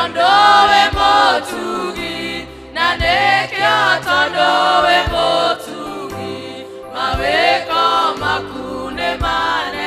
tondowe motugi na nekyo tondowe motugi maweko makune manene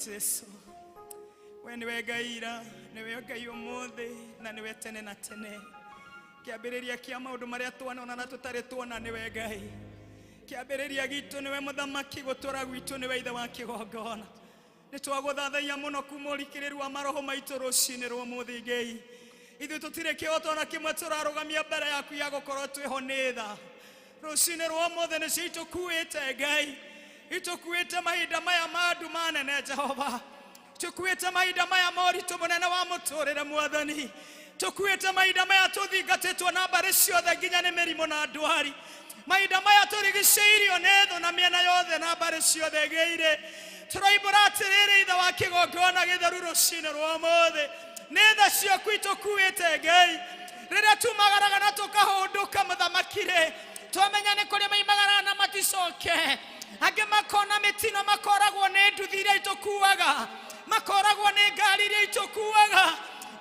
Jesu weniwe gaira niwe gai umuthi na niwe tene na tene kiambiriria kia maundu maria tuona na tutari tuona niwe gai kiambiriria gitu niwe muthamaki gutura gwitu niwe ithe wa kigongona nitwaguthathaia muno kumurikiriru wa maroho maitu rucini rwa muthi ngai ithu tutire kioto na kimwe turarugamia mbere yaku ya gukorwo twihonitha rucini rwa muthi ni citu kuite ngai itukuite mahinda maya mandu manene Jehova tukuite mahinda maya moritu munene wa muturire mwathani tukuite mahinda maya tuthingatitwo na mbari ciothe nginya ni mirimo na ndwari mahinda maya turigiceirio ni thu na miena yothe na mbari ciothe geire turaibura atiriri ithe wa kigongona githeru rucini rwa muthi ni tha ciaku itukuite ngai riria tumagaraga na tukahunduka muthamakire twamenya ni kuri maimagara na maticoke age makona mitino makoragwo ni nduthi iria itukuaga makoragwo ni ngari iria itukuaga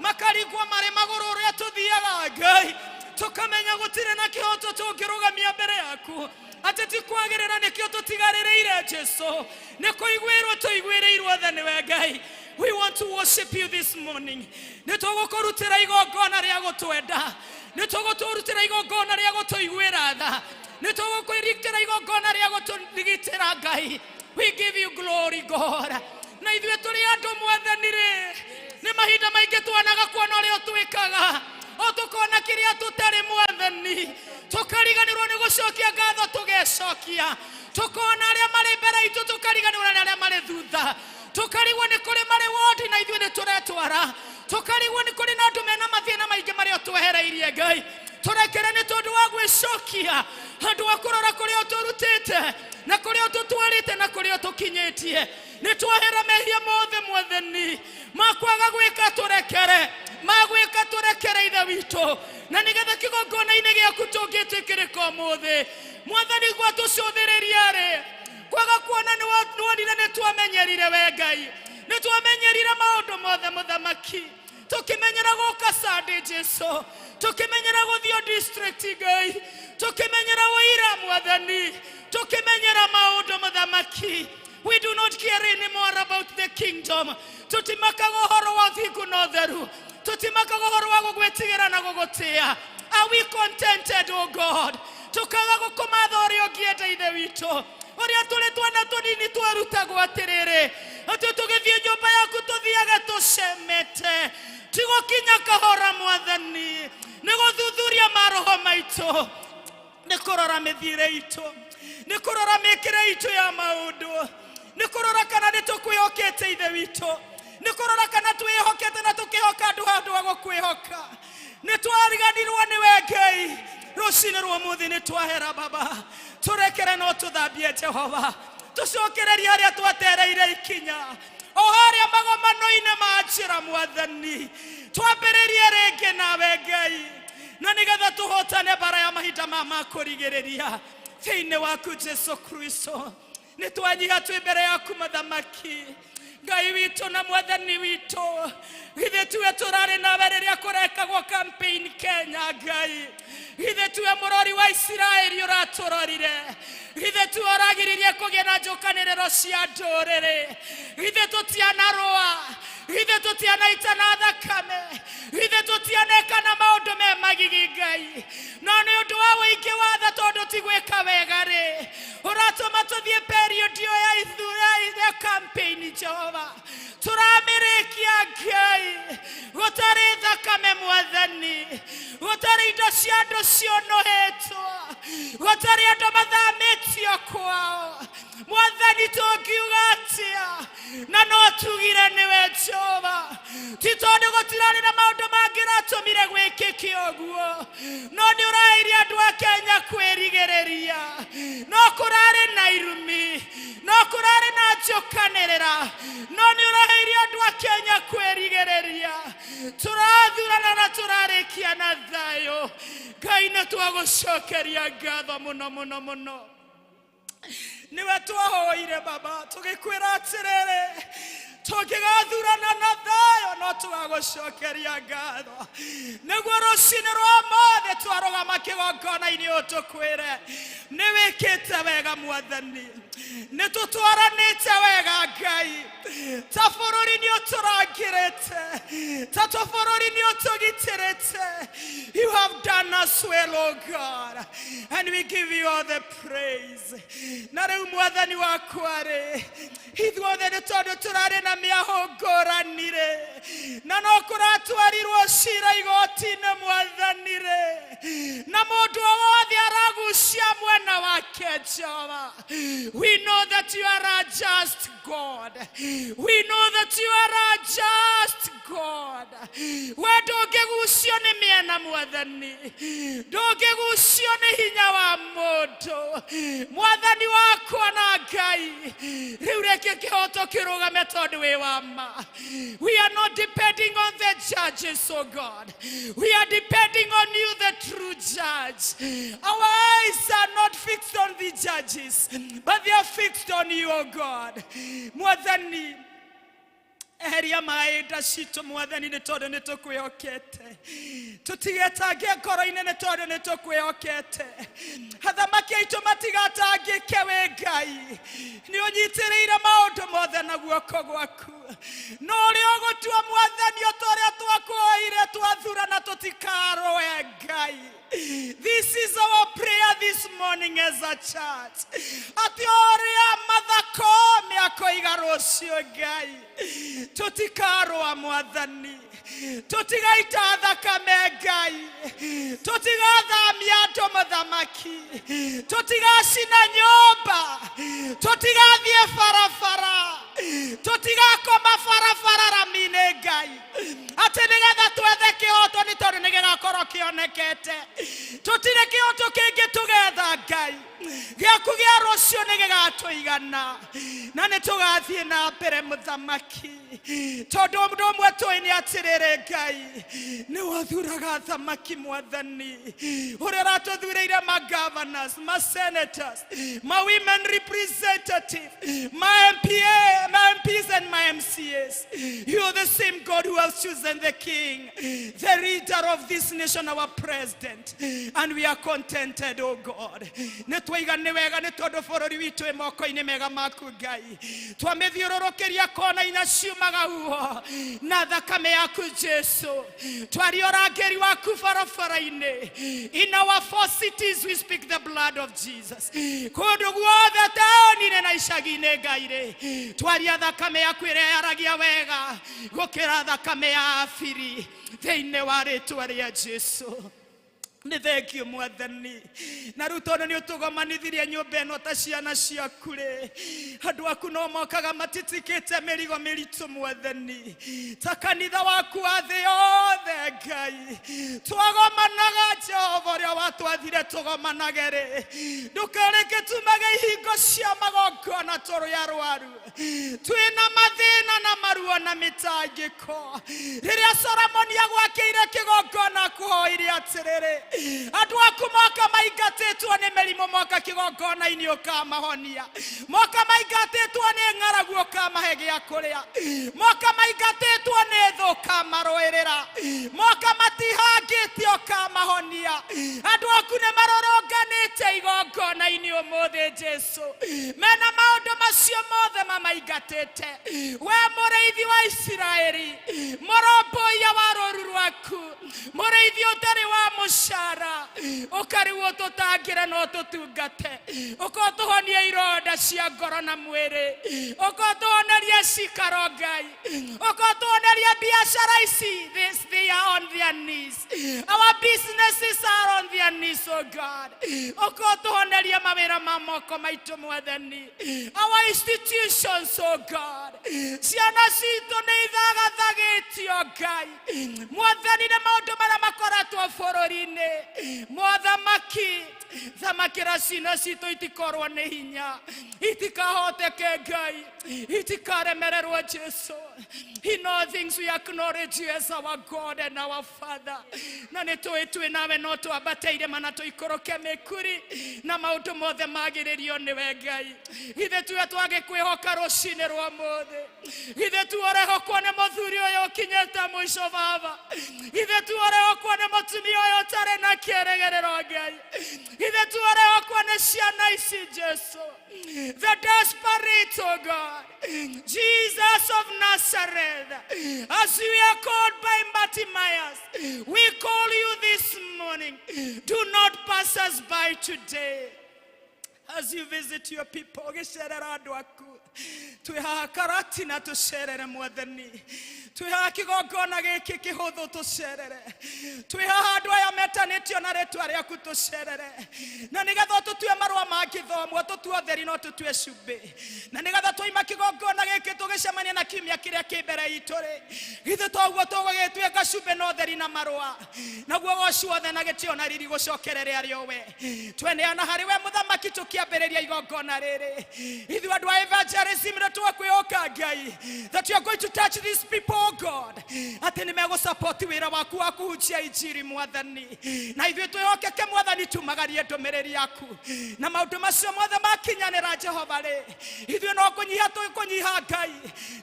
makarigwa mare magoro ria tuthiaga Ngai tukamenya gutire na kihoto tungirugamia mbere yaku ati ti kwagirira nikio tutigaririire Jesu nikuiguirwo tuiguiriirwo thani we Ngai. We want to worship you this morning. Nitugukurutira igongona ria gutwenda, nituguturutira igongona ria gutuiguira tha, nitugukwirikira igongona ria guturigitira Ngai. We give you glory God. Na ithuĩ tũrĩ andũ Mwathani-rĩ, nĩ mahinda maingĩ tuonaga kuona ũrĩa twĩkaga o tukona kĩrĩa tũtarĩ Mwathani, tukariganĩrwo nĩ gũcokia ngatho tũgecokia, tukona arĩa marĩ mbere itũ tukariganĩrwo nĩ arĩa marĩ thutha, tukarigwo nĩ kũrĩ marĩ wodi na ithuĩ nĩ tũretwara, tukarigwo nĩ kũrĩ na andũ mena mathĩna maingĩ marĩa twehereirie Ngai. Turekere nĩ tondũ wa gwĩcokia, handũ wa kũrora kũrĩa ũtũrutĩte na kũrĩa ũtũtwarĩte na kũrĩa ũtũkinyĩtie. Nĩ twahera mehia mothe Mwathani, makwaga gwĩka tũrekere, magwĩka tũrekere Ithe witũ, na nĩgetha kĩgongona-inĩ gĩaku tũngĩtĩkĩrĩka ũmũthĩ Mwathani gwatũcũthĩrĩria-rĩ, kwaga kuona nĩwonire nĩ twamenyerire we Ngai, nĩ twamenyerire maũndũ mothe Mũthamaki, tũkĩmenyera gũka Sunday Jesu, tũkĩmenyera gũthiĩ district Ngai, tũkĩmenyera wĩra Mwathani, tũkĩmenyera maũndũ Mũthamaki. We do not care anymore about the kingdom. Tutimakaga ũhoro wa thingu na ũtheru, tutimakaga ũhoro wa gũgwĩtigĩra na gũgũtĩa. Are we contented, O God? Tukaga gũkũmatha ũrĩa ũngĩenda Ithe witũ, ũrĩa tũrĩ twana tũnini twarutagwo atĩrĩrĩ, atĩ tũgĩthiĩ nyũmba yaku tũthiaga tũcemete, ti gũkinya kahora Mwathani, nĩ gũthuthuria maroho maitũ, nĩ kũrora mĩthiĩre itũ, nĩ kũrora mĩĩkĩre itũ ya maũndũ, nĩ kũrora kana nĩ tũkwĩhokete Ithe witũ, nĩ kũrora kana twĩhokete na tũkĩhoka andũ handũ ha gũkwĩhoka. Nĩ twariganirwo nĩ we Ngai, rũcinĩ rwa ũmũthĩ nĩ twahera Baba, tũrekere no tũthambie Jehova, tũcokererie arĩa twatereire ikinya, o harĩa magomano-inĩ ma njĩra Mwathani, twambĩrĩrie rĩngĩ nawe Ngai, na nĩgetha tũhotane bara ya mahinda ma kũrigĩrĩria thĩinĩ waku Jesu Kristo. Nĩ twanyiha twĩ mbere yaku Mũthamaki, Ngai witũ na Mwathani witũ, ithe tuwe tũrarĩ nawe rĩrĩa kũrekagwo campaign Kenya Ngai, ithe tuwe mũrori wa Isiraeli ũratũrorire, ithe tuwe ũragiririe kũgĩa na njũkanĩrĩro cia ndũrĩrĩ, ithe tũtianarũa, ithe tũtianaita na thakame, ithe tũtianeka na maũndũ me magigi Ngai, no nĩ ũndũ wa wĩingĩ wa tha tondũ ti gwĩka wega-rĩ, ũratũma tũthiĩ period ya ithuĩ campaign Jehova, tũramĩrĩkia Ngai, gũtarĩ thakame Mwathani, gũtarĩ indo cia andũ cionohetwo, gũtarĩ andũ mathamĩtio kwao Mwathani, tũngiuga atĩa na no tugire nĩwe Jehova, ti tondũ gũtirarĩ na maũndũ mangĩratũmire gwĩkĩke ũguo, no nĩ ũraheire andũ a Kenya kwĩrigĩrĩria, no kũrarĩ na irumi, no kũrarĩ na njũkanĩrĩra, no nĩ ũraheire andũ a Kenya kwĩrigĩrĩria, tũrathurana na tũrarĩkia na thayũ Ngai, nĩ twagũcokeria ngatho mũno mũno mũno. Niwe twahoire Baba, tũgĩkwĩra atĩrĩrĩ, tũngĩgathurana na thayũ no tũgagũcokeria ngatho, nĩguo rũcinĩ rwa ũmũthĩ twarũgama kĩgongona-inĩ ũtũkwĩre nĩ wĩkĩte wega Mwathani, nĩ tũtwaranĩte wega Ngai, ta bũrũri nĩ ũtũrangĩrĩte, ta bũrũri nĩ ũtũgitĩrĩte. You have done us well, O God, and we give you all the praise. Na rĩu Mwathani wakwa-rĩ, ithuothe nĩ tondũ tũrarĩ na mĩaho ngũranire, na no kũratwarirwo cira igoti-inĩ Mwathani-rĩ, na mũndũ o wothe aragucia mwena wake Jehova. We know that you are a just God. We know that you are a just God. We ndũngĩgucio nĩ mĩena Mwathani, ndũngĩgucio nĩ hinya wa mũndũ. Mwathani wakwa na Ngai, rĩu reke kĩhoto kĩrũgame tondũ wĩ wa ma. We are not depending on the judges, oh God. We are depending on you, the true judge. Our eyes are not fixed on the judges, but they are fixed on you, oh God. Mwathani, eheria maenda citũ Mwathani nĩ tondũ nĩ tũkwĩhokete. Tũtigetange ngoro-inĩ nĩ tondũ nĩ tũkwĩhokete. Athamaki aitũ matigatangĩke wĩ Ngai. Nĩ ũnyitĩrĩire maũndũ mothe na guoko gwaku. No ũrĩa ũgũtua Mwathani o ta ũrĩa twakuoire twathura na tũtikarũe Ngai. This is our prayer this morning as a church. Atĩ ũrĩa mathako mĩakoiga rũciũ Ngai. Tũtikarũa Mwathani. Tũtigaita thakame Ngai. Tũtigathamia andũ Mũthamaki. Tũtigacina nyũmba. Tũtigathiĩ barabara. Tũtigakoma barabara rami-inĩ Ngai. Atĩ nĩgetha twethe kĩhoto nĩ tondũ nĩ gĩgakorwo kĩonekete. Tũtirĩ kĩhoto kĩngĩ tũgetha Ngai. Gĩaku gĩa rũciũ nĩ gĩgatũigana. Na nĩ tũgathiĩ na mbere Mũthamaki. Tondũ ũndũ ũmwe tũĩ nĩ atĩrĩrĩ Ngai. Nĩ wathuraga athamaki Mwathani. Ũrĩa ũratũthuurĩire ma governors, ma senators, ma women representatives, ma MPs and my MCAs. You are the same God who has chosen the King, the leader of this nation, our president. And we are contented, oh God. Nĩtwaiga wega nĩ tondũ bũrũri witũ wĩ moko-inĩ mega maku Ngai. Twamĩthiũrũrũkĩria kona-inĩ ciumaga huho na thakame yaku Jesu. Twari ũrangĩri waku barabara-inĩ. In our four cities we speak the blood of Jesus. Kũndũ guothe taũni-inĩ na icagi-inĩ Ngai-rĩ. Twaria thakame yaku ĩrĩa yaragia wega gũkĩra thakame ya abiri thĩinĩ wa rĩĩtwa rĩa Jesu. Nĩ thengio Mwathani. Na rĩu tondũ nĩ ũtũgomanithirie nyũmba ĩno ta ciana ciaku-rĩ. Andũ aku no mokaga matitikĩte mĩrigo mĩritũ Mwathani. Ta kanitha waku wa thĩ yothe Ngai. Twagomanaga Jehova ũrĩa watwathire tũgomanage-rĩ. Ndũkareke tumage ihingo cia magongona tũrĩ arwaru. Twĩna mathĩna na maruo na mĩtangĩko. Rĩrĩa Solomoni agwakĩire kĩgongona kũhoire atĩrĩrĩ. Andũ aku moka maingatĩtwo nĩ mĩrimũ moka kĩgongona-inĩ ũkamahonia. Moka maingatĩtwo nĩ ng'aragu ũkamahe gĩa kũrĩa. Moka maingatĩtwo nĩ thũ ũkamarũĩrĩra. Moka matihangĩte ũkamahonia. Andũ aku nĩ marũrũnganĩte igongona-inĩ ũmũthĩ Jesu. Mena maũndũ macio mothe mamaingatĩte. We mũrĩithi wa Isiraeli. Mũrũmbũiya wa rũũru rwaku. Mũrĩithi ũtarĩ wa mũcara. Ũkarĩguo tũtangĩre no tũtungate. Ũkotũhonia ironda cia ngoro na mwĩrĩ. Ũkotũhoneria cikaro Ngai. Ũkotũhoneria biacara ici. They are on their knees. Our businesses are on their knees, oh God. Ũkotũhoneria mawĩra ma moko maitũ Mwathani. Our institutions, oh God. Ciana citũ nĩ ithagathagĩtio Ngai. Mwathani nĩ maũndũ marĩa makoretwo bũrũri-inĩ. Mwathaki thamakĩra ciana citũ itikorwo nĩ hinya. Itikahoteke Ngai. Itikaremererwo Jesu. In all things we acknowledge you as our God and our Father. Na nĩ tũĩ twĩ nawe no twambateire mana tũikũrũke mĩkuri na maũndũ mothe magĩrĩrio nĩwe Ngai. Ithe tuwe twagĩkwĩhoka rũcinĩ rwa ũmũthĩ. Ithe tu ũrehokwo nĩ mũthuri ũyũ ũkinyĩte mũico Baba. Ithe tu ũrehokwo nĩ mũtumia ũyũ ũtarĩ na kĩĩrĩgĩrĩro Ngai. Ithe tu ũrehokwo nĩ ciana ici Jesu. The desperate, oh God. Jesus of Nazareth. As we are called by Bartimaeus, we call you this morning. Do not pass us by today. As you visit your people, gĩcerera andũ aku. Twĩhaha karati na tũcerere Mwathani. Twĩhaha kĩgongona gĩkĩ kĩhũthũ tũcerere. Twĩhaha andũ aya metanĩtio na rĩĩtwa rĩaku tũcerere. Na nĩgetha tũtue marũa ma gĩthomo, tũtue ũtheri no tũtue cumbĩ. Na nĩgetha twoima kĩgongona gĩkĩ tũgĩcemania na kiumia kĩrĩa kĩ mbere itũ-rĩ. Githĩ toguo tũgũgĩtuĩka cumbĩ na ũtheri na marũa. Naguo goci wothe na gĩtĩo na riri gũcokerere arĩ we. Tweneana harĩ we Mũthamaki tũkĩambĩrĩria igongona rĩrĩ. Ithuĩ andũ a evangelism na twakwĩhoka Ngai. That you are going to touch these people, oh God. Atĩ nĩmegũsupport wĩra waku wa kũhunjia injiri Mwathani. Na ithuĩ twĩhokeke Mwathani tumagarie ndũmĩrĩri yaku. Na maũndũ macio mothe makinyanĩra Jehova-rĩ. Ithuĩ no kũnyiha tũkũnyiha Ngai.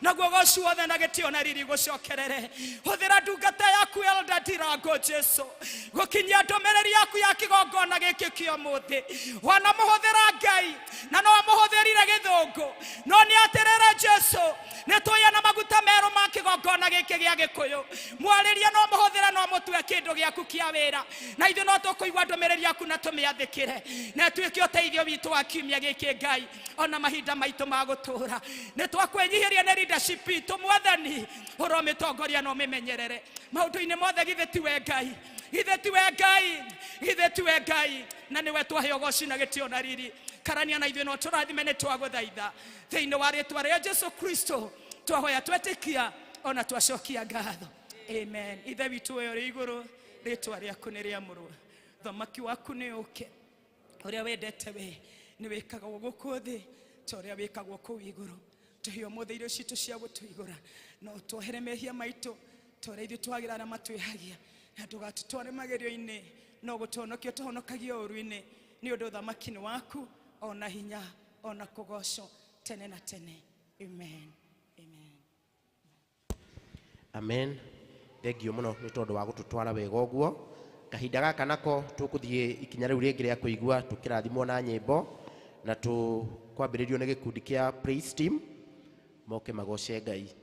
naguo gocu wothe na gĩtĩo na riri gũcokerere. Hũthĩra ndungata yaku Elda Ndirango Jesu gũkinyia ndũmĩrĩri yaku ya kĩgongona gĩkĩ kĩa ũmũthĩ. Wanamũhũthĩra Ngai na no amũhũthĩrire gĩthũngũ, no nĩ atĩrĩre Jesu nĩtũya na maguta merũ ma kĩgongona gĩkĩ gĩa Gĩkũyũ. Mwarĩria no mũhũthĩra, no mũtue kĩndũ gĩaku kĩa wĩra, na ithuĩ no tũkũigua ndũmĩrĩri yaku na tũmĩathĩkĩre, na ĩtuĩke ũteithio witũ wa kiumia gĩkĩ Ngai ona mahinda maitũ ma gũtũũra. Nĩtwakwĩnyihĩria nĩ leadership itũ Mwathani, ũromĩtongoria no mĩmenyerere maũndũ-inĩ mothe. Githĩ tiwe Ngai, githĩ tiwe Ngai, githĩ tiwe Ngai, na nĩwe twaheo goci na gĩtĩo na riri. Karania na ithuĩ no tũrathime nĩ twagũthaitha thĩinĩ wa rĩĩtwa rĩa Jesu Kristo twahoya twetĩkia ona twacokia ngatho. Amen. Ithe witũ ũrĩa ũrĩ igũrũ, rĩĩtwa rĩaku nĩ rĩamũrwo, thamaki waku nĩ ũke, ũrĩa wendete we nĩ wĩkagwo gũkũ thĩ ta ũrĩa wĩkagwo kũu igũrũ. Tũhe ũmũthĩ irio citũ cia gũtũigũra, no tuohere mehia maitũ ta ũrĩa ithuĩ twagĩra arĩa matwĩhagia, na ndũgatũtware magerio-inĩ, no gũtũhonokia ũtũhonokagia ũũru-inĩ, nĩ ũndũ thamaki nĩ waku, ona hinya ona kũgocwo tene na tene. Amen. Amen. Amen. Thengio mũno nĩ tondũ wa gũtũtwara wega ũguo. Kahinda gaka nako tũkũthiĩ ikinya rĩu rĩngĩ rĩa kũigua tũkĩrathimwo na nyĩmbo, na tũkwambĩrĩrio nĩ gĩkundi kĩa praise team moke magoce Ngai.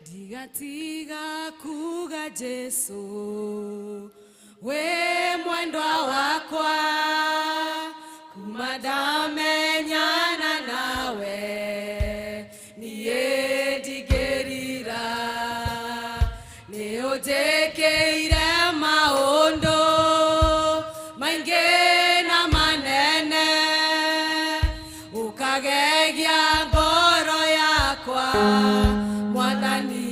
Digatiga kuga Jesu we mwendwa wakwa, kumadamenyana nawe niye ndigerira, nĩũnjĩkĩire maũndũ maingĩ na manene, ũkagegia ngoro yakwa Mwathani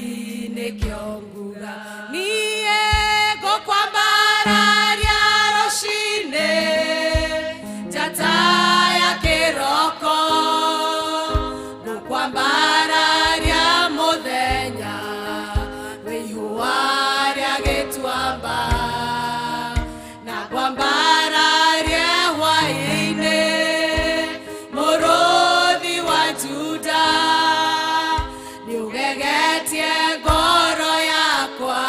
nĩkĩonguga. Niĩ ngũkwambararia rũcinĩ njata ya kĩroko, ngũkwambararia mũthenya wĩ ihũa rĩa gĩtuamba, na ngwambararie hwaĩ-inĩ mũrũthi wa Juda, nĩũgegetie ngoro yakwa,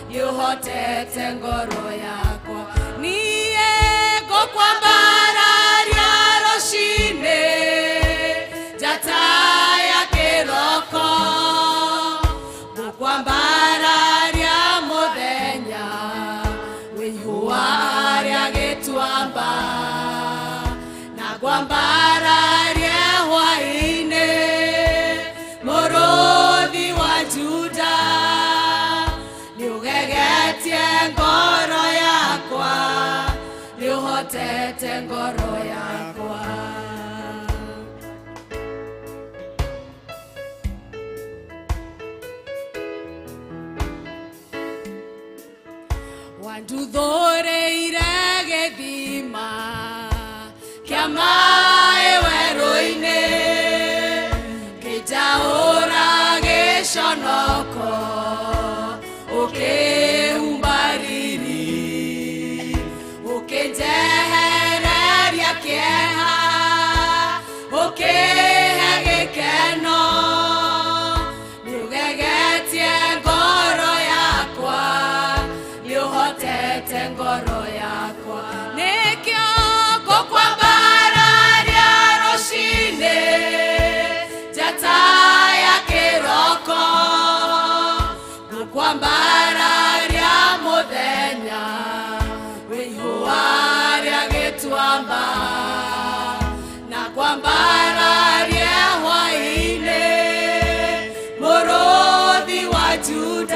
nĩũhotete ngoro yakwa. Niĩ ngũkwambararia rũcinĩ njata ya kĩroko, ngũkwambararia mũthenya wĩ ihũa rĩa gĩtuamba, na ngwambararie hwaĩ-inĩ mũrũthi wa Juda, nĩũgegetie ngoro yakwa, nĩũhotete ngoro yakwa. Wanduthũrĩire gĩthima kĩa maĩ werũ-inĩ, kĩnjaũra gĩconoko ũkĩhumba riri, ũkĩnjehereria kĩeha, ũkĩhe gĩkeno, nĩũgegetie ngoro yakwa, nĩũhotete ngoro yakwa. Nĩkĩo ngũkwambararia rũcinĩ njata ya kĩroko, ngũkwambararia mũthenya wĩ ihũa rĩa gĩtuamba, na ngwambararie hwaĩ-inĩ mũrũthi wa Juda,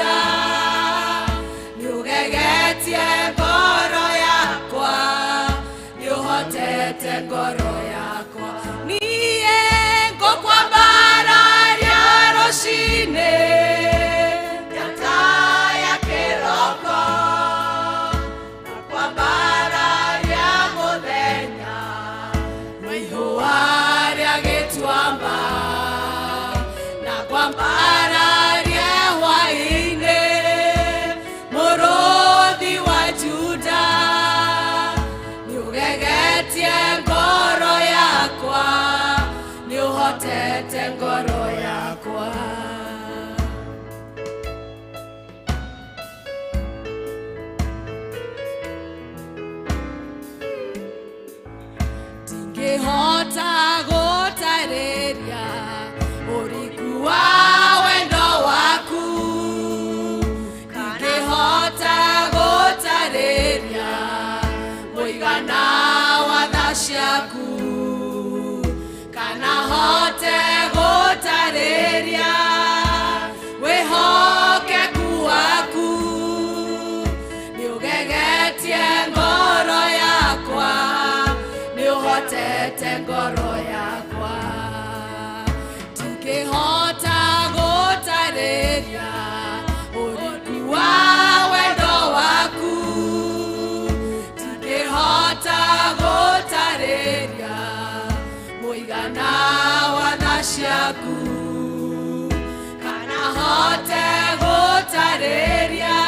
hote gũtarĩria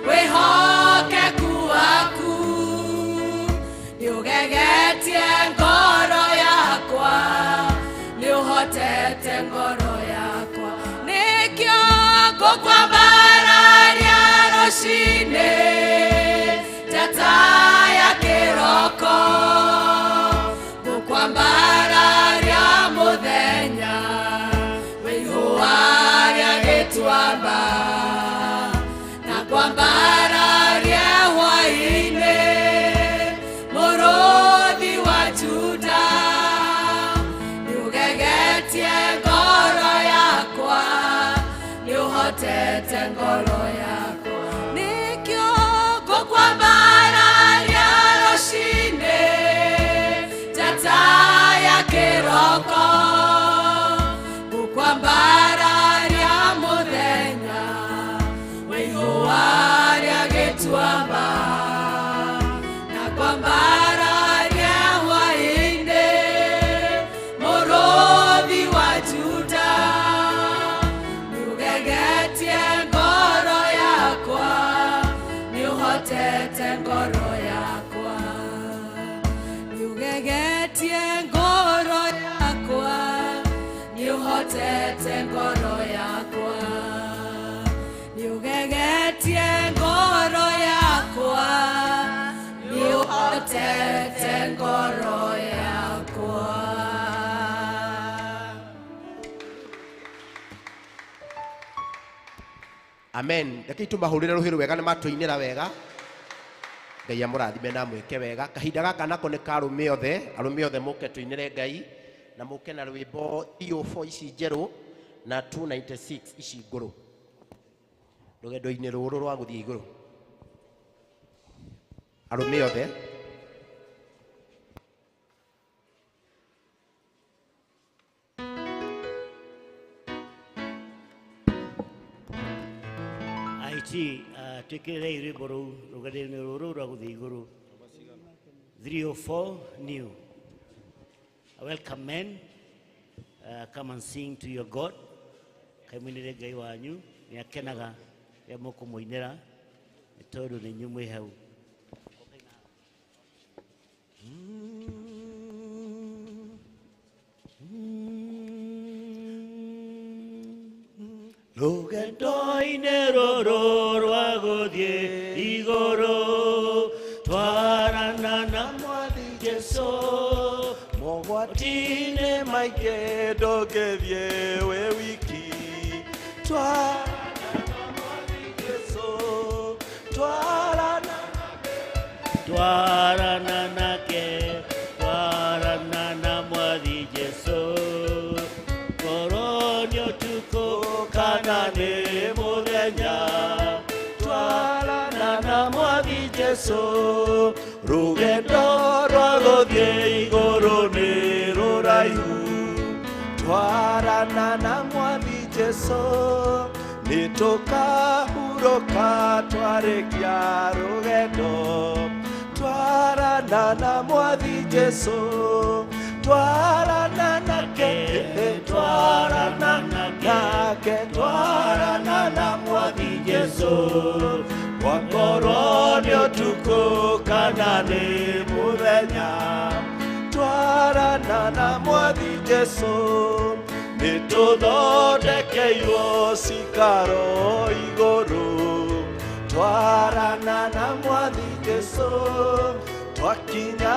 wĩhokeku waku nĩũgegetie ngoro yakwa nĩũhotete ngoro yakwa nĩkĩo ngũkwambararia rũcinĩ njata ya kĩroko ngũkwambararia mũthenya wĩ ihũa rĩa gĩtuamba na kwambararia hwaĩ-inĩ mũrũthi wa Juda nĩũgegetie ngoro yakwa nĩũhotete ngoro yakwa nĩkĩo ngũkwambararia rũcinĩ njata ya kĩroko ngũkwambararia mũthenya wĩ ihũa rĩa gĩtuamba na kwambararia hwaĩ-inĩ mũrũthi wa Juda nĩũgegetie ngoro yakwa nĩũhotete ngoro yakwa nĩũgegetie ngoro yakwa nĩũhotete ngoro yakwa nĩũgegetie ngoro yakwa nĩũhotete ngoro yakwa. Amen. Reke tumahũrĩre rũhĩ wega nĩ matũinĩra wega. Ngai amũrathime na mwĩke wega. Kahinda gaka nako nĩ ka arũme othe mũke tuinĩre Ngai na mũke na rwĩmbo 304 ici njerũ na 296 ici ngũrũ. Rũgendo-inĩ rũrũ rwa gũthiĩ igũrũ. Arũme othe. Twĩkĩrĩre rwĩmbo rũu rũgendo-inĩ rũrũ rwa gũthiĩ igũrũ. 304 new. Welcome men. Come and sing to your God. Kaimũinĩre Ngai wanyu nĩ akenaga rĩrĩa mũkũmũinĩra nĩ tondũ nĩ inyuĩ mwĩ hau. Rũgendo-inĩ rũrũ rwa gũthiĩ igũrũ twarana na Mwathi Jesũ mogwati-inĩ maingĩ ndũngĩthiĩ wĩ wiki twarana na Mwathi Jesũ twarana nake twarana na Mwathi Jesũ koronyo tuko kana nĩ mũthenya twarana na Mwathi Jesũ rũgendo rwa gũthiĩ igũrũ nĩ rũraihu twarana na Mwathi Jesũ nĩtũkahurũka twarĩkia rũgendo twarana na Mwathi Jesũ twarana nake twarana na Mwathi Jesũ wakorwo nĩ ũtukũ kana nĩ mũthenya twarana na Mwathi Jesũ nĩtũthondekeirwo cikaro igũrũ twarana na Mwathi Jesũ twakinya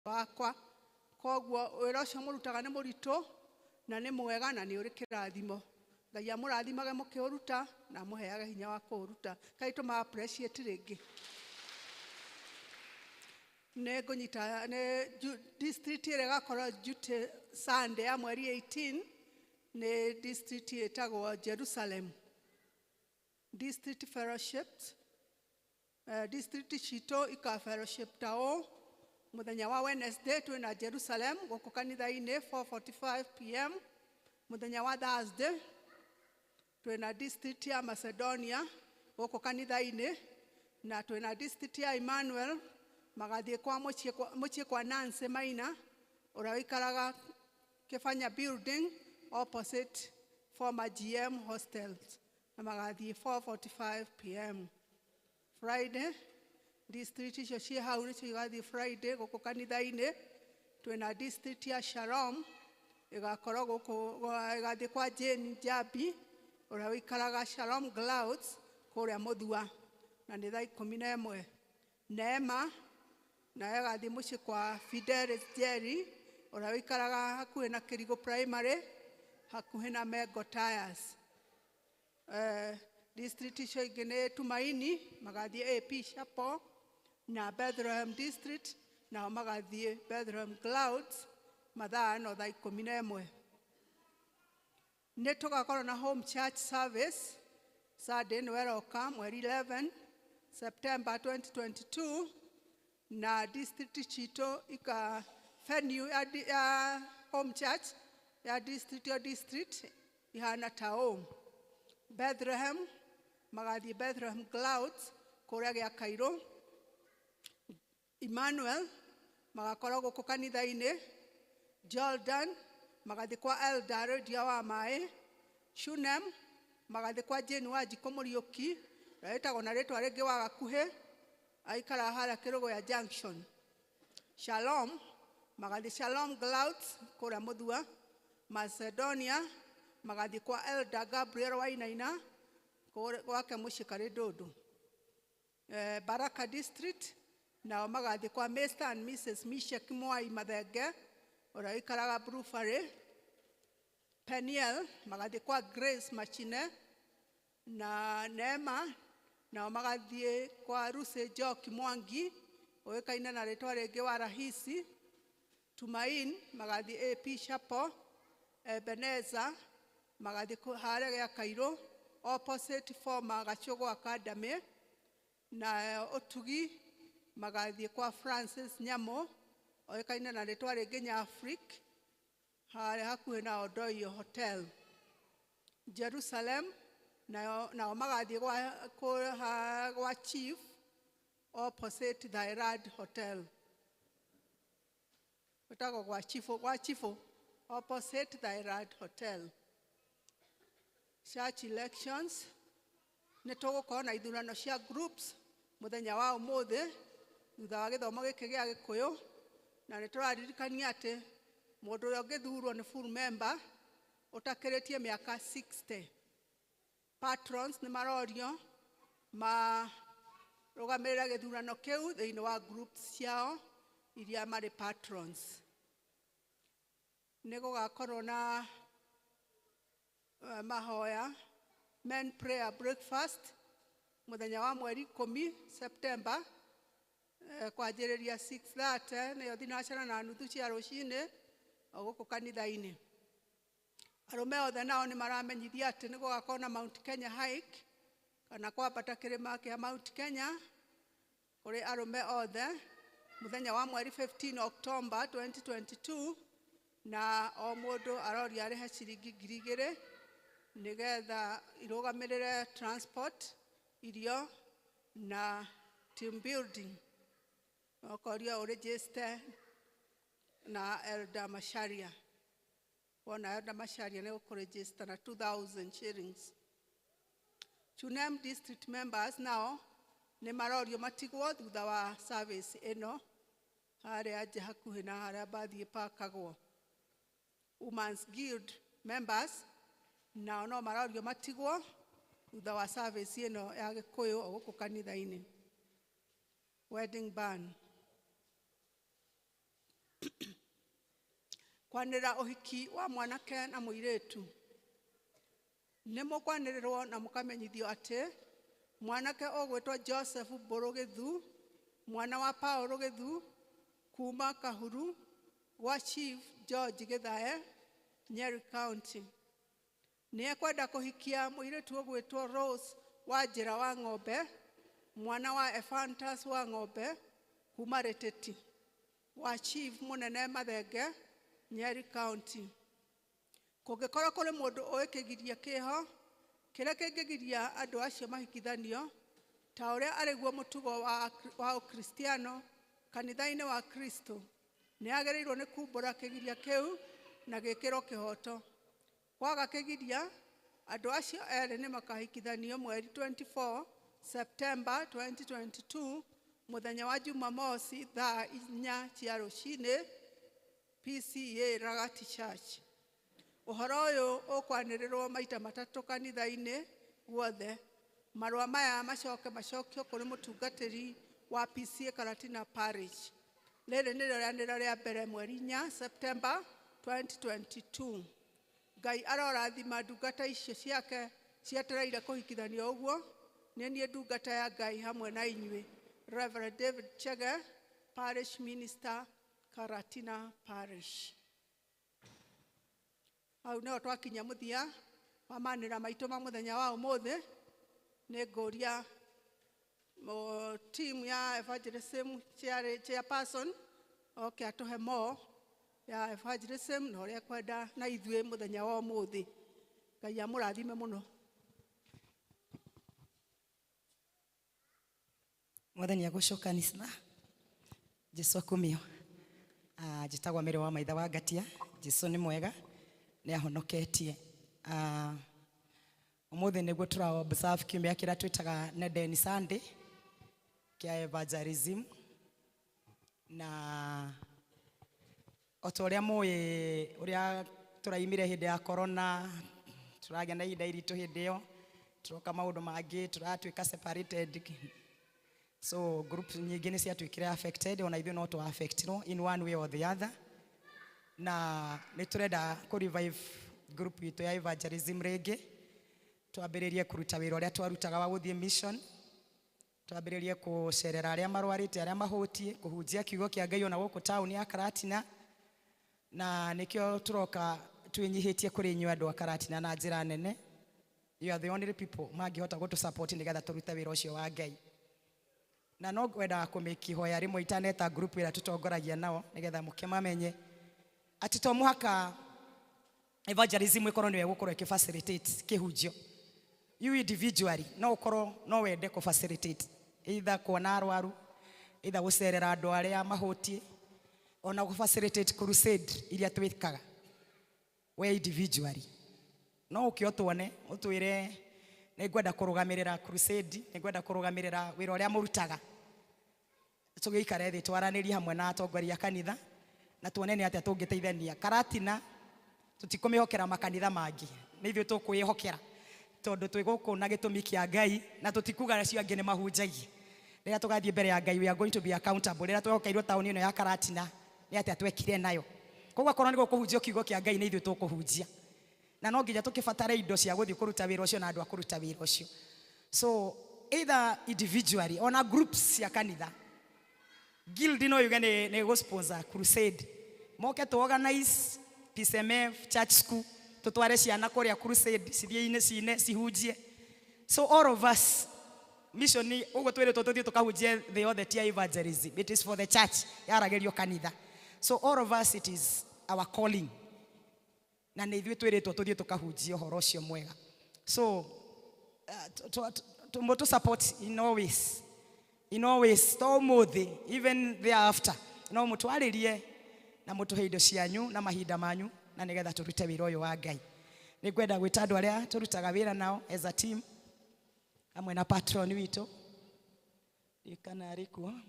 wakwa koguo wĩra ũcio mũrutaga nĩ mũritũ na nĩ mwega na nĩ ũrĩ kĩrathimo. Ngai amũrathimage mũkĩũruta na amũheage hinya wa kũũruta. Kaĩ tũma appreciate rĩngĩ. Nĩ ngũnyita nĩ district ĩrĩa ĩgakorwo Jute Sunday ya mweri 18 nĩ district ĩtagwo Jerusalem. District fellowships district citũ ika fellowship tao muthenya wa Wednesday twĩna Jerusalem gũkũ kanitha-inĩ 4:45 p.m. Muthenya wa Thursday twĩna district ya Macedonia gũkũ kanitha-inĩ na twĩna district ya Emmanuel magathiĩ kwa mũciĩ kwa Nancy Maina ũrĩa wĩikaraga Kĩbanya building opposite former GM hostels na magathiĩ 4:45 p.m. Friday district icio ciĩ hau nĩcio igathiĩ Friday gũkũ kanitha-inĩ. Twĩna district ya Shalom ĩgakorwo gũkũ ĩgathiĩ kwa Jane Jabi ũrĩa wĩikaraga Shalom Clouds kũrĩa Mũthua na nĩ thaa 11. Neema nayo ĩgathiĩ mũciĩ kwa Fidelis Jerry ũrĩa wĩikaraga hakuhĩ na Kĩrigũ Primary hakuhĩ na Mengo Tires. District icio ingĩ nĩ Tumaini magathiĩ AP Chapel na Bethlehem district nao magathiĩ Bethlehem Clouds mathaa no thaa 11. Nĩ tũgakorwo na home church service Sunday Noeroka mweri 11 September 2022 na district citũ ika venue ya home church ya district ihana tao. Bethlehem magathiĩ Bethlehem Clouds kũrĩa gĩa Kairũ. Emmanuel magakorwo gũkũ kanitha-inĩ. Jordan magathiĩ kwa Elder Rodia wa Maĩ. Shunem magathiĩ kwa Jane Wanjikũ Mũriũki ũrĩa wĩtagwo na rĩtwa rĩngĩ wa Gakuhĩ aikara harĩa Kĩrũgũya Junction. Shalom magathiĩ Shalom Clouds kũrĩa Mũthua. Macedonia magathiĩ kwa Elder Gabriel Wainaina gwake mũciĩ karĩ Ndũndũ. Baraka district nao magathiĩ kwa Mr and Mrs Mishek Mwai Mathenge ũrĩa wĩikaraga Brufary. Peniel magathiĩ kwa Grace Machine na Neema nao magathiĩ kwa Lucy Joki Mwangi ũĩkaine na rĩtwa rĩngĩ wa Rahisi. Tumain magathiĩ AP Chapel. Ebenezer magathiĩ harĩa gĩa Kairũ opposite former Gachũgũ Academy na Ũtugi magathiĩ kwa Francis Nyamũ ũĩkaine na rĩtwa rĩngĩ Nyafric harĩa hakuhĩ na Odoyo Hotel. Jerusalem nao magathiĩ gwa Chief opposite Thairad Hotel. Gũtagwo gwa Chief opposite Thairad Hotel. Church elections nĩ tũgũkorwo na ithurano cia groups mũthenya wa ũmũthĩ thutha wa gĩthomo gĩkĩ gĩa Gĩkũyũ na nĩ tũraririkania atĩ mũndũ ũrĩa ũngĩthurwo nĩ full member ũtakĩrĩtie mĩaka 60. Patrons nĩ marorio marũgamĩrĩre gĩthurano kĩu thĩinĩ wa groups ciao iria marĩ patrons. Nĩ gũgakorwo na mahoya men prayer breakfast mũthenya wa mweri 10 September kwanjĩrĩria 6:30 nĩyo thinacara na nuthu cia rũcinĩ gũkũ kanitha-inĩ. Arũme othe nao nĩ maramenyithia atĩ nĩ gũgakorwo na Mount Kenya hike kana kwambata kĩrĩma kĩa Mount Kenya kũrĩ arũme othe mũthenya wa mweri 15 October 2022 na o mũndũ aroria arĩhe ciringi 2,000 nĩgetha irũgamĩrĩre transport, irio na team building. Okoria ũregister na Elder Masharia. Wona Elder Masharia nĩ ũkũregister na 2,000 shillings. Chunem district members nao nĩ marorio matigwo thutha wa service ĩno harĩa nja hakuhĩ na harĩa bathi ĩpakagwo. Women's Guild members nao no marorio matigwo thutha wa service ĩno ya Gĩkũyũ gũkũ kanitha-inĩ. Wedding band. kwanĩrĩra ũhiki wa mwanake na mũirĩtu. Nĩ mũkwanĩrĩrwo na mũkamenyithio atĩ mwanake ũgwĩtwo Joseph Mbũrũ Gĩthu, mwana wa Paũlũ Gĩthu, kuma Kahuru gwa Chief George Gĩthae, Nyeri County. Nĩ ekwenda kũhikia mũirĩtu ũgwĩtwo Rose Wanjĩra wa Ng'ombe, mwana wa Ephantus wa Ng'ombe, kuma Rĩtĩti, wa Chief Mũnene Mathenge, Nyeri County. Kũngĩkorwo kũrĩ mũndũ ũĩ kĩgiria kĩho kĩrĩa kĩngĩgiria andũ acio mahikithanio, ta ũrĩa arĩguo mũtugo wa Ũkristiano kanitha-inĩ wa Kristo, nĩ agĩrĩirwo nĩ kumbũra kĩgiria kĩu na gĩkĩrwo kĩhoto. Kwaga kĩgiria, andũ acio erĩ nĩ makahikithanio mweri 24 September 2022 mũthenya wa Jumamosi thaa 4 cia rũcinĩ, PCA Ragati Church. Ũhoro ũyũ ũkwanĩrĩrwo maita matatũ kanitha-inĩ guothe. Marũa maya macokio kũrĩ mũtungatĩri wa PCA Karatina Parish. Rĩrĩ nĩrĩo rĩanĩrĩro rĩa mbere mweri 4 September 2022. Ngai arorathima ndungata icio ciake cietereire kũhikithanio ũguo. Nĩ niĩ ndungata ya Ngai hamwe na inyuĩ, Reverend David Chege, Parish Minister, Karatina Parish. Hau nĩho twakinya mũthia wa manĩra maitũ ma mũthenya wa ũmũthĩ. Nĩ ngũria team ya evangelism chairperson oke atũhe mo ya evangelism na ũrĩa kwenda na ithuĩ mũthenya wa ũmũthĩ. Ngai amũrathime mũno. Mwathani agũcokanĩcia Jesũ akumio. Njĩtagwo Mary wa Maitha wa Ngatia. Jesũ nĩ mwega, nĩ ahonoketie. Ũmũthĩ nĩguo tũra observe kiumia kĩrĩa twĩtaga Neden Sunday kĩa evangelism, na o ta ũrĩa mũĩ ũrĩa tũraimire hĩndĩ ya corona, tũragĩa na ihinda iritũ hĩndĩ ĩyo, tũroka maũndũ mangĩ, tũratuĩka separated. So group nyingĩ nĩ ciatuĩkire affected, ona ithuĩ no tũ affectirwo in one way or the other. Na nĩ tũrenda kũ revive group itũ ya evangelism rĩngĩ, twambĩrĩrie kũruta wĩra ũrĩa twarutaga wa gũthiĩ mission, twambĩrĩrie kũcerera arĩa marwarĩte, arĩa mahũtiĩ, kũhunjia kiugo kĩa Ngai ona gũkũ taũni ya Karatina. Na nĩkĩo tũroka twĩnyihĩtie kũrĩ inyuĩ andũ a Karatina na njĩra nene. You are the only people mangĩhota gũtũ support nĩgetha tũrute wĩra ũcio wa Ngai. Na no ngwenda kũmĩkihoya rĩmwe itaneta group ĩrĩa tũtongoragia nao nĩgetha mũkĩmamenye atĩ to mũhaka evangelism ĩkorwo nĩwe gũkorwo ĩkĩfacilitate kĩhunjio. You individually no ũkorwo no wende kũfacilitate, either kuona arwaru, either gũcerera andũ arĩa mahũtiĩ, ona gũfacilitate crusade iria twĩkaga we individually. No ũkĩo tuone ũtwĩre nĩ ngwenda kũrũgamĩrĩra crusade, nĩ ngwenda kũrũgamĩrĩra wĩra ũrĩa mũrutaga, tũgĩikare thĩ twaranĩrie hamwe na atongoria a kanitha na tuone nĩ atĩa tũngĩteithania. Karatina tũtikũmĩhokera makanitha mangĩ, nĩ ithuĩ tũkwĩhokera tondũ twĩ gũkũ na gĩtũmi kĩa Ngai, na tũtikuga acio angĩ nĩ mahunjagia. Rĩrĩa tũgathiĩ mbere ya Ngai, we are going to be accountable. Rĩrĩa twehokeirwo taũni ĩno ya Karatina nĩ atĩa twekire nayo. Koguo akorwo nĩ gũkũhunjia kiugo kĩa Ngai, nĩ ithuĩ tũkũhunjia, na no nginya tũkĩbatare indo cia gũthiĩ kũruta wĩra ũcio na andũ a kũruta wĩra ũcio. So either individually ona groups cia kanitha, guild no yuge nĩ gũ-sponsor crusade, moke tu organize PCMF church school, tutware ciana kũrĩa crusade, cithiĩ-inĩ cine cihunjie. So all of us mission ni ũguo twĩrĩtwo tũthiĩ tũkahunjie thĩ yothe tia evangelism. It is for the church, yaragĩrio kanitha. So all of us, it is our calling, na nĩ ithuĩ twĩrĩtwo tũthiĩ tũkahunjie ũhoro ũcio mwega. So to support in always to ũmũthĩ, even thereafter, no mũtwarĩrie na mũtũhe indo cianyu na mahinda manyu, na nĩgetha tũrute wĩra ũyũ wa Ngai. Nĩ ngwenda gwĩta andũ arĩa tũrutaga wĩra nao as a team, hamwe na patron witũ ikana arĩkuo.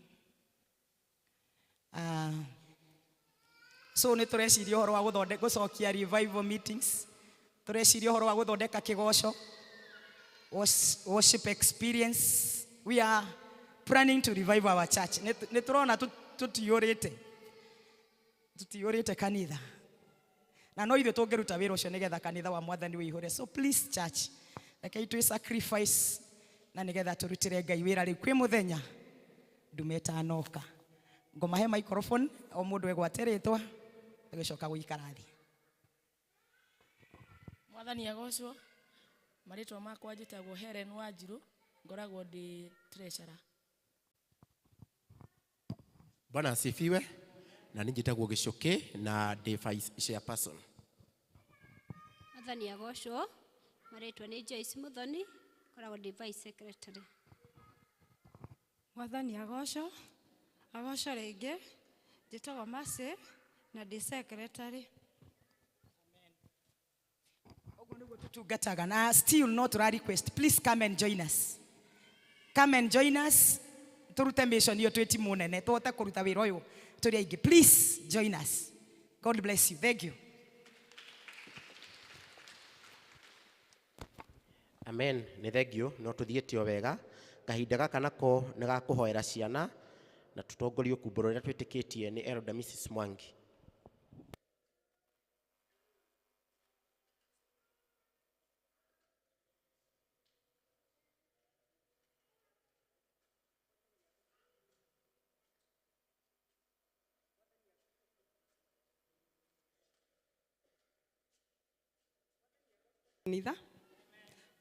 So nĩ tũreciria ũhoro wa gũcokia revival meetings, tũreciria ũhoro wa gũthondeka kĩgoco, worship experience. We are planning to revive our church. Nĩ tũrona tũtiyũrĩte, tutiũrĩte kanitha na no ithuĩ tũngĩruta wĩra ũcio nĩgetha kanitha wa Mwathani wĩihũre. So please church, rekei twĩ sacrifice na nĩgetha tũrutĩre Ngai wĩra. Rĩu kwĩ mũthenya ndume ĩtanoka ngũmahe microphone o mũndũ egwatĩrĩtwa tũgĩcoka gũikara thĩ. Mwathani agocwo. Marĩtwa makwa njĩtagwo Helen Wanjiru, ngoragwo ndĩ treasurer. Bwana asifiwe. Na njĩtagwo Gĩcũkĩ na ndĩ vice chairperson. Mwathani agocwo. Marĩtwa nĩ Joyce Muthoni, ngoragwo ndĩ vice secretary. Mwathani agocwo. Agocwo rĩngĩ njĩtagwo Mercy na ndĩ secretary. Tutungataga na still not to request, please come and join us. Come and join us. Turute mission hiyo tweti munene tuote kuruta wira uyu turi aingi. Please join us. God bless you. Thank you. Amen. Nĩ thengio no tuthiĩte o wega. Kahinda gaka nako nĩ ga kũhoera ciana na tutongorio kumbũro rĩrĩa twĩtĩkĩtie nĩ Elder Mrs. Mwangi. Kanitha.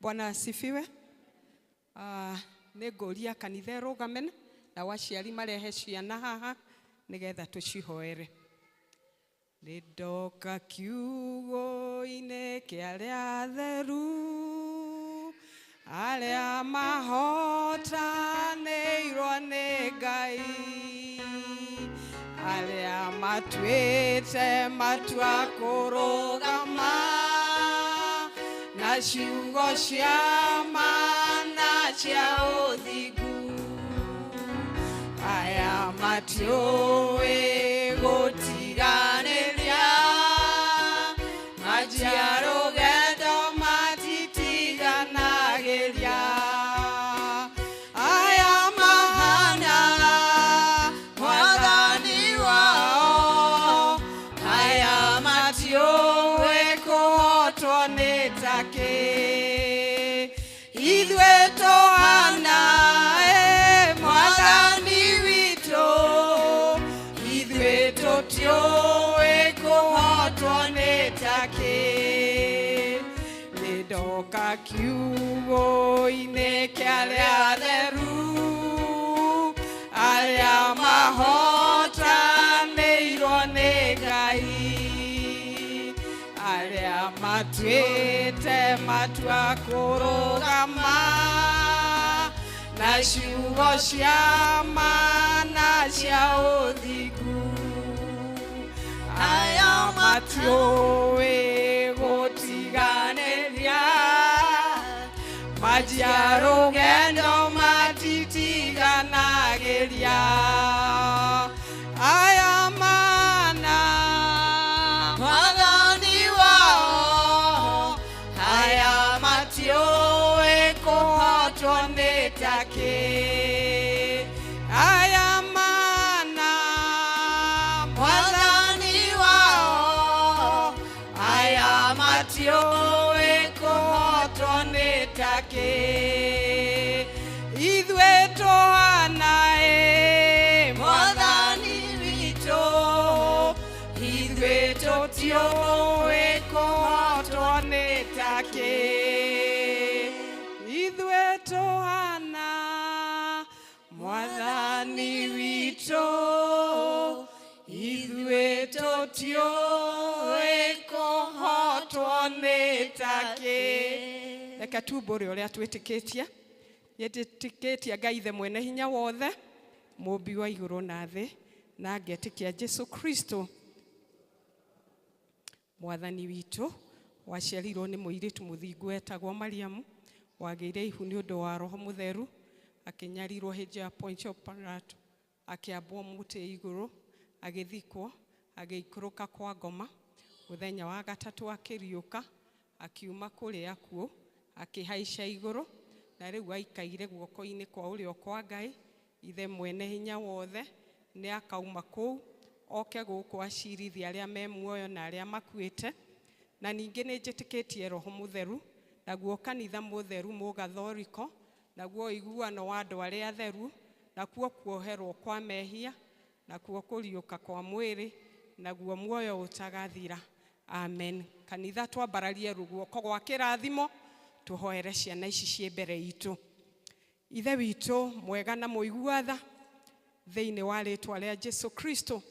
Bwana asifiwe. Nĩngũria kanitha ĩrũgame na waciari marehe ciana haha nĩgetha tũcihoere. Nĩndoka kiugo-inĩ kĩa arĩa atheru arĩa mahotanĩirwo nĩ Ngai arĩa matuĩte matua kũrũgama na ciugo cia mana cia ũthingu aya matiũĩ gũtiganĩria manjia rũgendo matitiganagĩria aya mahana Mwathani wao aya matiũĩ kũhotwo nĩ take ithuĩ tũhana Mwathani witũ ithuĩ tũtiũĩ kũhotwo nĩ take nĩndoka kiugo-inĩ kĩa arĩa atheru arĩa mahotanĩirwo nĩ Ngai arĩa matuĩte matua kũrũgama na ciugo cia mana cia ũthingu aya matiũĩ gũtiganĩria manjia rũgendo matitiganagĩria aya mana Mwathani wao aya matiũĩ kũhotwo nĩ take aya mana Mwathani wao aya matiũĩ kũhotwo nĩ take ithuĩ tũhana Mwathani witũ ithuĩ tũtiũĩ kũhotwo nĩ take ithuĩ tũhana Mwathani witũ ithuĩ tũtiũĩ kũhotwo nĩ take. Reke tumbũre ũrĩa twĩtĩkĩtie. Nĩtĩkĩtie Ngai Ithe mwene hinya wothe mũmbi wa igũrũ na thĩ na ngetĩkia Jesu Kristo Mwathani witũ waciarirwo nĩ mũirĩtu mũthingu etagwo Mariamu wagĩire ihu nĩ ũndũ wa Roho Mũtheru akĩnyarirwo hĩndĩ ya Poncio Pilato akĩambwo mũtĩ igũrũ agĩthikwo agĩikũrũka kwa ngoma mũthenya wa gatatũ akĩriũka akiuma kũrĩ akuũ akĩhaica igũrũ na rĩu aikaire guoko-inĩ kwa ũrĩo kwa Ngai Ithe mwene hinya wothe nĩ akauma kũu oke gũkũ acirithia arĩa me muoyo na arĩa makuĩte, na ningĩ nĩ njĩtĩkĩtie Roho Mũtheru, naguo kanitha mũtheru mũgathoriko, naguo iguano wa andũ arĩa atheru, nakuo kuoherwo kwa mehia, nakuo kũriũka kwa mwĩrĩ, naguo muoyo ũtagathira. Amen. Kanitha twambararie rũguoko gwa kĩrathimo, tũhoere ciana ici ciĩ mbere itũ. Ithe witũ mwega na mũiguatha, thĩinĩ wa rĩĩtwa rĩa Jesu Kristo,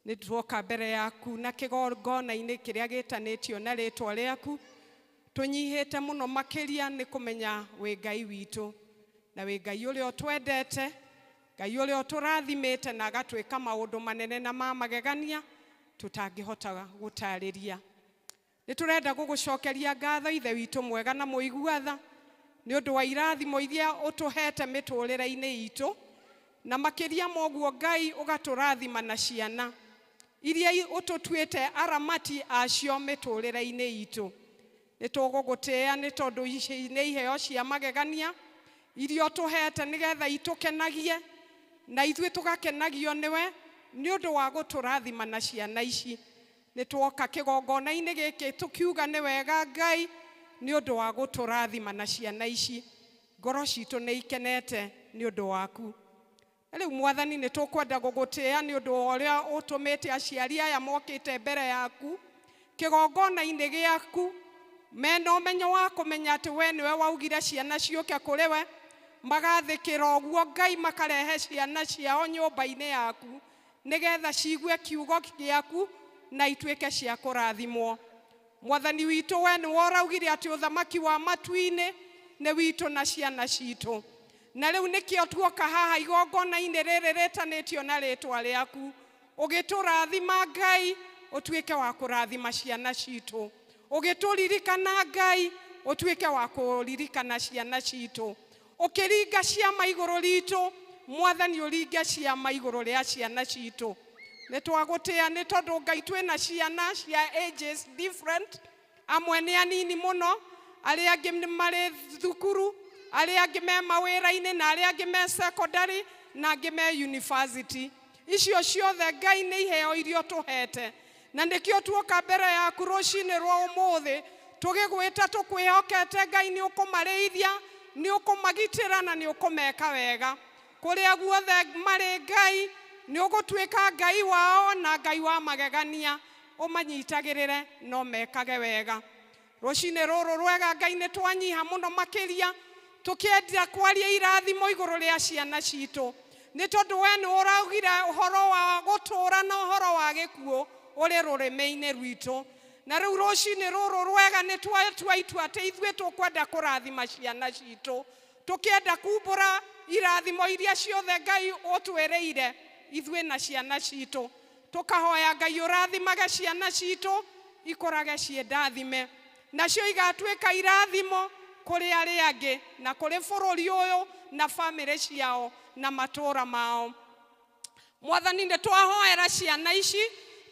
nĩ tuoka mbere yaku na kĩgongona-inĩ kĩrĩa gĩtanĩtio na rĩĩtwa rĩaku, tũnyihĩte mũno makĩria nĩ kũmenya wĩ Ngai witũ, na wĩ Ngai ũrĩa ũtwendete, Ngai ũrĩa ũtũrathimĩte na agatwĩka maũndũ manene na ma magegania tũtangĩhota gũtarĩria. Nĩ tũrenda gũgũcokeria ngatho Ithe witũ mwega na mũiguatha, nĩ ũndũ wa irathimo iria ũtũhete mĩtũrĩre-inĩ itũ, na makĩria moguo Ngai ũgatũrathima na ciana iria ũtũtuĩte aramati acio mĩtũrĩre-inĩ itũ. Nĩ tũgũgũtĩĩa nĩ tondũ ici nĩ iheo cia magegania iria ũtũhete nĩgetha itũkenagie na ithuĩ tũgakenagio nĩwe nĩ ũndũ wa gũtũrathima na ciana ici. Nĩ tuoka kĩgongona-inĩ gĩkĩ tũkiuga nĩ wega Ngai nĩ ũndũ wa gũtũrathima na ciana ici. Ngoro citũ nĩ ikenete nĩ ũndũ waku. Rĩu Mwathani nĩ tũkwenda gũgũtĩĩa nĩ ũndũ wa ũrĩa ũtũmĩte aciari aya mokĩte mbere yaku kĩgongona-inĩ gĩaku, mena ũmenyo wa kũmenya atĩ we nĩwe waugire ciana ciũke kũrĩ we, magathĩkĩra ũguo Ngai makarehe ciana ciao nyũmba-inĩ yaku nĩgetha ciigue kiugo gĩaku na ituĩke cia kũrathimwo. Mwathani witũ we nĩwe ũraugire atĩ ũthamaki wa matu-inĩ nĩ witũ na ciana citũ, na rĩu nĩkĩo tuoka haha igongona-inĩ rĩrĩ rĩtanĩtio na rĩĩtwa rĩaku, ũgĩtũrathima Ngai ũtuĩke wa kũrathima ciana citũ, ũgĩtũririkana Ngai ũtuĩke wa kũririkana ciana citũ, ũkĩringa ciama igũrũ ritũ Mwathani ũringe ciama igũrũ rĩa ciana citũ. Nĩ twagũtĩĩa nĩ tondũ Ngai twĩna ciana cia ages different, amwe nĩ anini mũno, arĩa angĩ marĩ thukuru, arĩa angĩ me mawĩra-inĩ, na arĩa angĩ me secondary, na angĩ me university. Icio ciothe Ngai nĩ iheo iria ũtũhete, na nĩkĩo tuoka mbere yaku rũcinĩ rwa ũmũthĩ tũgĩgwĩta tũkwĩhokete Ngai nĩ ũkũmarĩithia, nĩ ũkũmagitĩra na nĩ ũkũmeka wega. Kũrĩa guothe marĩ Ngai nĩ ũgũtuĩka Ngai wao na Ngai wa magegania, ũmanyitagĩrĩre no mekage wega. Rũcinĩ rũrũ rwega Ngai nĩ twanyiha mũno makĩria tũkĩenda kwaria irathimo igũrũ rĩa ciana citũ, nĩ tondũ we nĩ ũraugire ũhoro wa gũtũũra na ũhoro wa gĩkuũ ũrĩ rũrĩmĩ-inĩ rwitũ. Na rĩu rũcinĩ rũrũ rwega nĩ twatua itua atĩ ithuĩ tũkwenda kũrathima ciana citũ, tũkĩenda kumbũra irathimo iria ciothe Ngai ũtwĩrĩire ithuĩ na ciana citũ. Tũkahoya Ngai ũrathimage ciana citũ ikũrage ciĩ ndathime, nacio igatuĩka irathimo kũrĩ arĩa angĩ na kũrĩ bũrũri ũyũ na bamĩrĩ ciao na matũũra mao. Mwathani nĩ twahoera ciana ici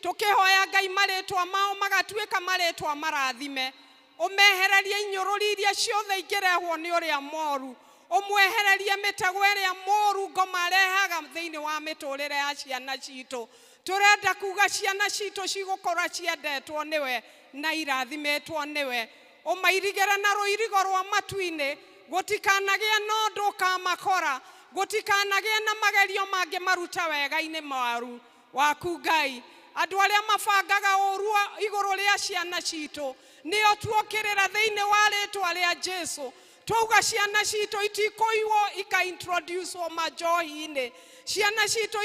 tũkĩhoya Ngai marĩtwa mao magatuĩka marĩtwa marathime, ũmehererie inyũrũri iria ciothe ingĩrehwo nĩ ũrĩa moru, ũmwehererie mĩtego ĩrĩa moru ngoma arehaga thĩinĩ wa mĩtũrĩre ya ciana citũ. Tũrenda kuga ciana citũ cigũkorwo ciendetwo nĩwe na irathimĩtwo nĩwe, ũmairigĩre na rũirigo rwa matu-inĩ, gũtikanagĩe na ũndũ ũkamakora, gũtikanagĩe na magerio mangĩ maruta wega-inĩ maru waku Ngai. Andũ arĩa mabangaga ũru igũrũ rĩa ciana citũ nĩo tuokĩrĩra thĩinĩ wa rĩĩtwa rĩa Jesu. Twauga ciana citũ itikũiywo ika-introducewo majohi-inĩ, ciana citũ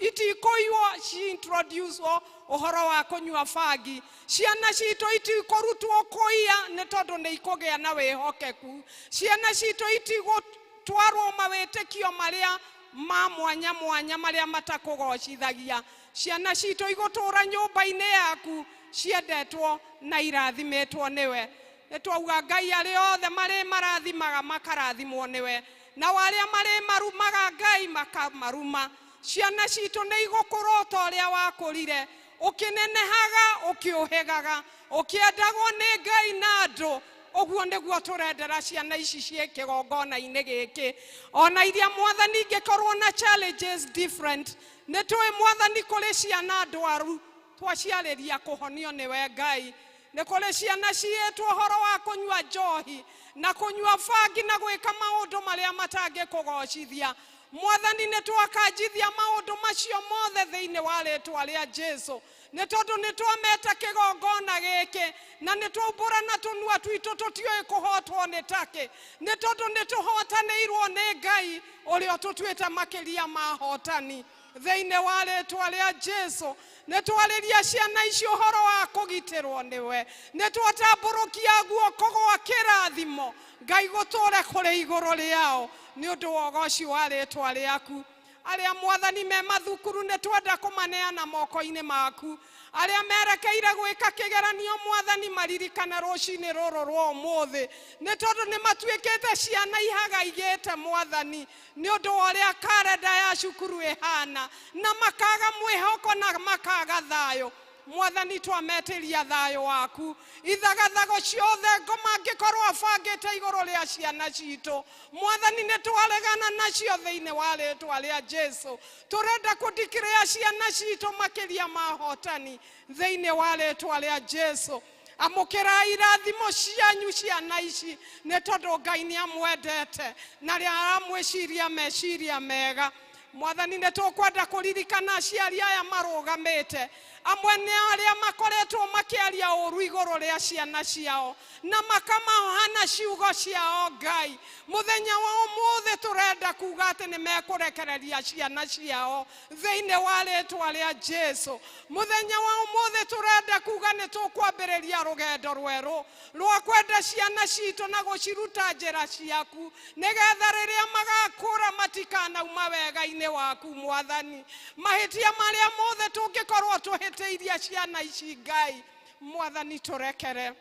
itikũiywo ci-introducewo ũhoro wa kũnyua bangi, ciana citũ itikũrutwo kũiya nĩ tondũ nĩ ikũgĩa na wĩhokeku, ciana citũ itigũtwarwo mawĩtĩkio marĩa ma mwanya mwanya marĩa matakũgocithagia, ciana citũ igũtũũra nyũmba-inĩ yaku ciendetwo na irathimĩtwo nĩwe. Nĩ twauga Ngai arĩa othe marĩ marathimaga makarathimwo nĩwe, na arĩa marĩ marumaga Ngai makamaruma. Ciana citũ nĩ igũkũra o ta ũrĩa wakũrire, ũkĩnenehaga ũkĩũhĩgaga, ũkĩendagwo nĩ Ngai na andũ, oguo niguo turendera ciana ici cieke gongona-inĩ gĩkĩ. Ona iria Mwathani ingĩkorwo na challenges different, nĩ tũĩ Mwathani kũrĩ ciana ndwaru twaciarĩria kũhonio nĩwe Ngai. Nĩ kũrĩ ciana ciĩtwo ũhoro wa kũnyua njohi na kũnyua bangi na gwĩka maũndũ marĩa matangĩkũgocithia. Mwathani nĩ twakanjithia maũndũ macio mothe thĩinĩ wa rĩĩtwa rĩa Jesũ, nĩ tondũ nĩ twameta kĩgongona gĩkĩ na nĩ twaumbũra na tũnua twitũ tũtiũĩ kũhotwo nĩ takĩ, nĩ tondũ nĩ tũhotanĩirwo nĩ Ngai ũrĩa tũtuĩte makĩria mahotani thĩinĩ wa rĩĩtwa rĩa Jesũ. Nĩ twarĩria ciana icio ũhoro wa kũgitĩrwo nĩwe, nĩ twatambũrũkia guoko gwa kĩrathimo Ngai gũtũũre kũrĩ igũrũ rĩao nĩ ũndũ wa ũgoci wa rĩĩtwa rĩaku. Arĩa Mwathani me mathukuru nĩ twenda kũmaneana moko-inĩ maku. Arĩa merekeire gwĩka kĩgeranio Mwathani maririkane rũcinĩ rũrũ rwa ũmũthĩ, nĩ tondũ nĩ matuĩkĩte ciana ihagaigĩte Mwathani nĩ ũndũ wa ũrĩa karenda ya cukuru ĩhana, na makaga mwĩhoko na makaga thayũ. Mwathani twametĩria thayũ waku. Ithagathago ciothe ngoma angĩkorwo abangĩte igũrũ rĩa ciana citũ, Mwathani nĩ twaregana nacio thĩinĩ wa rĩĩtwa rĩa Jesũ. Tũrenda kũdeclare ciana citũ makĩria mahotani thĩinĩ wa rĩĩtwa rĩa Jesũ. Amũkĩra irathimo cianyu ciana ici nĩ tondũ Ngai nĩ amwendete na rĩa aramwĩciria meciria mega. Mwathani nĩ tũkwenda kũririkana aciari aya marũgamĩte, amwe nĩ arĩa makoretwo makĩaria ũru igũrũ rĩa ciana ciao na makamaohana ciugo ciao Ngai. Mũthenya wa ũmũthĩ tũrenda kuga atĩ nĩ mekũrekereria ciana ciao thĩinĩ wa rĩĩtwa rĩa Jesũ. Mũthenya wa ũmũthĩ tũrenda kuga nĩ tũkwambĩrĩria rũgendo rwerũ rwa kwenda ciana citũ na gũciruta njĩra ciaku, nĩgetha rĩrĩa magakũra matikanauma wega-inĩ waku Mwathani. Mahĩtia marĩa mothe tũngĩkorwo tũhĩtĩirie ciana ici Ngai, Mwathani tũrekere.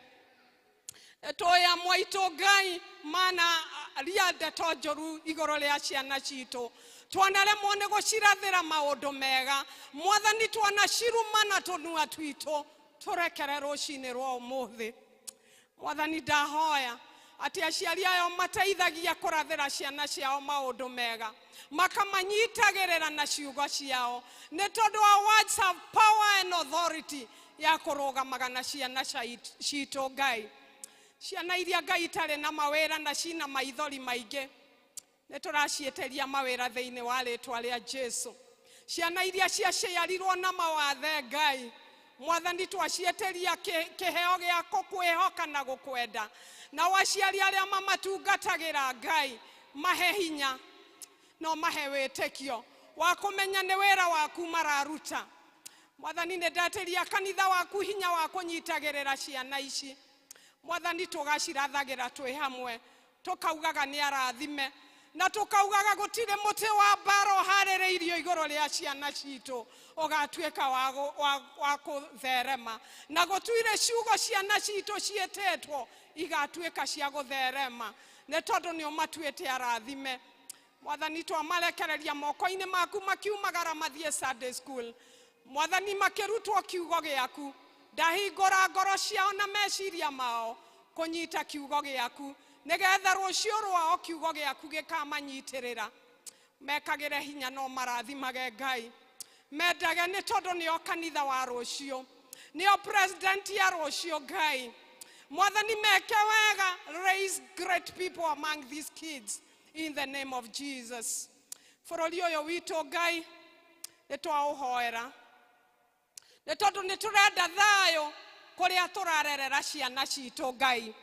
Tũĩ amwe aitũ Ngai mana ria ndeto njũru igũrũ rĩa ciana citũ, twanaremwo nĩ gũcirathĩra maũndũ mega. Mwathani twanaciruma na tũnua twitũ, tũrekere rũcinĩ rwa ũmũthĩ. Mwathani ndahoya atĩ aciari ayo mateithagia kũrathĩra ciana ciao maũndũ mega, makamanyitagĩrĩra na ciugo ciao, nĩ tondũ our words have power and authority ya kũrũgamaga na ciana citũ Ngai. Ciana iria Ngai itarĩ na mawĩra na cina maithori maingĩ, nĩ tũraciĩtĩria mawĩra thĩinĩ wa rĩĩtwa rĩa Jesũ. Ciana iria ciaciarirwo na mawathe Ngai, Mwathani twaciĩtĩria kĩheo gĩako kwĩhoka na gũkwenda, na aciari arĩa mamatungatagĩra Ngai mahe hinya no mahe wĩtĩkio wa kũmenya nĩ wĩra waku mararuta. Mwathani nĩ ndetĩria kanitha waku hinya wa kũnyitagĩrĩra ciana ici. Mwathani tũgacirathagĩra twĩ hamwe, tũkaugaga nĩ arathime na tũkaugaga gũtirĩ mũtĩ wa mbara ũharĩrĩirio igũrũ rĩa ciana citũ ũgatuĩka wa gũtherema, na gũtuire ciugo ciana citũ ciĩtĩtwo igatuĩka cia gũtherema nĩ tondũ nĩ ũmatuĩte arathime. Mwathani twamarekereria moko-inĩ maku makiumagara mathiĩ Sunday school. Mwathani makĩrutwo kiugo gĩaku, ndahingũra ngoro ciao na meciria mao kũnyita kiugo gĩaku, nĩgetha rũciũ rwao kiugo gĩaku gĩkamanyitĩrĩra. Mekagĩre hinya no marathimage Ngai, mendage nĩ tondũ nĩo kanitha wa rũciũ, nĩo president ya rũciũ Ngai. Mwathani meke wega, raise great people among these kids in the name of Jesus. Bũrũri ũyũ witũ Ngai nĩ twaũhoera, nĩ tondũ nĩ tũrenda thayũ kũrĩa tũrarerera ciana citũ Ngai.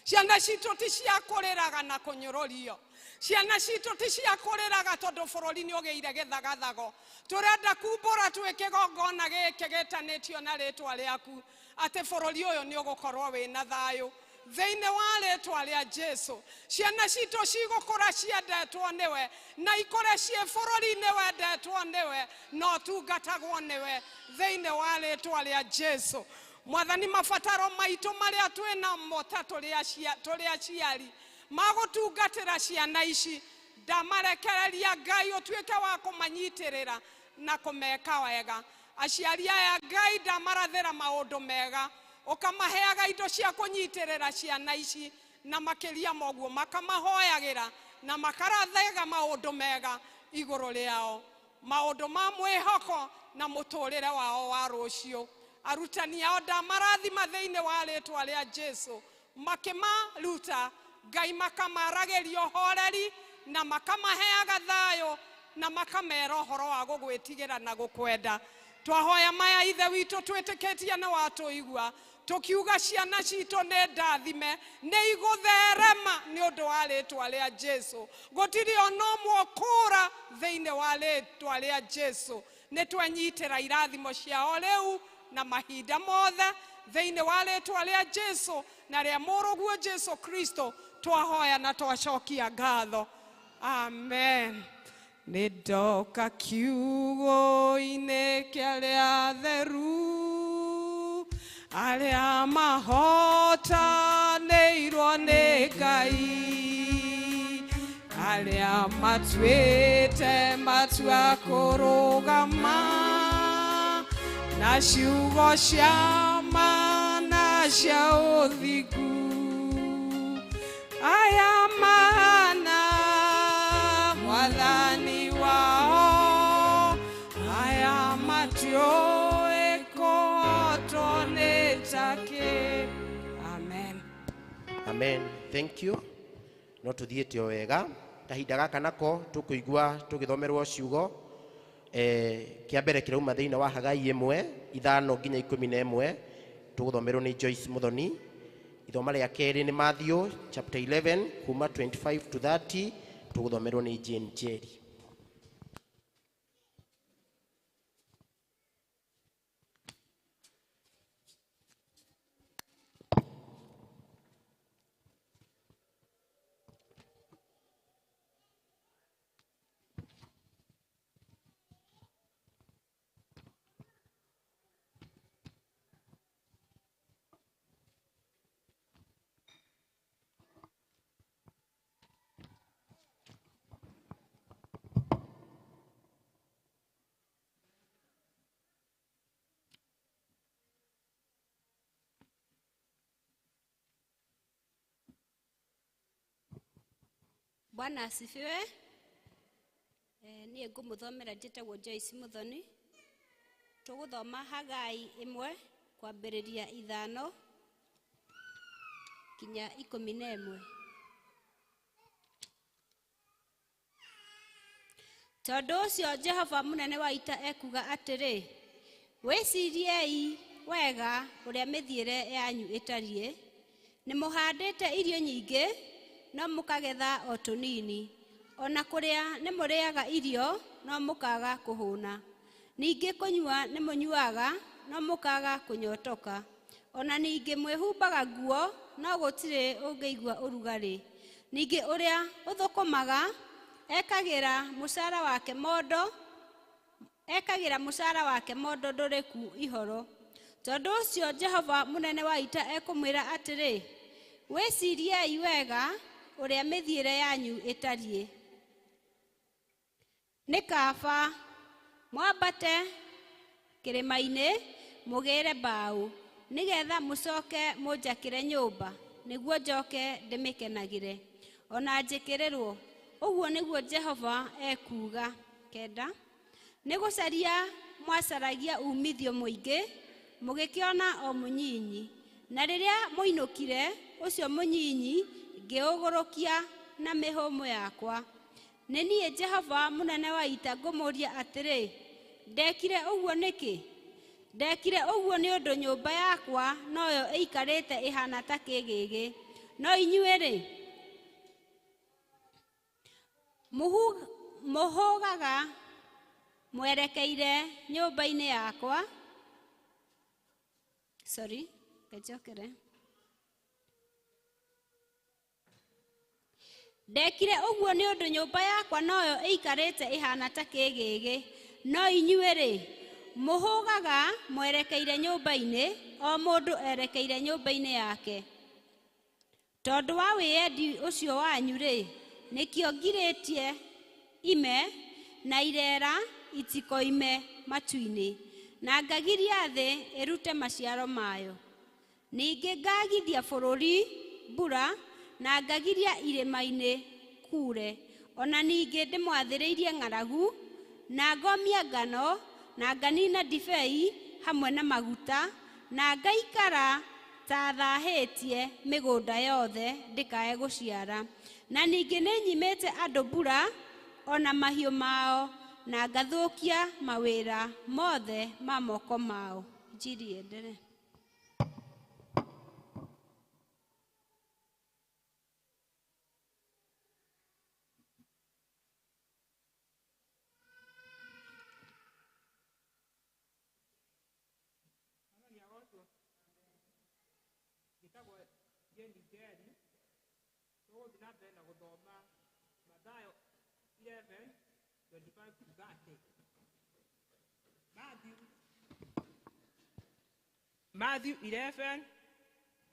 Ciana citũ ti cia kũrĩraga na kũnyũrũrio, ciana citũ ti cia kũrĩraga tondũ bũrũri nĩ ũgĩire gĩthagathago. Tũrenda kumbũra twĩ kĩgongona gĩkĩ gĩtanĩtio na rĩĩtwa rĩaku atĩ bũrũri ũyũ nĩ ũgũkorwo wĩna thayũ thĩinĩ wa rĩĩtwa rĩa Jesũ. Ciana citũ cigũkũra ciendetwo nĩwe na ikũre ciĩ bũrũri-inĩ wendetwo nĩwe no tungatagwo nĩwe thĩinĩ wa rĩĩtwa rĩa Jesũ. Mwathani mabataro maitũ marĩa twĩ namo ta tũrĩ aciari magũtungatĩra ciana ici, ndamarekereria Ngai ũtuĩke wa kũmanyitĩrĩra na kũmeka wega. Aciari aya Ngai ndamarathĩra maũndũ mega, ukamaheaga indo cia kunyitirira ciana ici na makiria moguo makamahoyagira na makarathega maundu mega iguru riao, maundu ma mwihoko na muturire wao wa rucio. Arutani ao ndamarathima thiini wa ritwa ria Jesu, makimaruta Ngai makamarageria horeri na makamaheaga thayo na makamera horo wa gugwitigira na gukwenda. Twahoya maya ithe witu twitikitie na watuigua tukiuga ciana citu ni ndathime ni igutherema ni undu wa ritwa ria Jesu. Gutiri ono mwokura thiini wa ritwa ria Jesu. Ni twenyitira irathimo ciao riu na mahinda mothe thiini wa ritwa ria Jesu na ria muruguo Jesu Kristo twahoya na twacokia ngatho. Amen. Nidoka kiugo-inĩ kĩa arĩa atheru, arĩa mahotanĩirwo nĩ Ngai, arĩa matuĩte matua kũrũgama na ciugo cia ma na cia ũthingu. Aya mahana Mwathani wao, aya matioĩ kũhotwo nĩ take. Amen. Amen. Thank you. No tuthiĩte o wega. Kahinda gaka nako tũkũigua tũgĩthomerwo ciugo kĩa mbere kĩrauma thĩinĩ wa Hagai 1:5 nginya 11 tũgũthomerwo nĩ Joyce Muthoni. Ithoma rĩa kerĩ nĩ Matthew chapter 11 kuma 25 to 30 tũgũthomerwo nĩ Jane Jerry. Bwana asifiwe. Niĩ ngũmũthomera njĩtagwo Joyce Muthoni. Tũgũthoma Hagai 1 kwambĩrĩria 5 kinya 11. Tondũ ũcio Jehova mũnene wa ita ekuga atĩrĩ, wĩciriei wega ũrĩa mĩthiĩre yanyu ĩtariĩ. Nĩ mũhandĩte irio nyingĩ no mũkagetha o tũnini, ona kũrĩa nĩ mũrĩaga irio no mũkaga kũhũna. Ningĩ kũnyua nĩ mũnyuaga no mũkaga kũnyotoka. Ona ningĩ mwĩhumbaga nguo no gũtirĩ ũngĩigua ũrugarĩ. Ningĩ ũrĩa ũthũkũmaga ekagĩra mũcara wake mondo ndũrĩku ihoro. Tondũ ũcio Jehova mũnene wa ita ekũmwĩra atĩrĩ, wĩciriei wega ũrĩa mĩthiĩre yanyu ĩtariĩ. Nĩ kaba mwambate kĩrĩma-inĩ mũgĩre mbaũ nĩgetha mũcoke mũnjakĩre nyũmba nĩguo njoke ndĩmĩkenagĩre ona njĩkĩrĩrwo. Ũguo nĩguo Jehova ekuga. 9. Nĩ gũcaria mwacaragia umithio mũingĩ mũgĩkĩona o mũnyinyi, na rĩrĩa mũinũkire ũcio mũnyinyi ngĩũgũrũkia na mĩhũmũ yakwa. Nĩ niĩ Jehova mũnene wa ita ngũmũria atĩrĩ, ndekire ũguo nĩkĩ? Ndekire ũguo nĩ ũndũ nyũmba yakwa noyo ĩikarĩte ĩhana ta kĩgĩgĩ. No inyuĩ-rĩ, mũhũgaga mwerekeire nyũmba-inĩ yakwa. Ndekire ũguo nĩ ũndũ nyũmba yakwa noyo ĩikarĩte ĩhana ta kĩgĩgĩ. No inyuĩ-rĩ, mũhũgaga mwerekeire nyũmba-inĩ, o mũndũ erekeire nyũmba-inĩ yake. Tondũ wa wĩyendi ũcio wanyu-rĩ, nĩkĩo ngirĩtie ime na irera itikoime matu-inĩ, na ngagiria thĩ ĩrute maciaro mayo. Ningĩ ngagithia bũrũri mbura na ngagiria irĩma-inĩ kure. Ona ningĩ ndĩmwathĩrĩirie ng'aragu na ngomia ngano na nganina ndibei hamwe na maguta na ngaikara ta thahĩtie mĩgũnda yothe ndĩkae gũciara. Na ningĩ nĩnyimĩte andũ mbura ona mahiũ mao na ngathũkia mawĩra mothe ma moko mao. Injiri endere. Matthew 11,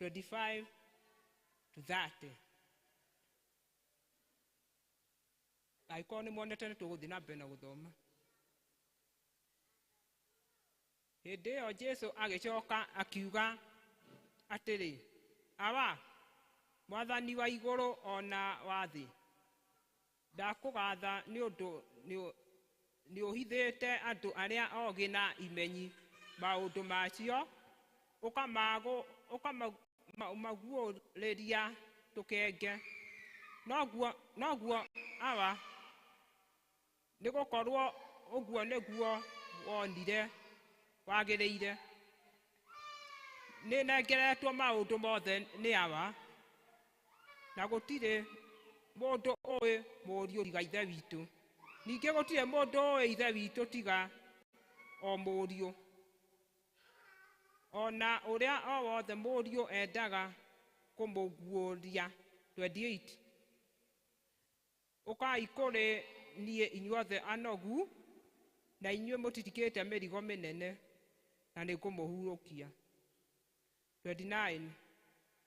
25 to 30. Aikoo nĩ monete nĩ tũgũthiĩ na mbere na gũthoma. Hĩndĩ ĩyo Jesũ agĩcoka akiuga atĩrĩ, awa mwathani wa igũrũ ona wa thĩ, ndakũgatha nĩ ũndũ nĩ ũhithĩte andũ arĩa ogĩ na imenyi maũndũ macio, ũkamaguũrĩria tũkenge. Noguo awa nĩ gũkorwo ũguo nĩguo wonire wagĩrĩire. Nĩ nengeretwo maũndũ mothe nĩ awa, na gũtirĩ mũndũ ũĩ mũriũ tiga ithe witũ. Ningĩ gũtirĩ mũndũ ũĩ ithe witũ tiga o mũriũ. Ona ũrĩa o wothe mũriũ endaga kũmũguũria. 28. Ũkai kũrĩ niĩ inyuothe anogu na inyuĩ mũtitikĩte mĩrigo mĩnene, na nĩngũmũhurũkia. 29.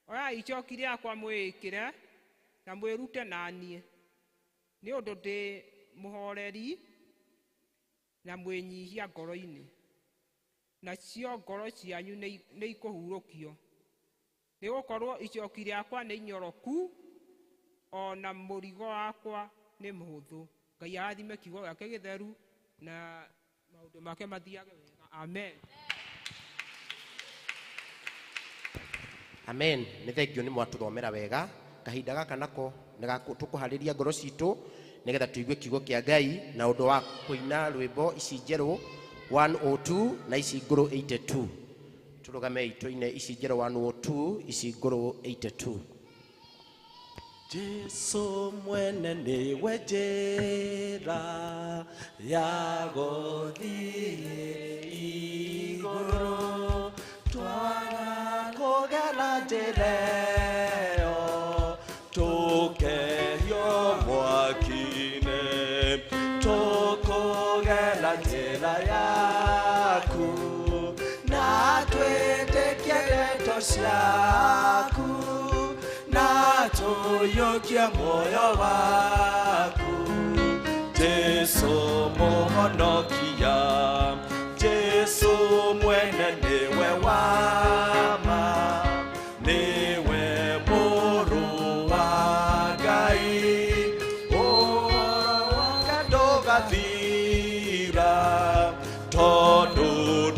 Oyai icoki rĩakwa mwĩĩkĩre na mwĩrute na niĩ, nĩ ũndũ ndĩ mũhoreri na mwĩnyihia ngoro-inĩ, nacio ngoro cianyu nĩ ikũhurũkio. Nĩ gũkorwo icoki rĩakwa nĩ inyoroku, ona mũrigo wakwa nĩ mũhũthũ. Ngai arathime kiugo gĩake gĩtheru na maũndũ make mathiage wega. Amen. Amen. Nĩ thengio nĩ mwatũthomera wega. Kahinda gaka nako tũkũharĩria ngoro citũ nĩgetha tũigue kiugo kĩa Ngai na ũndũ wa kũina rwĩmbo ici njerũ 102 na ici ngũrũ 82. Tũrũgame itũine ici njerũ 102 ici ngũrũ 82. Jesu mwene niwe njĩra ya gũthiĩ igũrũ, twaga kũgera njĩra ĩyo tũkehio mwaki-inĩ, tũkũgera njĩra yaku na twĩtĩkie ndeto ciaku na tũiyũkie muoyo waku. Jesu mũhonokia, Jesu mwene niwe wama, niwe mũrũ wa Ngai, ũhoro wake ndũgathira, tondũ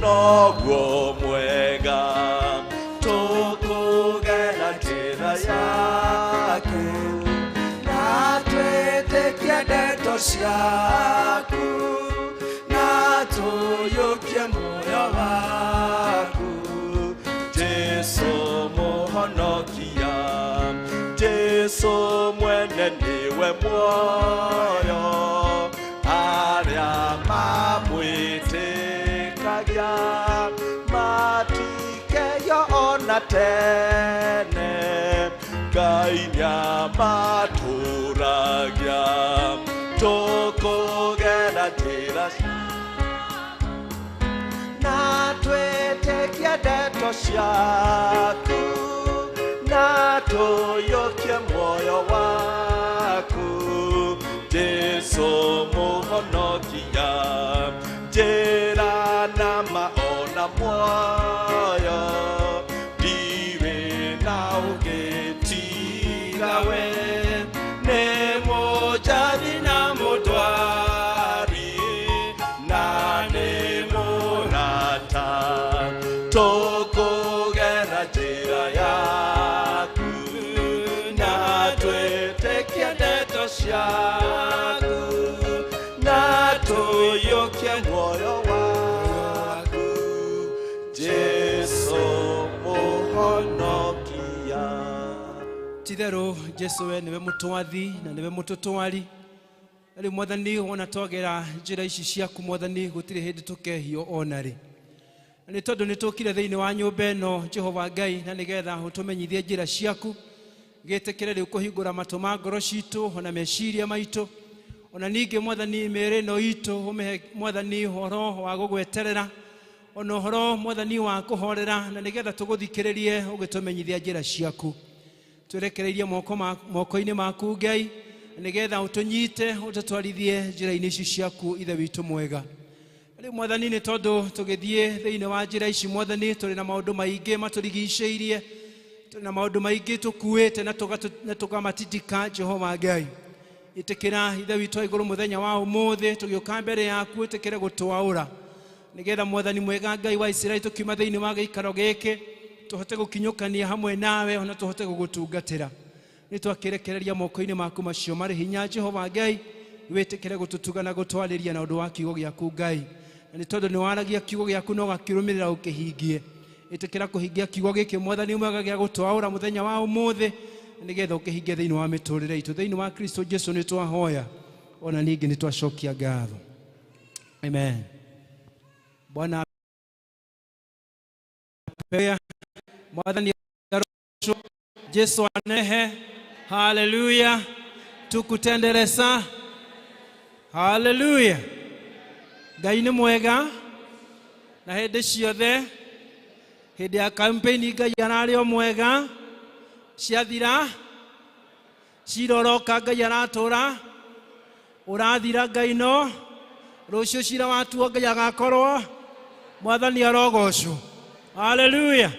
noguo mwega. Tũkũgera njĩra yaku na twĩtĩkie ndeto ciaku na tũiyũkie muoyo waku. Jesu mũhonokia, Jesu mwene niwe muoyo, arĩa mamwĩtĩkagia matikeyo ona tene. Ngai nĩamatũragia, tũkũgera njĩra na twĩtĩkie ndeto ciaku na tũiyũkie muoyo waku. Jesu mũhonokia, njĩra na maona muoyo, tiga we ne mojari na mutwari na ne murata tukugera njĩra yaku na twĩtĩkie ndeto ciaku na tũiyũkie muoyo waku Jesu mũhonokia. Titherũ Jesu we niwe mũtwathi na niwe mũtũtwari. Rĩu Mwathani wona twagera njĩra ici ciaku Mwathani gũtirĩ hĩndĩ tũkehio ona rĩ. Nĩ tondũ nĩ tũkire thĩinĩ wa nyũmba ĩno Jehova Ngai na nĩgetha ũtũmenyithie njĩra ciaku. Gĩtĩkĩre rĩu kũhingũra matũ ma ngoro citũ ona meciria maitũ. Ona ningĩ Mwathani mĩĩrĩ ĩno itũ ũmĩhe Mwathani ũhoro wa gũgweterera. Ona ũhoro Mwathani wa kũhorera na nĩgetha tũgũthikĩrĩrie ũgĩtũmenyithia njĩra ciaku. Twerekereirie moko-inĩ maku Ngai nĩgetha ũtũnyite ũtũtwarithie njĩra-inĩ ici ciaku ithe witũ mwega. Rĩu Mwathani nĩ tondũ tũgĩthiĩ thĩinĩ wa njĩra ici Mwathani tũrĩ na maũndũ maingĩ matũrigicĩirie, tũrĩ na maũndũ maingĩ tũkuĩte na tũkamatindĩka Jehova Ngai. Ĩtĩkĩra ithe witũ wa igũrũ mũthenya wa ũmũthĩ tũgĩũka mbere yaku ĩtĩkĩre gũtwaũra nĩgetha Mwathani mwega Ngai wa Isiraeli tũkiuma thĩinĩ wa gĩikaro gĩkĩ tũhote gũkinyũkania hamwe nawe ona tũhote gũgũtungatĩra. Nĩ twakĩrekereria moko-inĩ maku macio marĩ hinya Jehova Ngai wĩtĩkĩre gũtũtuga na gũtwarĩria na ũndũ wa kiugo gĩaku Ngai. Na nĩ tondũ nĩ waragia kiugo gĩaku na ũgakĩrũmĩrĩra ũkĩhingie. Ĩtĩkĩra kũhingia kiugo gĩkĩ Mwathani mwega gĩa gũtwaũra mũthenya wa ũmũthĩ nĩgetha ũkĩhingie thĩinĩ wa mĩtũrĩre itũ. Thĩinĩ wa Kristo Jesu nĩ twahoya ona ningĩ nĩ twacokia ngatho. Amen. Bwana Mwathani Jesu anehe. Haleluya. Tukutenderesa. Haleluya. Ngai nĩ mwega na hĩndĩ ciothe. Hĩndĩ ya campaign Ngai ararĩ o mwega. Ciathira ciroroka Ngai aratũra. Ũrathira Ngai no. Rũciũ cira watuo Ngai agakorwo. Mwathani arogocwo. Haleluya.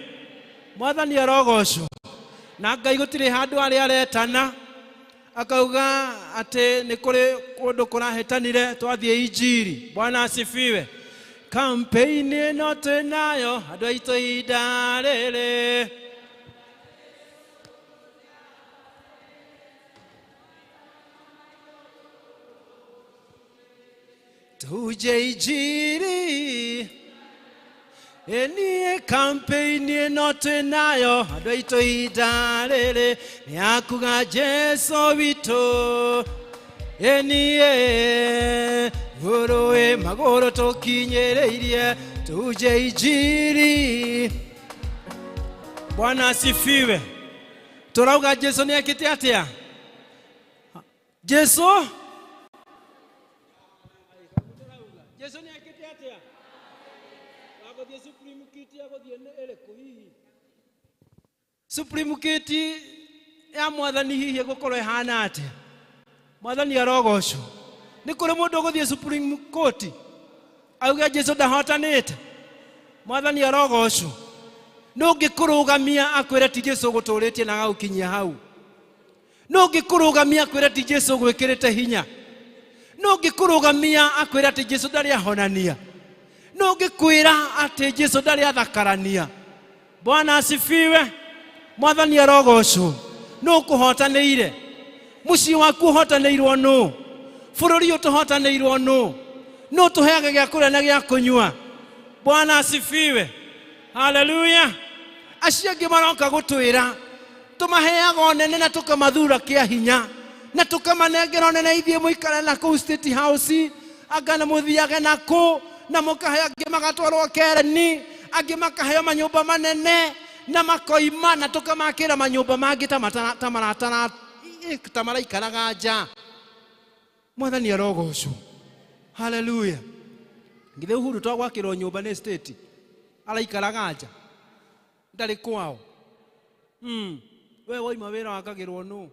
Mwathani arogocwo. Na Ngai gũtirĩ handũ arĩa aretana akauga atĩ nĩ kũrĩ kũndũ kũrahetanire twathiĩ injiri. Bwana asifiwe. Campaign ĩno twĩnayo andũ aitũ ihinda rĩrĩ. Tuje injiri. Enie campaign ĩno twĩnayo andũ aitũ ihinda rĩrĩ nĩ akuga Jesu witũ. Enie gũrũĩ magũrũ tũkinyĩrĩirie tuje injiri. Bwana asifiwe. Tũrauga Jesu nĩ ekĩte atĩa? Jesu nĩ ekĩte atĩa? Agũthiĩ Supreme Court agũthiĩ ĩrĩkũ hihi? Supreme Court ya Mwathani hihi gũkorwo ĩhana atĩa? Mwathani arogocwo. Nĩ kũrĩ mũndũ ũgũthiĩ Supreme Court auge Jesu ndahotanĩte? Mwathani arogocwo. No ngĩkũrũgamia akwĩre ti Jesu gũtũrĩtie na gagũkinyia hau. No ngĩkũrũgamia akwĩre ti Jesu gwĩkĩrĩte hinya. No ngĩkũrũgamia akwĩra atĩ Jesu ndarĩ ahonania. No ngĩkwĩra atĩ Jesu ndarĩ athakarania. Bwana asifiwe. Mwathani arogocwo. No kũhotanĩire. Mũciĩ waku ũhotanĩirwo nũ? Bũrũri ũtũhotanĩirwo nũ? No tũheage gĩa kũrĩa na gĩa kũnyua. Bwana asifiwe. Haleluya. Acio angĩ maroka gũtwĩra tũmaheaga nene na tũkamathura kĩa hinya. Na tũkamanengera nene ithiĩ mũikare na kũu State House. Anga na mũthiage na kũ na mũkaheo angĩ magatwarwo Kereni. Angĩ makaheo manyũmba manene na makoima na tũkamakĩra manyũmba mangĩ ta maraikaraga nja. Mwathani arogocwo. Haleluya. Ngithe Uhuru twagwakĩrwo nyũmba nĩ state araikaraga nja ndarĩ kwao. We woima wĩra wakagĩrwo nũ?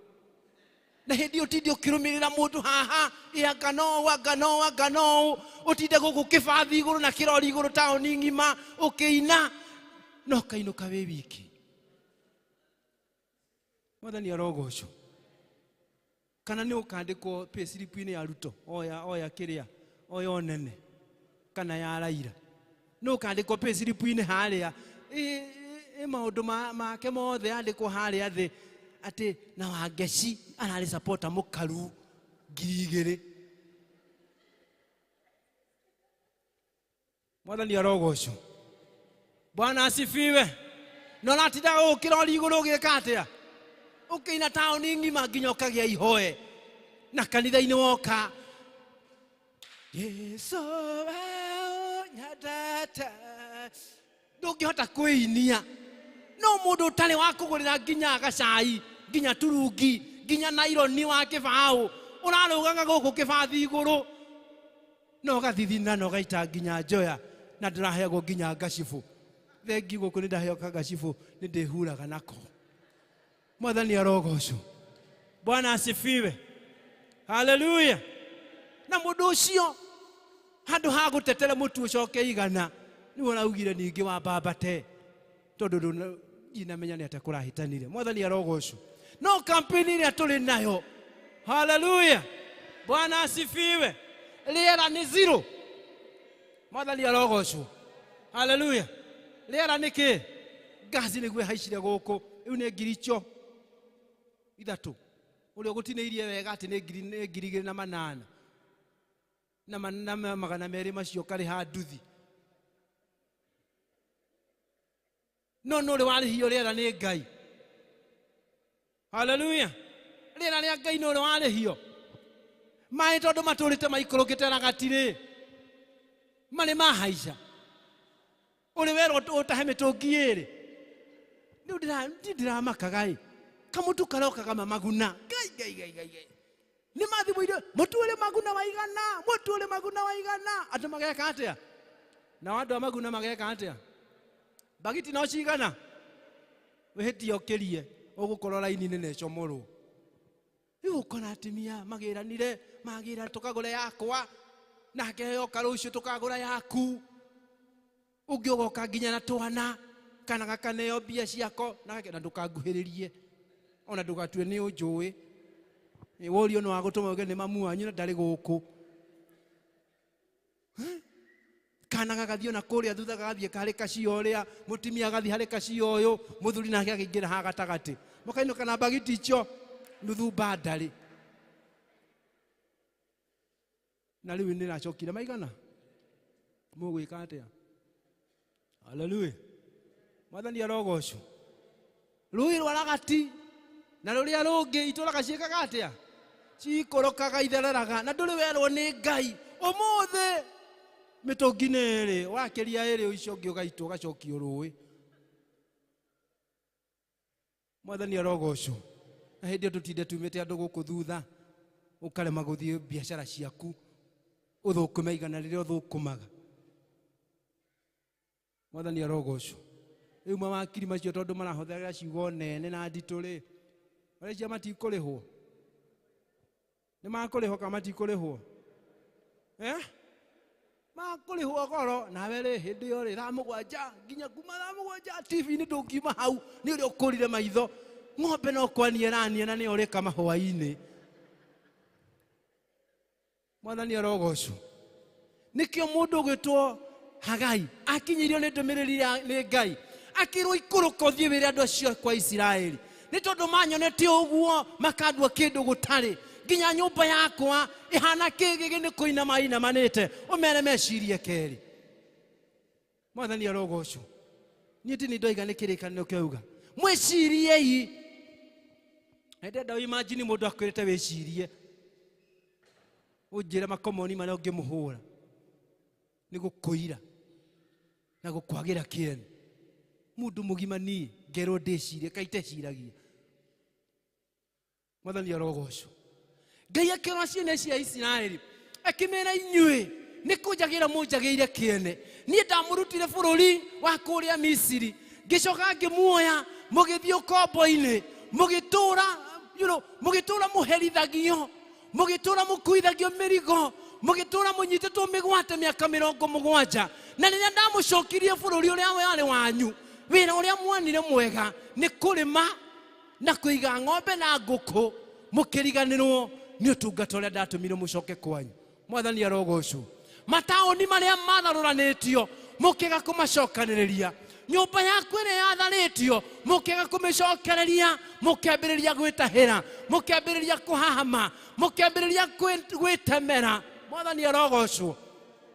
Na hĩndĩ ũtinde ũkĩrũmĩrĩra mũndũ haha anga no ũtinde gũkũ kĩbathi igũrũ na kĩrori igũrũ taũni ng'ima ũkĩina no kainũka wĩ wiki. Mwathani arogocwo. kana nĩ ũkandĩkwo pay slip-inĩ ya Ruto oya kĩrĩa oya nene kana ya Raila nĩ ũkandĩkwo pay slip-inĩ harĩa maũndũ make mothe andĩkwo harĩa thĩ atĩ na Wangeci ararĩ supporter mũkaru 2,000. Mwathani arogocwo. Bwana asifiwe. No natinda ũkĩrori igũrũ ũgĩka atĩa ũkĩina taũni ng'ima nginya ũkagĩa ihoe na kanitha-inĩ woka Yesu nyendete ndũngĩhota kwĩinia no mũndũ ũtarĩ wa kũgũrĩra nginya gacai nginya turungi nginya naironi wa kĩbaũ ũrarũgaga gũkũ kĩbathi igũrũ no gathithina no gaita nginya njoya na ndĩraheagwo nginya ngacibũ thengi gũkũ nĩ ndaheo kagacibũ nĩ ndĩhuraga nako. Mwathani arogocwo. Bwana asifiwe. Haleluya. Na mũndũ ũcio handũ ha gũtetera mũtu ũcoke igana nĩ ũraugire ningĩ wa mbambate tondũ inamenya nĩ atĩ kũrahitanire. Mwathani arogocwo. No kampeni ĩrĩa tũrĩ nayo. Haleluya. Bwana asifiwe. Rĩera nĩ zero. Mwathani arogocwo. Haleluya. Rĩera nĩ kĩ? Ngaci nĩguo haicire gũkũ. Rĩu nĩ ngiricho 3. Ũrĩa gũtinĩirie wega atĩ nĩ 2,800 na 200 macio karĩ ha nduthi. No ũrĩ warĩhio rĩera nĩ Ngai. Haleluya. Rĩera rĩa Ngai no ũrĩ warĩhio. Maĩ tondũ matũrĩte maikũrũkĩte na gatirĩ marĩ mahaica ũrĩ werwo ũtahe mĩtũngi 2. Rĩu ndiramakaga kamutu karokaga maguna gai nĩ mathimũire mũtu ũrĩ maguna wa igana andũ mageka atĩa na andũ a maguna mageka atĩa bagiti no cigana wĩhĩtia ũkĩrie ũgũkorwo raini-inĩ nĩ comorwo. Rĩu ũkona atumia magĩranire magĩra tũkagũra yakwa nake yoka rũciũ tũkagũra yaku ũngĩ ũgoka nginya na twana kana gakaneo mbia ciako na ndũkanguhĩrĩrie ona ndũgatue nĩ ũnjũĩ worio no agũtũma uge nĩ mamu wanyu na ndarĩ gũkũ kana gagathiĩ na kũrĩa thutha gagathiĩ karĩ kacio ũrĩa mũtumia agathiĩ harĩ kacio ũyũ mũthuri nake akĩingĩra ha gatagatĩ mũkainũka na bagiti icio nuthu bandarĩ na rĩu nĩ racokire maigana mũgwĩka atĩa. Haleluya. Mwathani arogocwo. Rũĩ rwa Ragati na rũrĩa rũngĩ itũraga ciĩkaga atĩa cikũrũkaga ithereraga na ndũrĩ werwo nĩ Ngai ũmũthĩ mĩtũngi nĩ ĩrĩ wakĩria 2 icio ũngĩ ũgaitwo ũgacokio rũĩ. Mwathani arogocwo. Na hĩndĩ ĩyo tũtinde tumĩte andũ gũkũ thutha ũkarema gũthiĩ biacara ciaku ũthũkũme igana rĩrĩa ũthũkũmaga. Mwathani arogocwo. Rĩu mawakiri macio tondũ marahũthĩra ciugo nene na nditũ-rĩ marĩcia matikũrĩhwo. Nĩ makũrĩhwo kana matikũrĩhwo? Makũrĩhwo goro nawe rĩ hĩndĩ ĩyo rĩ 7 nginya kuma 7 TV-inĩ ndũngiuma hau nĩ ũrĩa ũkũrire maitho ng'ombe no kwania rania na nĩ ũrĩ kama hwaĩ-inĩ. Mwathani arogocwo. Nĩkĩo mũndũ ũgĩtwo Hagai akinyĩrio nĩ ndũmĩrĩri nĩ Ngai akĩrwo ikũrũka ũthiĩ wĩre andũ acio kwa Isiraeli nĩ tondũ manyonete ũguo makandua kĩndũ gũtarĩ nginya nyũmba yakwa ĩhana kĩgĩgĩ nĩ kũinamanĩte ũmere mecirie kerĩ. Mwathani arogocwo. Niĩ ndĩ nĩndoiga nĩ kĩrĩkanĩro kĩauga mwĩciriei. Ndenda imagine mũndũ akwĩrĩte wĩcirie ũnjĩre makomoni marĩa ũngĩmũhũra nĩ gũkũira na gũkwagĩra kĩene. Mũndũ mũgima niĩ ngerwo ndĩcirie kaite ciragia. Mwathani arogocwo. Ngai akĩrora ciana cia Isiraeli akĩmera inyuĩ nĩ kũnjagĩra mũnjagĩire kĩene niĩ ndamũrutire bũrũri wa kũrĩa Misiri ngĩcoka ngĩmuoya mũgĩthiĩ ũkombo-inĩ mũgĩtũra mũherithagio mũgĩtũra mũkuithagio mĩrigo mũgĩtũra mũnyitĩtwo mĩgwate mĩaka 70 na rĩrĩa ndamũcokirie bũrũri ũrĩa warĩ wanyu wĩra ũrĩa muonire mwega nĩ kũrĩma na kũiga ng'ombe na ngũkũ mukiriganirwo ni utungata uria ndatumire mucoke kwanyu. Mwathani arogocwo. Mataoni maria matharuranitio mukiga kumacokaniriria. Nyumba yaku ĩrĩa yatharĩtio mũkĩaga kũmĩcokereria, mũkĩambĩrĩria gwĩtahĩra, mũkĩambĩrĩria kũhahama, mũkĩambĩrĩria gwĩtemera. Mwathani arogocwo.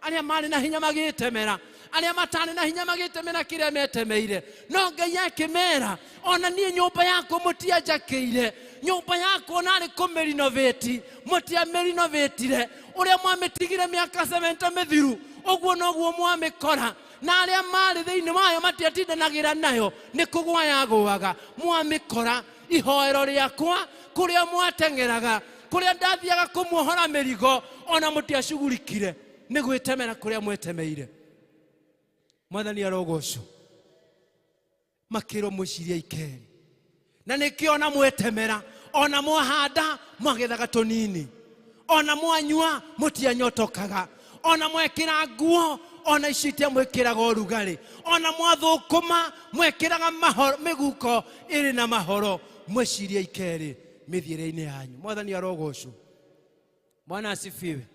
Arĩa marĩ na hinya magĩtemera, arĩa matarĩ na hinya magĩtemera kĩrĩa metemeire. No Ngai akĩmera, ona niĩ nyũmba yakwa mũtianjakĩire, nyũmba yakwa narĩ kũmĩrinovĩti, mũtiamĩrinovetire. Ũrĩa mwamĩtigire mĩaka 70 mĩthiru, ũguo noguo mwamĩkora. Na arĩa marĩ thĩinĩ wayo matiatindanagĩra nayo nĩ kũgwa yagũaga. Mwamĩkora ihoero rĩakwa kũrĩa mwateng'eraga, kũrĩa ndathiaga kũmuohora mĩrigo, ona mũtiacugurikire nĩ gwĩtemera kũrĩa mwetemeire. Mwathani arogocwo. Makĩrwo mũcirie ikeri. Na nĩkĩo ona mwetemera, ona mwahanda mwagethaga tũnini, ona mwanyua mũtianyotokaga, ona mwekĩra nguo ona icitia mwekĩraga ũrugarĩ, ona mwathũkũma mwekĩraga mĩguko ĩrĩ na mahoro. Mwecirie ikeri mĩthiĩre-inĩ yanyu. Mwathani arogocwo. Bwana asifiwe.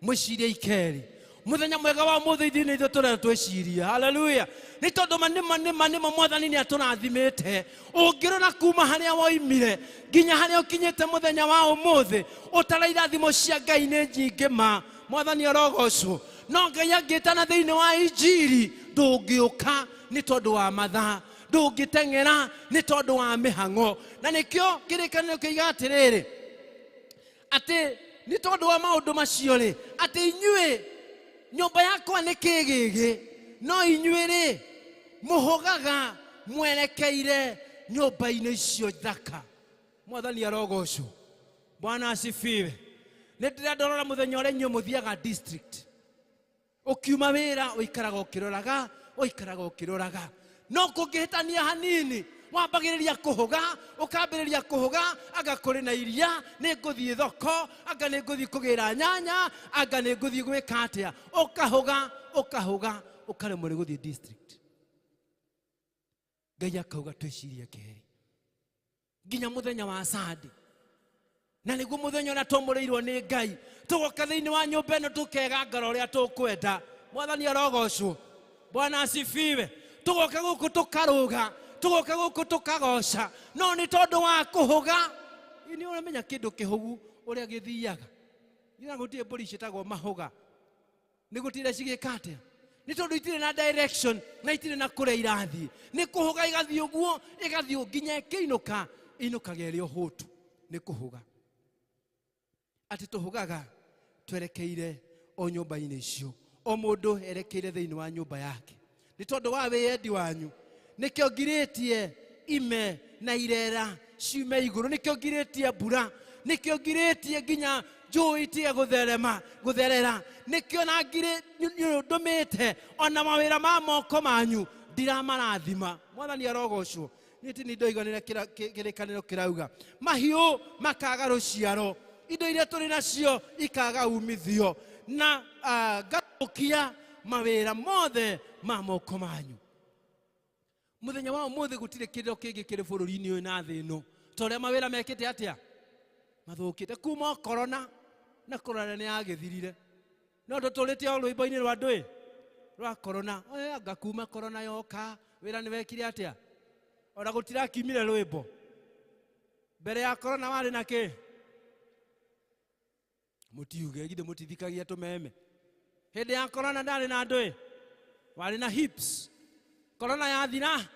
Mwecirie ikeri. Muthenya mwega wa mũthĩithĩ nĩ ithuĩ tũrĩa twĩciria. Haleluya. Nĩ tondũ manĩma Mwathani nĩ atũrathimĩte. Ũngĩrora kuma harĩa woimire nginya harĩa ũkinyĩte mũthenya wa ũmũthĩ, ũtara irathimo cia Ngai nĩ nyingĩ ma. Mwathani arogocwo. No Ngai angĩtana thĩinĩ wa injiri ndũngĩũka nĩ tondũ wa mathaa, ndũngĩteng'era nĩ tondũ wa mĩhang'o. Na nĩkĩo kĩrĩkanĩro kĩiga atĩrĩrĩ, atĩ nĩ tondũ wa maũndũ macio rĩ, atĩ inyuĩ nyũmba yakwa nĩ kĩgĩgĩ, no inyuĩ rĩ mũhũgaga mwerekeire nyũmba-inĩ icio thaka. Mwathani arogocwo. Bwana asifiwe. Nĩ ndĩrenda ndorora mũthenya ũrĩa inyuĩ mũthiaga district, ukiuma wĩra ũikaraga ũkĩroraga, ũikaraga ũkĩroraga. No kũngĩhĩtania hanini wambagĩrĩria kũhũga, ũkambĩrĩria kũhũga, anga kũrĩ na iria, nĩ ngũthiĩ thoko, anga nĩ ngũthiĩ kũgĩra nyanya, anga nĩ ngũthiĩ gwĩka atĩa. Ũkahũga, ũkaremwo nĩ gũthiĩ district. Ngai akauga twĩcirie keri nginya mũthenya wa Sunday. Na nĩguo mũthenya ũrĩa twamũrĩirwo nĩ Ngai, tũgoka thĩinĩ wa nyũmba ĩno tũkegangara ũrĩa tũkwenda. Mwathani arogocwo. Bwana asifiwe. Tũgoka gũkũ tũkarũga, tũgoka gũkũ tũkagoca, no nĩ tondũ wa kũhũga. Nĩ ũramenya kĩndũ kĩhũgu ũrĩa gĩthiaga, nginya gũtirĩ mbũri ciĩtagwo mahũga, nĩ gũtirĩ cigĩka atĩa, nĩ tondũ itirĩ na direction na itirĩ na kũrĩa irathiĩ. Nĩ kũhũga igathiĩ ũguo, igathiĩ nginya ĩkĩinũka, inũkaga ĩrĩ ũhũtu. Nĩ kũhũga. Atĩ tũhũgaga twerekeire o nyũmba-inĩ icio, o mũndũ erekeire thĩinĩ wa nyũmba yake. Nĩ tondũ wa wĩyendi wanyu nĩkĩo ngirĩtie ime na irera ciume igũrũ, nĩkĩo ngirĩtie mbura, nĩkĩo ngirĩtie nginya njũĩ itige gũtherera, nĩkĩo na ndũmĩte ona mawĩra ma moko manyu ndiramarathima. Mwathani arogocwo. Nĩ ndoiganĩra kĩrĩkanĩro kĩrauga mahiũ makaga rũciaro, indo iria tũrĩ nacio ikaga umithio, na ngathũkia mawĩra mothe ma moko manyu. Mũthenya wa ũmũthĩ gũtirĩ kĩndũ kĩngĩ kĩrĩ bũrũri-inĩ ũyũ na thĩ ĩno ta ũrĩa mawĩra mekĩte atĩa, mathũkĩte. Kuma korona na korona nĩ yagĩthirire, no tũtũrĩte o rwĩmbo-inĩ rwa ndũĩ rwa korona. Anga kuma korona yoka wĩra nĩ wekire atĩa, ona gũtirakiumire rwĩmbo. Mbere ya korona warĩ na kĩ? Mũtiuge githĩ mũtithikagia tũmeme. Hĩndĩ ya korona ndarĩ na ndũĩ, warĩ na hips. Korona yathira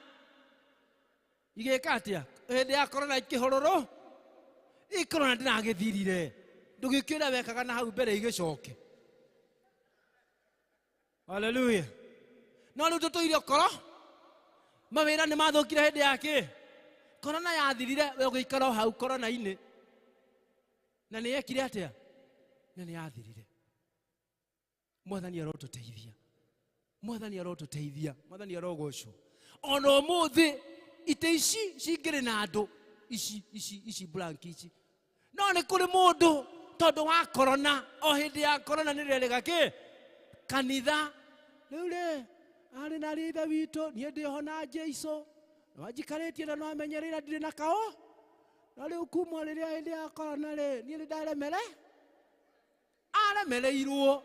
igĩka atĩa? Hĩndĩ ya korona ikĩhũrũrũ, korona ndĩragĩthirire, ndũgĩkĩra wekaga na hau mbere igĩcoke. Haleluya. No rĩu tũtũire ũkoro, mawĩra nĩ mathũkire hĩndĩ ya kĩ? Korona yathirire, we ũgĩikara hau korona-inĩ, na nĩ yekire atĩa? Na nĩ yathirire. Mwathani arotũteithia. Mwathani arotũteithia. Mwathani arogocwo. Ona ũmũthĩ ite ici cingĩrĩ na andũ ici blank ici, no nĩ kũrĩ mũndũ tondũ wa korona, o hĩndĩ ya korona nĩ rĩrĩga kĩ? Kanitha. Rĩu rĩ arĩ na ithe witũ, niĩ ndĩho na Jesũ, wanjikarĩtie na no amenyereire ndirĩ na kao, na rä u kuma rä rä a hä ndä ya korona rä niä nä ndaremere aremereirwo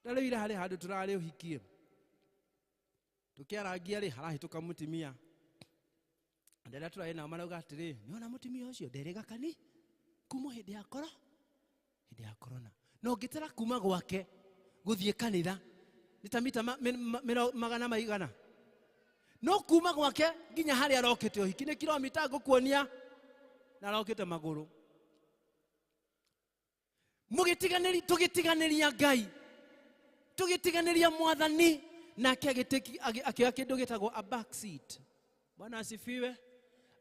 na rä u ira harä handå tå rarä å hikie tå kä arangia rä harahä tå ka må timia andå arä a tå rarä nao marauga atä rä nä ona må timia å cio nderä gakani kuma hä ndä ya koro hä ndä ya korona no ngä tera kuma gwake gå thiä kanitha nä ta mita magana maigana no kuma gwake nginya harä arokä te å hiki nä kilomita ngå kuonia na arokä te magå rå tå gä tiganä ria Ngai tå gä tiganä ria Mwathani nake akioya kä ndå gä tagwo a back seat. Bwana asifiwe.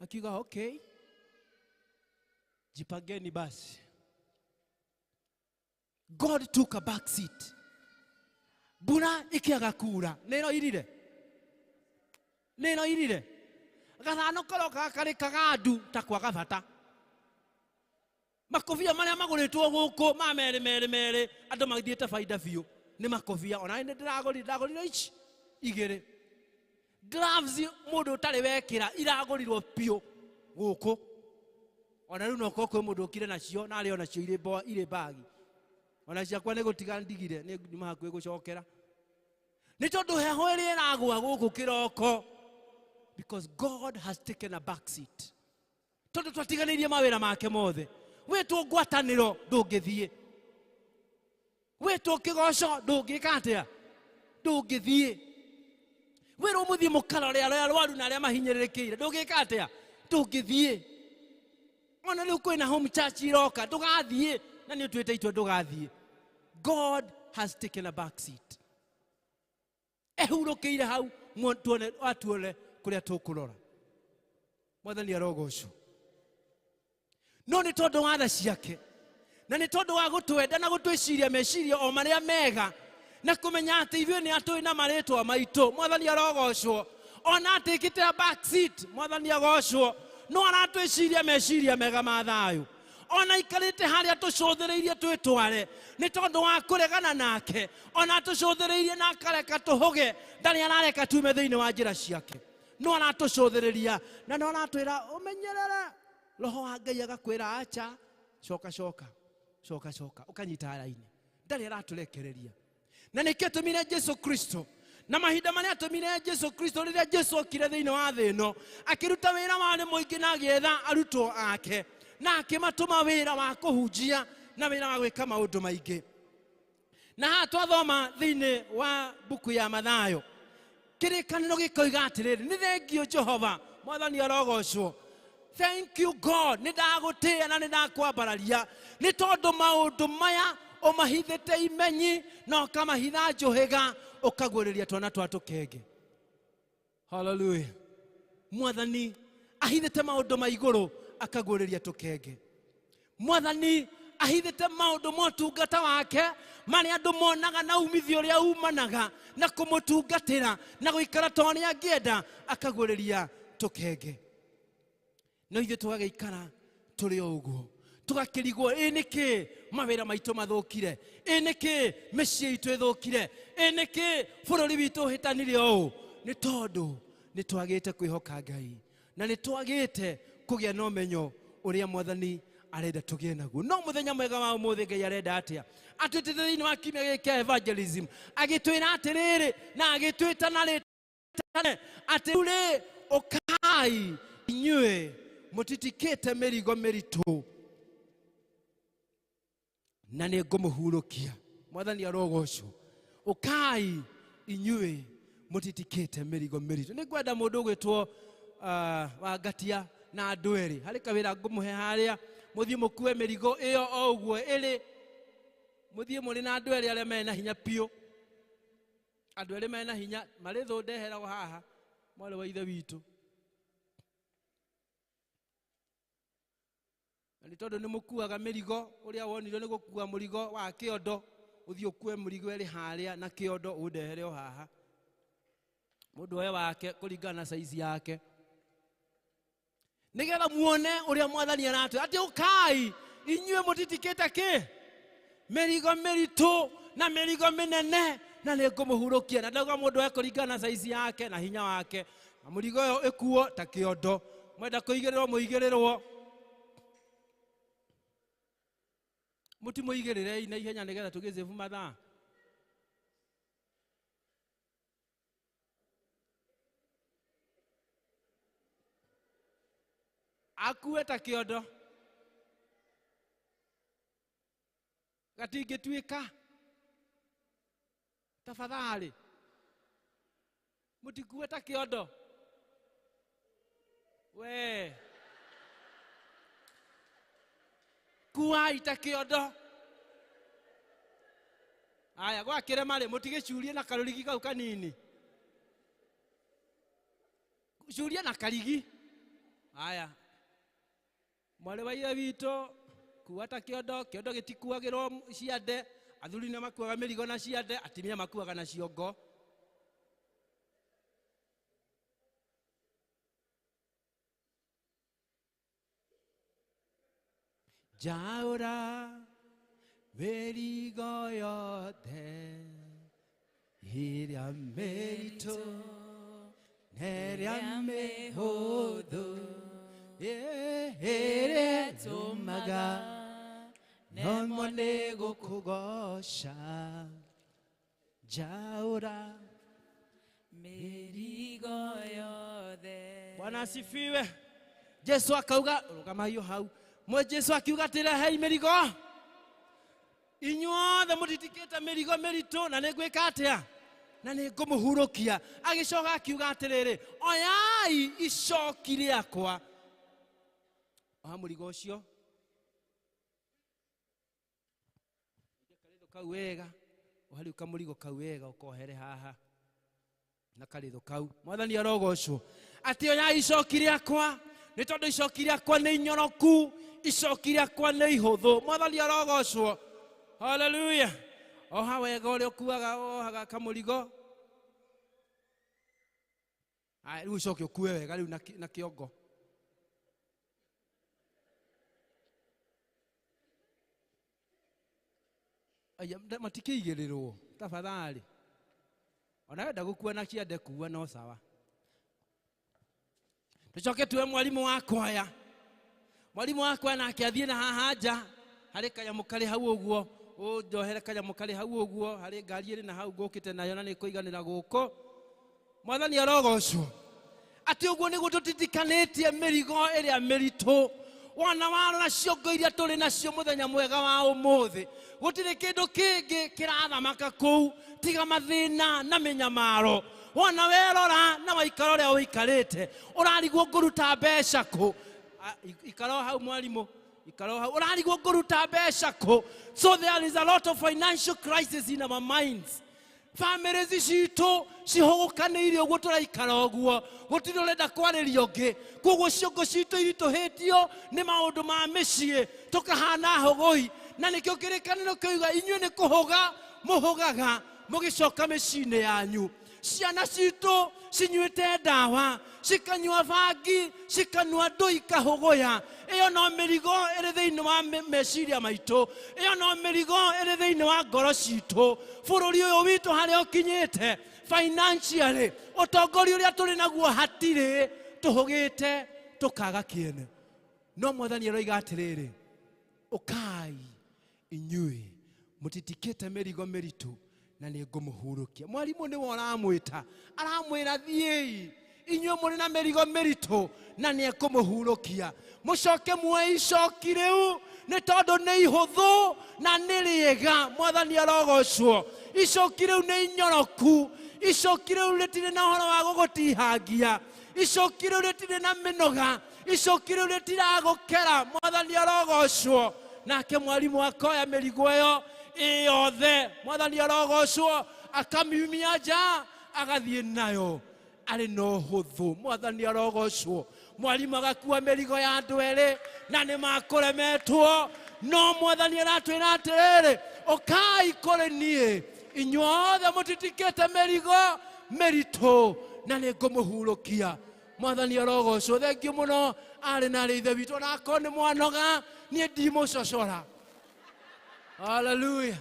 Akiuga okay, jipangeni basi. God took a back seat. Mbura ikiaga kura nä ro irire gathano koroka karä kagandu ta kwaga bata makobia marĩa magũrĩtwo gũkũ ma merĩ andũ magithiĩte baida biũ nĩ makobia ona nĩ ndagũrire ici igĩrĩ gloves mũndũ ũtarĩ wekĩra iragũrirwo biũ gũkũ ona rĩu no ko kwĩ mũndũ ũkire nacio na arĩ ona cio irĩ bagi ona ciakwa nĩ gũtiga ndigire nĩ nyuma hakuhĩ gũcokera nĩ tondũ heho ĩrĩa ĩragwa gũkũ kĩroko because God has taken a back seat. Tondũ twatiganĩirie mawĩra make mothe wĩtwo ngwatanĩro ndũngĩthiĩ wĩtwo kĩgoco ndũngĩka atĩa ndũngĩthiĩ wĩrwo mũthiĩ mũkarore arĩa arwaru na arĩa mahinyĩrĩrĩkĩire ndũngĩka atĩa ndũngĩthiĩ ona rĩu kwĩna home church iroka ndũgathiĩ na nĩ ũtuĩte itua ndũgathiĩ. God has taken a back seat. Ehurũkĩire hau atuone kũrĩa tũkũrora. Mwathani arogocwo. No nĩ tondũ wa tha ciake na nĩ tondũ wa gũtwenda na gũtwĩciria meciria o marĩa mega na kũmenya atĩ ithuĩ nĩ atũĩ na marĩtwa maitũ. Mwathani arogocwo. Ona atĩkĩte a back seat. Mwathani agocwo. No aratwĩciria meciria mega ma thayũ. Ona ikarĩte harĩa tũcũthĩrĩirie twĩtware nĩ tondũ wa kũregana nake. Ona tũcũthĩrĩirie na akareka tũhũge ndarĩ arareka tume thĩinĩ wa njĩra ciake. No aratũcũthĩrĩria na no aratwĩra ũmenyerere. Roho wa Ngai agakwĩra acha coka ũkanyita raini. Ndarĩ aratũrekereria. Na nĩkĩo tũmire Jesũ Kristo na mahinda marĩa tũmire Jesũ Kristo rĩrĩa Jesũ okire thĩinĩ wa thĩ ĩno akĩruta wĩra warĩ mũingĩ na agĩetha arutwo ake na akĩmatũma wĩra wa kũhunjia na wĩra wa gwĩka maũndũ maingĩ. Na haha twathoma thĩinĩ wa mbuku ya Mathayo kĩrĩkanĩro gĩkoiga atĩrĩrĩ nĩ thengio Jehova. Mwathani arogocwo. Thank you God. Nĩ ndagũtĩĩa na nĩ ndakwambararia nĩ tondũ maũndũ maya ũmahithĩte imenyi na ũkamahitha njũhĩga ũkaguũrĩria twana twa tũkenge. Hallelujah. Mwathani ahithĩte maũndũ ma igũrũ akaguũrĩria tũkenge. Mwathani ahithĩte maũndũ ma ũtungata wake marĩa andũ monaga na umithio ũrĩa umanaga na kũmũtungatĩra na gũikara ta ũrĩa angĩenda akaguũrĩria tũkenge. No ithuĩ tũgagĩikara tũrĩ o ũguo tũgakĩrigwo nĩkĩ mawĩra maitũ mathũkire nĩkĩ mĩciĩ itũ ĩthũkire nĩkĩ bũrũri witũ ũhĩtanire ũũ. Nĩ tondũ nĩ twagĩte kwĩhoka Ngai na nĩ twagĩte kũgĩa na ũmenyo ũrĩa Mwathani arenda tũgĩe naguo. No mũthenya mwega wa ũmũthĩ Ngai arenda atĩa atwĩtĩte thĩinĩ wa kiumia gĩkĩ kĩa evangelism agĩtwĩra atĩrĩrĩ na agĩtwĩta na rĩtane atĩ rĩu ũkai inyuĩ mũtitikĩte mĩrigo mĩritũ na nĩ ngũmũhurũkia. Mwathani arogocwo. Ũkai inyuĩ mũtitikĩte mĩrigo mĩritũ. Nĩ ngwenda mũndũ ũgwĩtwo Wangatia na andũ erĩ harĩ kawĩra ngũmũhe harĩa mũthiĩ mũkue mĩrigo ĩyo o ũguo ĩrĩ mũthiĩ mũrĩ na andũ erĩ arĩa mena hinya piũ. Andũ erĩ mena hinya marĩ thũ ndeheragwo haha mwarĩ wa ithe witũ. Na nĩ tondũ nĩ mũkuaga mĩrigo ũrĩa wonirwo nĩ gũkua mũrigo wa kĩondo ũthiĩ ũkue mũrigo ĩrĩ harĩa na kĩondo ũndehere o haha mũndũ oe wake kũringana na saizi yake nĩgetha muone ũrĩa Mwathani aratwĩra atĩ ũkai inyuĩ mũtitikĩte kĩ mĩrigo mĩritũ na mĩrigo mĩnene na nĩ ngũmũhurũkia. Na ndauga mũndũ oe kũringana na saizi yake na hinya wake na mũrigo ũyũ ĩkuo ta kĩondo. mwenda kuigererwo muigererwo muti muigerere na ihenya nigetha tugizevu mathaa akueta kiondo gatingituika tafadhali mutikueta kiondo we kuai ta kiondo aya gwakire mari mutigicurie na karurigi kau kanini curia na karigi aya mwale wa ira wito kuata kiondo gitikuagirwo ciande athuri na makuaga mirigo na ciande atimia makuaga na ciongo jaura mirigo yothe iria merito neria mehuthu ere tumaga nomo nĩ gũkũgoca jaura mĩrigo yothe. Bwana asifiwe. Jesu akauga rugama hiyo hau Jesu akiuga tirehei mĩrigo inyuothe mũtitikĩte mĩrigo mĩritũ na nĩngwĩka atĩa na nĩngũmũhurũkia. Agĩcoka akiuga atĩrĩrĩ oyai icoki rĩakwa oha mũrigo ũcio karitho kau wega ohari kamũrigo kau wega ũkohere haha na karitho kau. Mwathani arogocwo atĩ oyai icoki rĩakwa nĩ tondũ icoki rĩakwa nĩ inyoroku icoki rĩakwa nĩ ihũthũ. Mwathani arogocwo haleluya. Oha wega ũrĩa ũkuaga ohaga kamũrigo rĩu icoki ũkue wega rĩu na kĩongo aya matikĩigĩrĩrwo tafadhali. Ona wenda gũkua na ciande kuua no sawa. Tucoke tuwe mwalimu wakwa aya mwalimu wakwa nake athiĩ na haha nja harĩ kanyamũ karĩ hau ũguo njohere kanyamũ karĩ hau ũguo harĩ ngari ĩrĩ na hau ngũkĩte nayo na nĩkũiganĩra gũkũ. Mwathani arogocwo atĩ ũguo nĩguo tũtitikanĩtie mĩrigo ĩrĩa mĩritũ wana warora ciongo iria tũrĩ nacio mũthenya mwega wa ũmũthĩ. Gũtirĩ kĩndũ kĩngĩ kĩrathamaka kũu tiga mathĩna na mĩnyamaro. Wana werora na waikaro ũrĩa ũikarĩte ũrarigwo ngũruta mbeca kũ. Ikaro hau mwalimu ikaro hau ũrarigwo ngũruta mbeca kũ. So there is a lot of financial crisis in our minds. Families citũ cihogokanĩire ũguo tũraikara ũguo gũtirĩ ũrenda kwarĩria ũngĩ. Koguo ciongo citũ iritũhĩtio nĩ maũndũ ma mĩciĩ tũkahana hũgũi na nĩkĩo kĩrĩkanĩro kĩuga inyuĩ nĩ kũhũga mũhũgaga mũgĩcoka mĩciĩ-inĩ yanyu. Ciana citũ cinyuĩte ndawa cikanyua bangi cikanyua ndũi ikahũgũya. Ĩyo no mĩrigo ĩrĩ thĩinĩ wa meciria maitũ. Ĩyo no mĩrigo ĩrĩ thĩinĩ wa ngoro citũ. Bũrũri ũyũ witũ harĩa ũkinyĩte financially ũtongoria ũrĩa tũrĩ naguo hatirĩ tũhũgĩte tũkaga kĩene. No Mwathani aroiga atĩrĩrĩ ũkai inyuĩ mũtitikĩte mĩrigo mĩritũ na nĩngũmũhurũkia. Mwalimu nĩwe ũramwĩta aramwĩra thiĩi inyuĩ mũrĩ na mĩrigo mĩritũ na nĩekũmũhurũkia. Mũcoke muoe icoki rĩu nĩ tondũ nĩ ihũthũ na nĩ rĩega. Mwathani arogocwo. Icoki rĩu nĩ inyoroku. Icoki rĩu rĩtirĩ na ũhoro wa gũgũtihangia. Icoki rĩu rĩtirĩ na mĩnoga. Icoki rĩu rĩtiragũkera. Mwathani arogocwo. Nake mwalimu akoya mĩrigo ĩyo ĩyothe Mwathani arogocwo akamiumia nja agathiĩ nayo arĩ na ũhũthũ. Mwathani arogocwo. Mwalimu agakua mĩrigo ya andũ erĩ na nĩ makũremetwo. No Mwathani aratwĩra atĩrĩrĩ ũkai kũrĩ niĩ inyuothe mũtitikĩte mĩrigo mĩritũ na nĩngũmũhurũkia. Mwathani arogocwo. Thengiũ mũno arĩ na arĩ ithe witũ na akorwo nĩ mwanoga niĩ ndimũcocora. Hallelujah.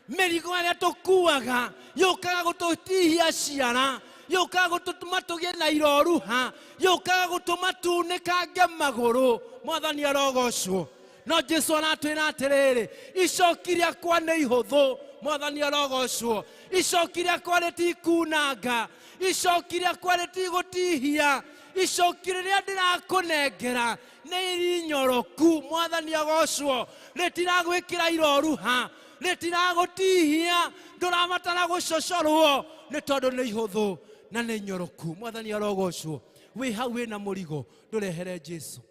Mĩrigo ĩrĩa tũkuaga yũkaga gũtũtihia ciara yukaga gutuma tugie na iroruha yukaga gutuma tunĩkange magũrũ. Mwathani arogocwo. No Jesu aratwĩra atĩrĩrĩ, icoki rĩakwa nĩ ihũthũ. Mwathani arogocwo. Icoki rĩakwa rĩtikunanga, icoki rĩakwa rĩtigũtihia, icoki rĩrĩa ndĩrakũnengera nĩ irinyoroku. Mwathani agocwo. Rĩtiragwĩkĩra iroruha, rĩtiragũtihia, ndũrabatara gũcocorwo nĩ tondũ nĩ ihũthũ na nĩ nyoroku. Mwathani arogocwo. Wĩ hau wĩna mũrigo ndũrehere Jesu.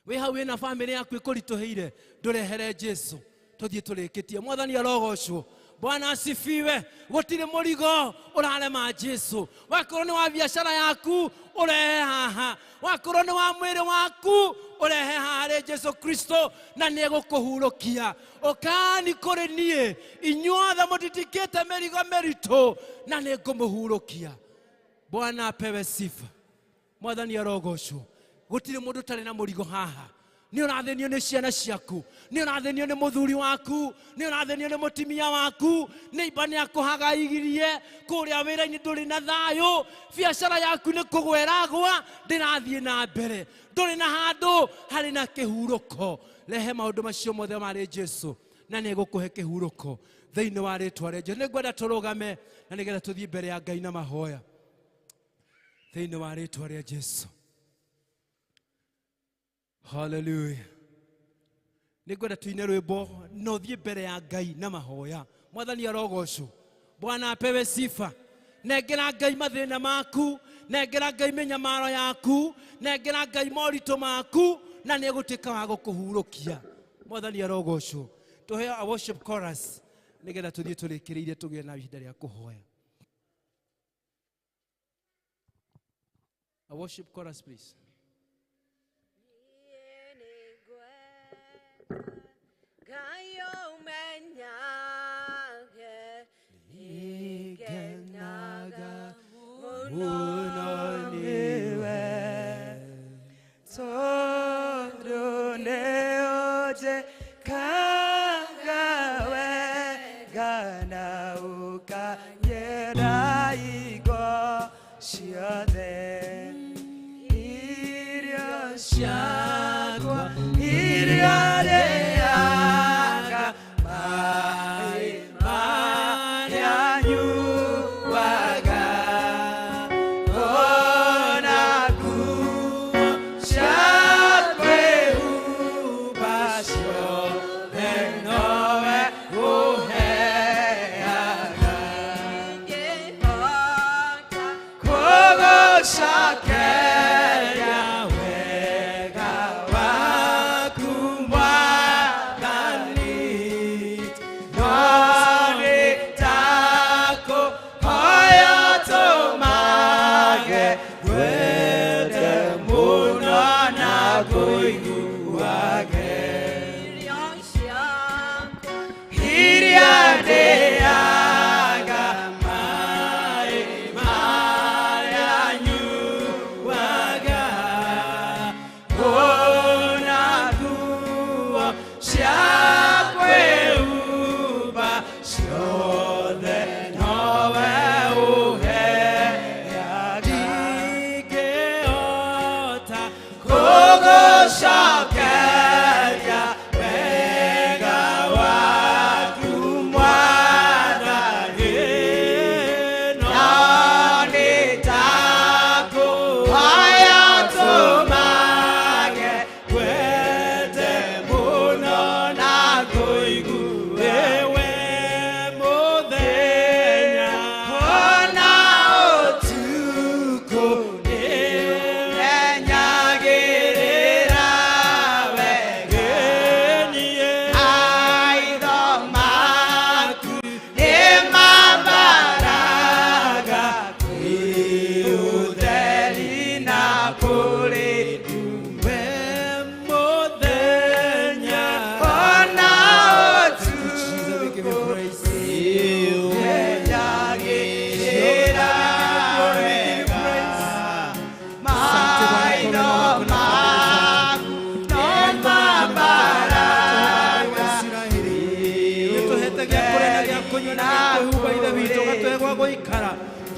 Wĩ hau wĩna famĩlĩ yaku ĩkũritũhĩire ndũrehere Jesu. Tũthiĩ tũrĩkĩtie. Mwathani arogocwo. Bwana asifiwe. Gũtirĩ mũrigo ũrarema Jesu. Wakorwo nĩ wa biacara yaku ũrehe haha, wakorwo nĩ wa mwĩrĩ waku ũrehe haha harĩ Jesu Kristo na nĩ egũkũhurũkia. Ũkani kũrĩ niĩ inyuothe mũtitikĩte mĩrigo mĩritũ na nĩ ngũmũhurũkia. Bwana apewe sifa. Mwathani arogocwo. Gũtirĩ mũndũ ũtarĩ na mũrigo haha. Nĩ ũrathĩnio nĩ ciana ciaku, nĩ ũrathĩnio nĩ mũthuri waku, nĩ ũrathĩnio nĩ mũtimia waku, neighbor nĩ akũhagaigirie, kũrĩa wĩra-inĩ ndũrĩ na thayũ, biacara yaku nĩ kũgwa ĩragwa ndĩrathiĩ na mbere, ndũrĩ na handũ harĩ na kĩhurũko. Rehe maũndũ macio mothe marĩ Jesu na nĩ egũkũhe kĩhurũko thĩinĩ wa rĩĩtwa rĩa Jesu. Nĩngwenda tũrũgame na nĩgetha tũthiĩ mbere ya Ngai na mahoya thĩinĩ wa rĩĩtwa rĩa Jesu. Hallelujah. Nĩngwenda tuine rwĩmbo no thiĩ mbere ya Ngai na mahoya. Mwathani arogocwo. Bwana apewe sifa. Nengera Ngai mathĩna maku, nengera Ngai mĩnyamaro yaku, nengera Ngai moritũ maku na nĩ egũtuĩka wa gũkũhurũkia. Mwathani arogocwo. Tũhe a worship chorus nĩgetha tũthiĩ tũrĩkĩrĩire tũgĩe na ihinda rĩa kũhoya. A worship chorus please.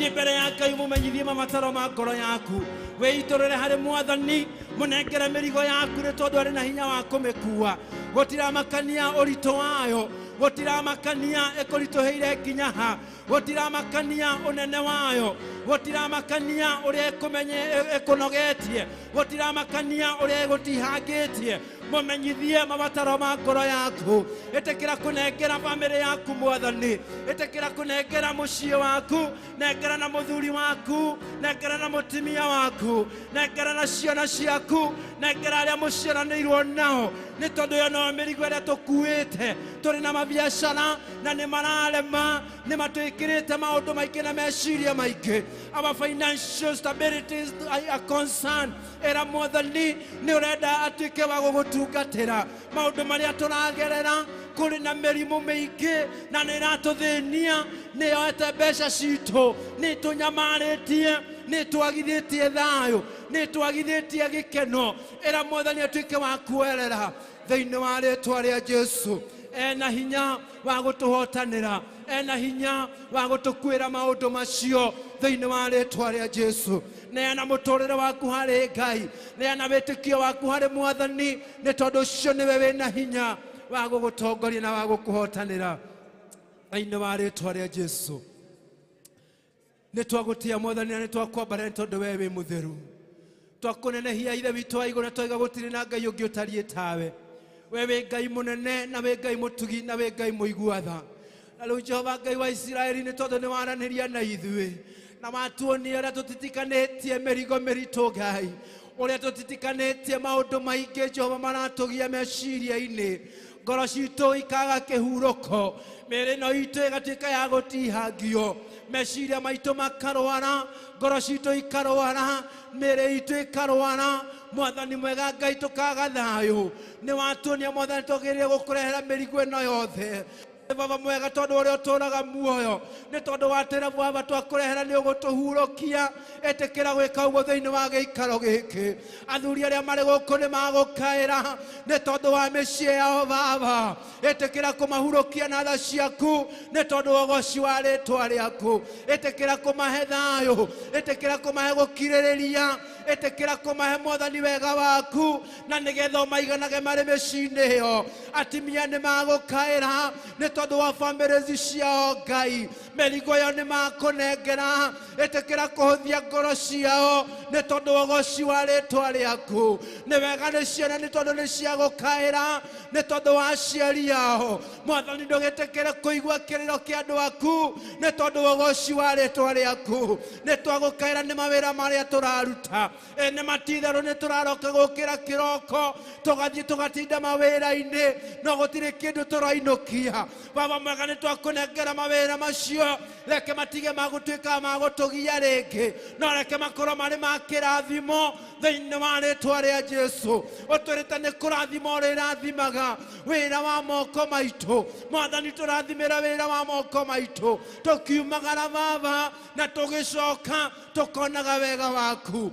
thiĩ mbere ya Ngai mũmenyithie mabataro ma ngoro yaku wĩitũrĩre harĩ Mwathani mũnengere mĩrigo yaku nĩ tondũ arĩ na hinya wa kũmĩkua gũtiramakania ũritũ wayo gũtiramakania ĩkũritũhĩire nginya ha gũtiramakania ũnene wayo gũtiramakania ũrĩa ĩkũnogetie gũtiramakania ũrĩa ĩgũtihangĩtie mũmenyithie mabataro ma ngoro yaku ĩtĩkĩra kũnengera bamĩrĩ yaku Mwathani ĩtĩkĩra kũnengera mũciĩ waku nengera na mũthuri waku nengera na mũtumia waku nengera na ciana ciaku nengera arĩa mũciaranĩirwo nao nĩ tondũ yo no mĩrigo ĩrĩa tũkuĩte tũrĩ na mabiacara na nĩ mararema nĩ matwĩkĩrĩte maũndũ maingĩ na meciria maingĩ our financial stability is a concern era Mwathani nĩ ũrenda atuĩke wa gũgũtungatĩra maũndũ marĩa tũragerera kũrĩ na mĩrimũ mĩingĩ na nĩ ĩratũthĩnia nĩ yoete mbeca citũ nĩ tũnyamarĩtie nĩ twagithĩtie thayũ nĩ twagithĩtie gĩkeno era Mwathani atuĩke wa kuerera thĩinĩ wa rĩĩtwa rĩa Jesũ ena hinya wa gũtũhotanĩra ena hinya wa gũtũkuĩra maũndũ macio thĩinĩ wa rĩĩtwa rĩa Jesũ neana mũtũrĩre waku harĩ Ngai neana wĩtĩkio waku harĩ Mwathani nĩ tondũ ũcio nĩwe wĩna hinya wa gũgũtongoria na wa gũkũhotanĩra thĩinĩ wa rĩĩtwa rĩa Jesũ nĩ twagũtia Mwathani na nĩ twakwambara nĩ tondũ we wĩ mũtheru twakũnenehia ithe witũ wa igũrũ na twaiga gũtirĩ na Ngai ũngĩ ũtariĩ tawe we wĩ Ngai mũnene na wĩ Ngai mũtugi na wĩ Ngai mũigua tha na rĩu Jehova Ngai wa Isiraeli nĩ tondũ nĩ waranĩria na ithuĩ na watuonia ũrĩa tũtitikanĩtie mĩrigo mĩritũ Ngai ũrĩa tũtitikanĩtie maũndũ maingĩ Jehova maratũgia meciria-inĩ ngoro citũ ikaga kĩhurũko mĩĩrĩ ĩno itũ ĩgatuĩka ya gũtihangio meciria maitũ makarwara ngoro citũ ikarwara mĩĩrĩ itũ ikarwara Mwathani mwega Ngai tũkaga thayũ nĩ watuonia Mwathani tũgĩrĩire gũkũrehera mĩrigo ĩno yothe Baba mwega tondũ ũrĩa ũtũũraga muoyo nĩ tondũ watĩra Baba twakũrehera nĩ ũgũtũhurũkia ĩtĩkĩra gwĩka ũguo thĩinĩ wa gĩikaro gĩkĩ athuri arĩa marĩ gũkũ nĩ magũkaĩra nĩ tondũ wa mĩciĩ yao Baba ĩtĩkĩra kũmahurũkia na tha ciaku nĩ tondũ wa ũgoci wa rĩĩtwa rĩaku ĩtĩkĩra kũmahe thayũ ĩtĩkĩra kũmahe gũkirĩrĩria ĩtĩkĩra kũmahe Mwathani wega waku na nĩgetha maiganage marĩ mĩciĩ-inĩ ĩyo atimia nĩ magũkaĩra nĩ tondũ wa bamĩrĩ ciao Ngai mĩrigo yao nĩ makũnengera ĩtĩkĩra kũhũthia ngoro ciao nĩ tondũ wa ũgoci wa rĩĩtwa rĩaku nĩ wega nĩ ciana nĩ tondũ nĩ cia gũkaĩra nĩ tondũ wa aciari ao Mwathani ndũgĩtĩkĩre kũigua kĩrĩro kĩa andũ aku nĩ tondũ wa ũgoci wa rĩĩtwa rĩaku nĩ twagũkaĩra nĩ mawĩra marĩa tũraruta nĩ matitherũ nĩ tũraroka gũkĩra kĩroko tũgathiĩ tũgatinda mawĩra-inĩ no gũtirĩ kĩndũ tũrainũkia Baba mwega nĩ twakũnengera mawĩra macio reke matige magũtuĩka magũtũgia rĩngĩ no reke makorwo marĩ ma kĩrathimo thĩinĩ wa rĩĩtwa rĩa Jesũ ũtwĩrĩte nĩ kũrathima ũrĩrathimaga wĩra wa moko maitũ Mwathani tũrathimĩra wĩra wa moko maitũ tũkiumagara Baba na tũgĩcoka tũkonaga wega waku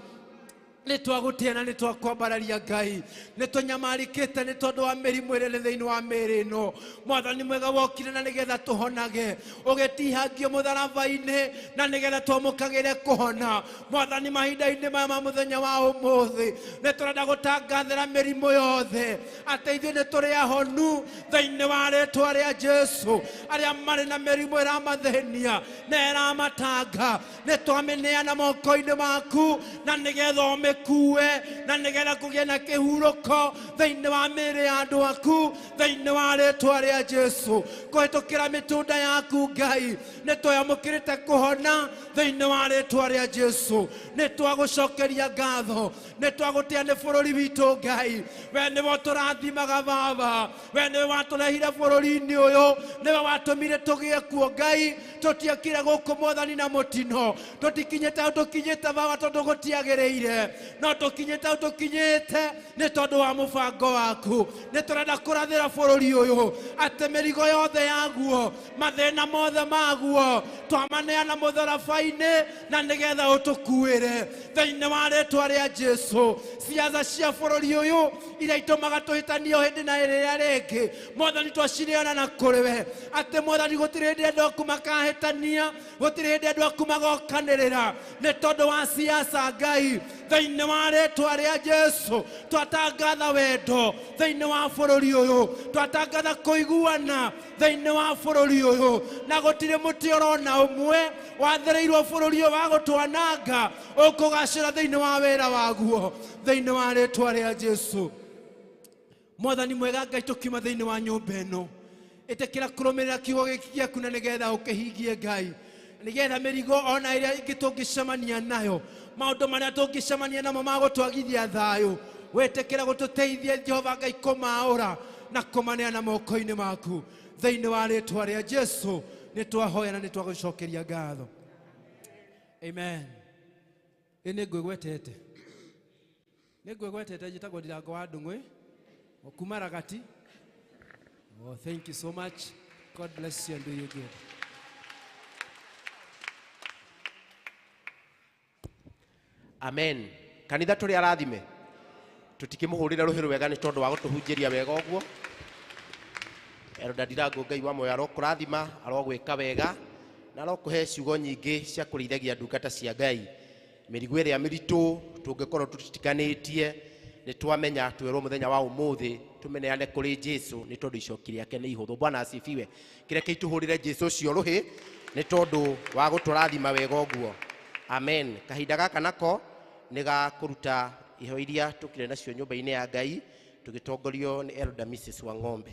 nĩ twagũtia na nĩ twakwambararia Ngai nĩ tũnyamarĩkĩte nĩ tondũ wa mĩrimũ ĩrĩa ĩrĩ thĩinĩ wa mĩĩrĩ ĩno Mwathani mwega wokire na nĩgetha tũhonage ũgĩtihangio mũtharaba-inĩ na nĩgetha twamũkagĩre kũhona Mwathani mahinda-inĩ maya ma mũthenya wa ũmũthĩ nĩ tũrenda gũtangathĩra mĩrimũ yothe atĩ ithuĩ nĩ tũrĩ ahonu thĩinĩ wa rĩĩtwa rĩa Jesũ arĩa marĩ na mĩrimũ ĩramathĩnia na ĩramatanga nĩ twamĩneana moko-inĩ maku na nĩgetha ũmĩkue na nĩgetha kũgĩe na kĩhurũko thĩinĩ wa mĩĩrĩ ya andũ aku thĩinĩ wa rĩĩtwa rĩa Jesũ kũhĩtũkĩra mĩtũnda yaku Ngai nĩ twamũkĩrĩte kũhona thĩinĩ wa rĩĩtwa rĩa Jesũ nĩ twagũcokeria ngatho nĩ twagũtĩa nĩ bũrũri witũ Ngai we nĩwe tũrathimaga Baba we nĩwe watũrehire bũrũri-inĩ ũyũ nĩwe watũmire tũgĩe kuo Ngai tũtiekire gũkũ Mwathani na mũtino tũtikinyĩte hau tũkinyĩte Baba tondũ gũtiagĩrĩire no tukinyite tukinyite nĩ tondũ wa mũbango waku. Nĩ tũrenda kũrathĩra bũrũri ũyũ atĩ mĩrigo yothe yaguo, mathĩna mothe maguo twamaneana mũtharaba-inĩ na nĩgetha ũtũkuĩre thĩinĩ wa rĩĩtwa rĩa Jesũ. Ciaca cia bũrũri ũyũ iria itũmaga tũhĩtanio hĩndĩ na ĩrĩa rĩngĩ, Mwathani twacineana na kũrĩ we atĩ Mwathani gũtirĩ hĩndĩ andũ aku makahĩtania, gũtirĩ hĩndĩ andũ aku magokanĩrĩra nĩ tondũ wa ciaca Ngai. Thĩinĩ wa rĩĩtwa rĩa Jesũ twatangatha wendo thĩinĩ wa bũrũri ũyũ, twatangatha kũiguana thĩinĩ wa bũrũri ũyũ, na gũtirĩ mũtĩ ũrona ũmwe wathĩrĩirwo bũrũri ũyũ wa gũtwananga ũkũgacĩra thĩinĩ wa wĩra waguo thĩinĩ wa rĩĩtwa rĩa Jesũ. Mwathani mwega Ngai, tũkiuma thĩinĩ wa nyũmba ĩno, ĩtĩkĩra kũrũmĩrĩra kiugo gĩkĩ gĩaku na nĩgetha ũkĩhingie Ngai, nĩgetha mĩrigo ona ĩrĩa ingĩ tũngĩcemania nayo, maũndũ marĩa tũngĩcemania namo ma gũtwagithia thayũ, wĩtĩkĩra gũtũteithia Jehova Ngai kũmaũra na kũmaneana moko-inĩ maku thĩinĩ wa rĩĩtwa rĩa Jesũ. Nĩ twahoya na nĩ twagũcokeria ngatho. Amen. Nĩ ngwĩgwetete njĩtagwo Ndirango wa Ndung'u kuma Ragati. Oh, thank you so much. God bless you and do you good. Amen. Kanitha tũrĩ arathime, tũtikĩmũhũrĩra rũhĩ rwega nĩ tondũ wa gũtũhunjĩria wega ũguo. Elder Ndirango Ngai wa moyo arokũrathima, arogwĩka wega na arokũhe ciugo nyingĩ cia kũrĩithagia ndungata cia Ngai. Mĩrigo ĩrĩa mĩritũ tũngĩkorwo tũtitikanĩtie nĩ twamenya twĩrwo mũthenya wa ũmũthĩ tũmeneane kũrĩ Jesũ nĩ tondũ icoki rĩake nĩ ihũthũ. Bwana asifiwe. Kĩreke itũhũrĩre Jesũ ũcio rũhĩ nĩ tondũ wa gũtũrathima wega ũguo. Amen. Kahinda gaka nako nĩ ga kũruta iheo iria tũkĩrĩ nacio nyũmba-inĩ ya Ngai tũgĩtongorio nĩ Elder Mrs. Wang'ombe.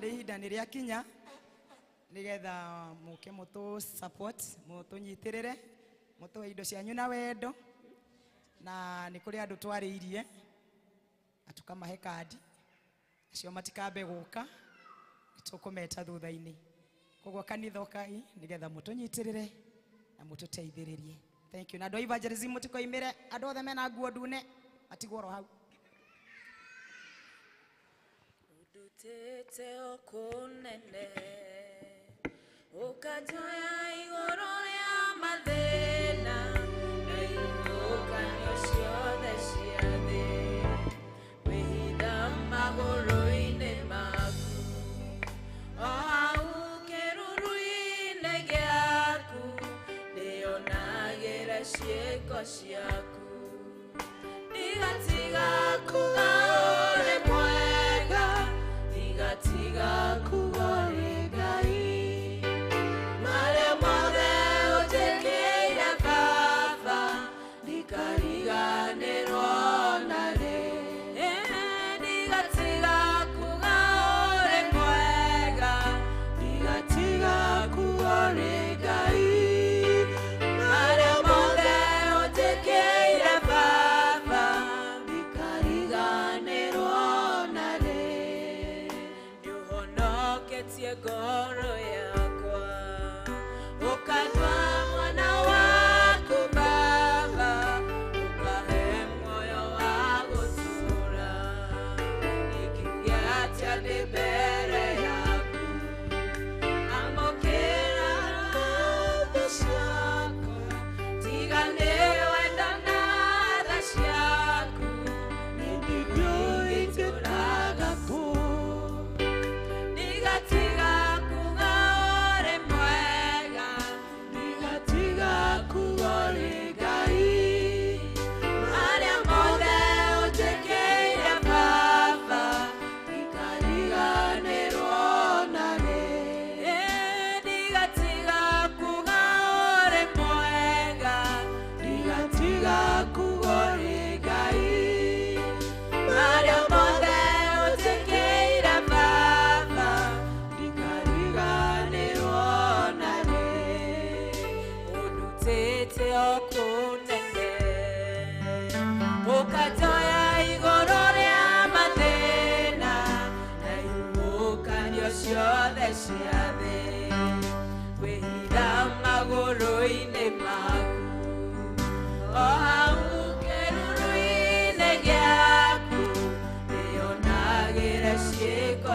Nĩ ihinda nĩ rĩakinya nĩgetha mũke mũtũ support, mũtũnyitĩrĩre, mũtũhe indo cianyu na wendo, na nĩ kũrĩ andũ twarĩirie na tũkamahe kandi acio matikambe gũka, tũkũmeta thutha-inĩ. Koguo kanitha ũkai nĩgetha mũtũnyitĩrĩre na mũtũteithĩrĩrie. Thank you. Na andũ a evangelism mũtikoimĩre, andũ othe mena nguo ndune matigwo ro hau. Tete okunene ukajoya igoro rĩa mathĩna na ihukanio ciothe cia thĩ wĩhitha magũrũ-inĩ maku o hau kĩruru-inĩ gĩaku nĩonagĩra ciĩko ciaku ndigatiga kuga ũrĩ mwega ndigatiga kuga ũrĩ Ngai marĩa mothe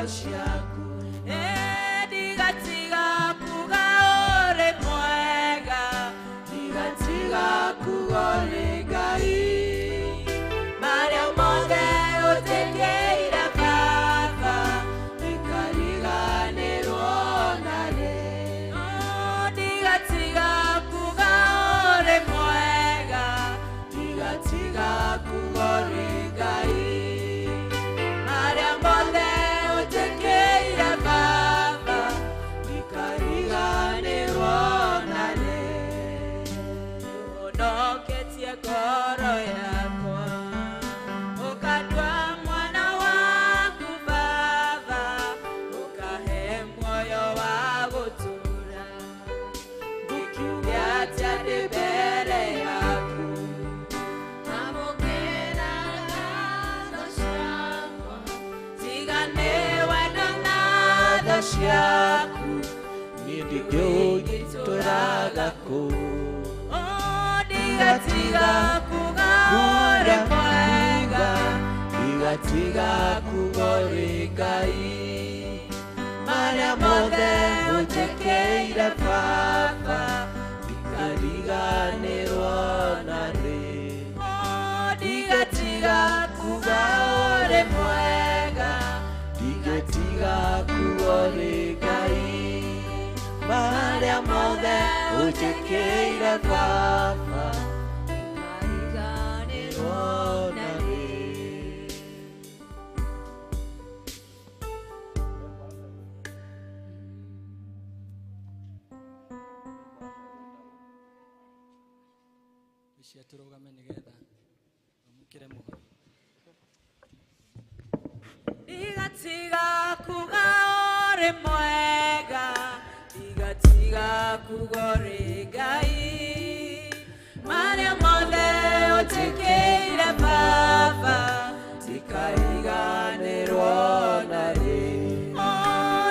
ciĩko ciaku ndigatiga kuga ũrĩ mwega ndigatiga kuga ũrĩ Ngai marĩa mothe ũtĩkĩire Baba ndikariganĩrwo narĩ ndigatiga kuga ũrĩ mwega ndigatiga kuga ũrĩ Ngai marĩa mothe ũtĩkĩire Baba ndikariganĩrwo narĩ ũhonoketie ngoro yakwa ũkandua mwana waku Baba ũkahe muoyo wa gũtũũra ngĩkiuge atĩa ndĩ mbere yaku amũkĩra ngatho ciakwa tiga nĩ wendo na tha ciaku niĩ ndingĩũtũraga kũu ndigatiga kuga ũrĩ mwega ndigatiga kuga ũrĩ Ngai marĩa mothe ũtĩkĩire Baba ndikariganĩrwo narĩ ndigatiga kuga ũrĩ mwega ndigatiga kuga ũrĩ Ngai marĩa mothe ũtĩkĩire Baba ndikariganĩrwo narĩ Ici turugame nigetha amukire muhoro ndigatiga kuga ũrĩ mwega ndigatiga kuga ũrĩ Ngai marĩa mothe ũtĩkĩire Baba ndikariganĩrwo narĩ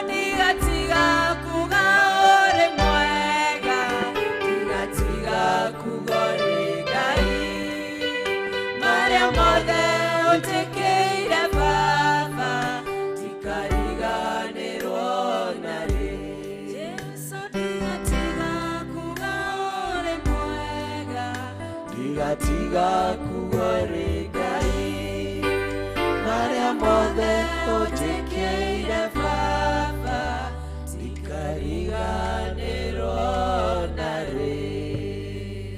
ndigatiga kuga ũrĩ mwega ndigatiga kuga ũrĩ Ngai marĩa mothe ũtĩkĩire Baba ndikariganĩrwo narĩ Jesu ndigatiga kuga ũrĩ mwega ndigatiga kuga ũrĩ Ngai marĩa mothe ũtĩkĩire Baba ndikariganĩrwo narĩ.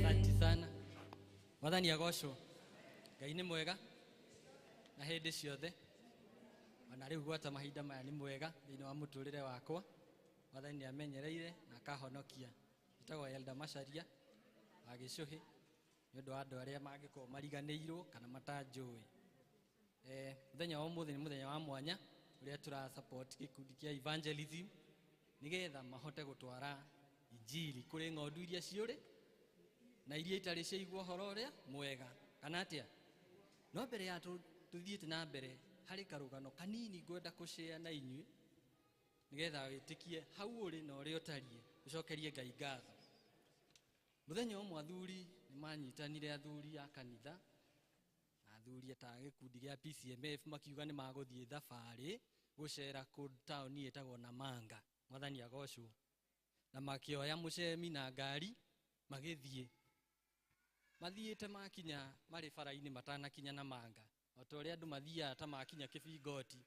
Asante sana. Mwathani agocwo. Ngai nĩ mwega na hĩndĩ ciothe ona rĩu gwata mahinda maya nĩ mwega thĩinĩ wa mũtũrĩre wakwa. Mwathani nĩ amenyereire na akahonokia. Njĩtagwo Elda Macharia wa Gĩcũhĩ nĩ ũndũ wa andũ arĩa mangĩkorwo mariganĩirwo kana matanjũĩ. Mũthenya wa ũmũthĩ nĩ mũthenya wa mwanya ũrĩa tũra support gĩkundi kĩa evangelism nĩgetha mahote gũtwara injili kũrĩ ng'ondu iria ciũrĩ na iria itarĩ ciaigua ũhoro ũrĩa mwega kana atĩa. No mbere ya tuthiĩte na mbere harĩ karũgano kanini ngwenda kũshare na inyuĩ nĩgetha wĩtĩkie hau ũrĩ na ũrĩa ũtariĩ ũcokerie Ngai ngatho. Mũthenya ũmwe athuri nĩ manyitanire athuri a kanitha na athuri ta gĩkundi gĩa PCMF makiuga nĩ magũthiĩ thabarĩ gũcera kũndũ taũni ĩtagwo Namanga. Mwathani agocwo. Na makĩoya mũcemi na ngari magĩthiĩ. Mathiĩte makinya marĩ bara-inĩ matanakinya Namanga. O ta ũrĩa andũ mathiaga ta makinya Kĩbingoti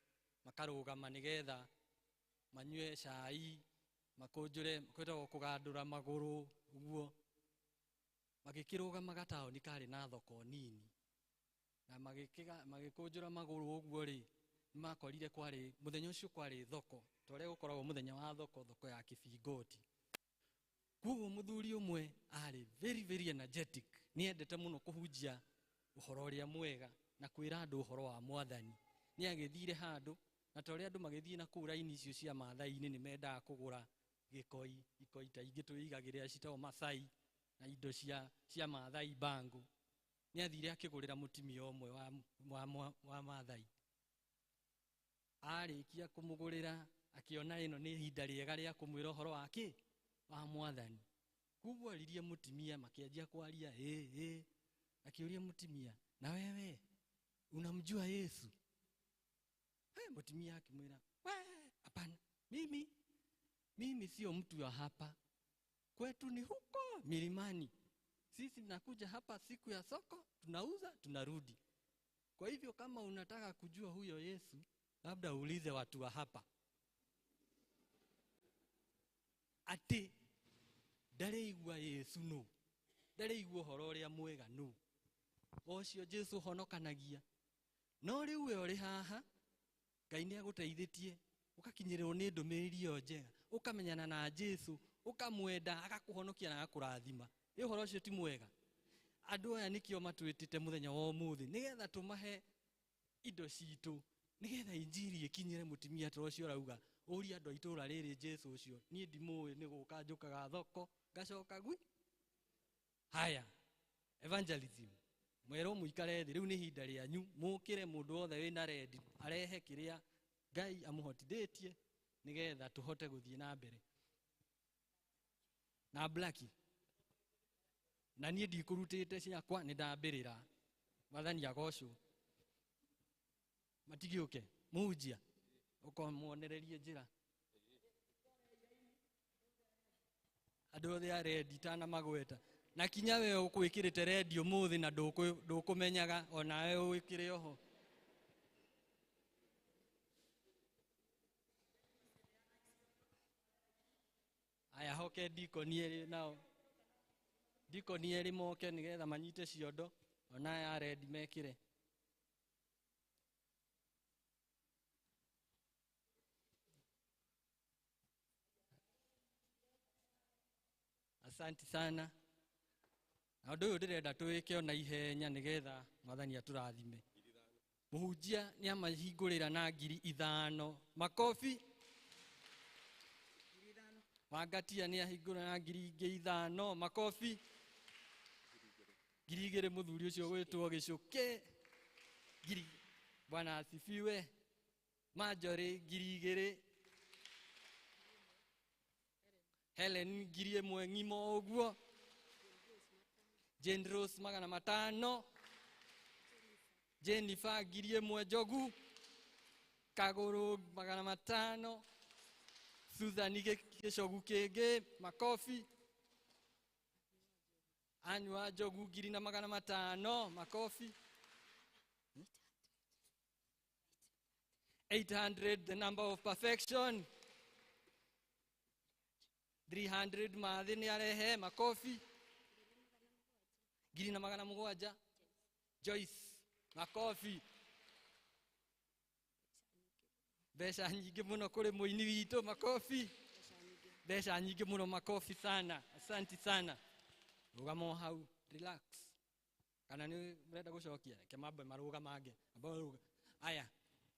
makarũgama nĩgetha manyue cai makũnjũre kwĩtagwo kũgandũra magũrũ ũguo. Magĩkĩrũgama gataũni karĩ na thoko nini na magĩkũnjũra magũrũ ũguo rĩ makorire kwarĩ mũthenya ũcio kwarĩ thoko ta ũrĩa gũkoragwo mũthenya wa thoko ya Kĩbingoti. Koguo mũthuri ũmwe arĩ very energetic nĩ endete mũno kũhunjia ũhoro ũrĩa mwega na kwĩra andũ ũhoro wa Mwathani. Nĩ agĩthire handũ na ta ũrĩa andũ magĩthiĩ na kũu raini icio cia Maathai-inĩ nĩ mendaga kũgũra gĩkoi ta ingĩ twĩigagĩrĩra citagwo Masai na indo cia Maathai Bangũ. Nĩ athire akĩgũrĩra mũtumia ũmwe wa Maathai. Arĩkia kũmũgũrĩra akĩona ĩno nĩ ihinda rĩega rĩa kũmwĩra ũhoro wa Mwathani. Koguo aririe mũtumia makĩanjia kwaria akĩũria mũtumia, na wewe unamjua Yesu? mutumia akimwira, hapana, mimi sio mtu wa hapa, kwetu ni huko milimani. Sisi tunakuja hapa siku ya soko, tunauza, tunarudi. Kwa hivyo kama unataka kujua huyo Yesu, labda uulize watu wa hapa. Ati ndareigua Yesu no, ndareigua horo uria mwega no, ocio Jesu honokanagia. No riu we uri haha, Ngai ni aguteithitie ukakinyirwo ni ndumiriri yo njega, ukamenyana na Jesu, ukamwenda, akakuhonokia na akurathima. Iyo horo ucio ti mwega? Andu aya nikio matwitite muthenya wa umuthi nigetha tumahe indo citu, nigetha injiri ikinyire mutumia ta ucio rauga, uri andu aitura riri Jesu ucio ni ndimuwe, ni guka njukaga thoko ngacoka gwi. Haya, evangelism mwero muikare thi, riu ni hinda rianyu, mukire mundu wothe wina ready arehe kiria Ngai amuhotithĩtie nigetha tuhote guthie na mbere. Na Blackie, na niĩ ndikurutĩte ciakwa, nĩ ndambĩrĩra. Mwathani agocwo. Matigĩũke mũhunjia ũkamwonererie njĩra. Andũ othe a rendi tana magweta. Na kinya we ũkwĩkĩrĩte redio mũthĩ na ndũkũmenyaga, ona we ũwĩkĩre oho. Aya hoke ndikonieri nao. Ndikonieri moke nigetha manyite ciondo, ona ya rendi mekire. Asante sana. Na ũndũ ũyũ ndĩrenda twĩke ona ihenya nigetha Mwathani atũrathime. Mũhunjia nĩ amahingũrĩra na 5,000. Makofi. Wangatia ni ahingũra na 5,000. Makofi. 2,000 muthuri ucio gwitwo Gicuke. Bwana asifiwe. Majori 2,000. Helen 1,000 ngimo uguo. Jane Rose 500. Jennifer 1,000 Jogu. Kaguru 500. Susan Gicogu kenge. Makofi. Anywa Jogu 500. Makofi. 800, the number of perfection. 300 Madhi ni arehe. Makofi. 700. Joyce. Makofi. Besha nyingi muno kuri muini wito. Makofi. Besha nyingi muno. Makofi sana. Asante sana. Rugamo hau. Relax. Kana ni mrenda gucokia ke mambe maruga mange. Aya.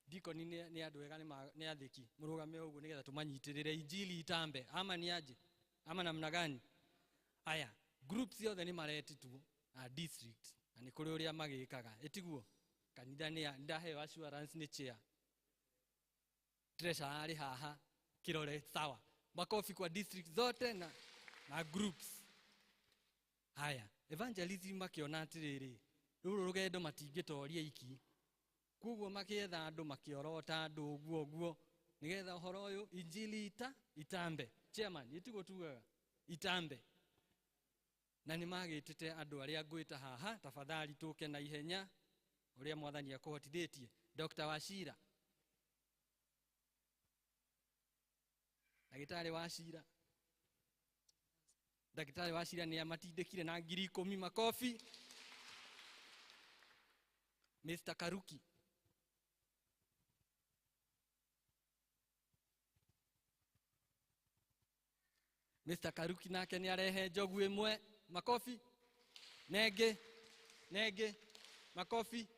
Dikoni ni andu ega ni athiki. Murugame uguo nigetha tumanyitirire injili itambe. Ama ni aje? Ama namna gani? Aya. Groups yothe ni maretitwo a district. Na ni kuri uria magikaga. Etiguo. Kanitha ni ndaheo assurance ni chair. Treasure ari haha kirore sawa. Makofi kwa district zote na groups. Haya, evangelism makiona atiriri. Ruru rugendo matingitoria iki. Kuguo makietha andu makiorota andu uguo nigetha uhoro uyu injili itambe. Chairman, yetigo tugaga itambe. Na ni magitite andu aria ngwita haha, tafadhali tuke na ihenya uria Mwathani akuhotithĩtie. Dr. Wachira. Daktari Wachira ni amatindikire na 10,000. Makofi. Mr. Karuki. Mr. Karuki nake ni arehe Jogu 1. Makofi. Nege. Makofi.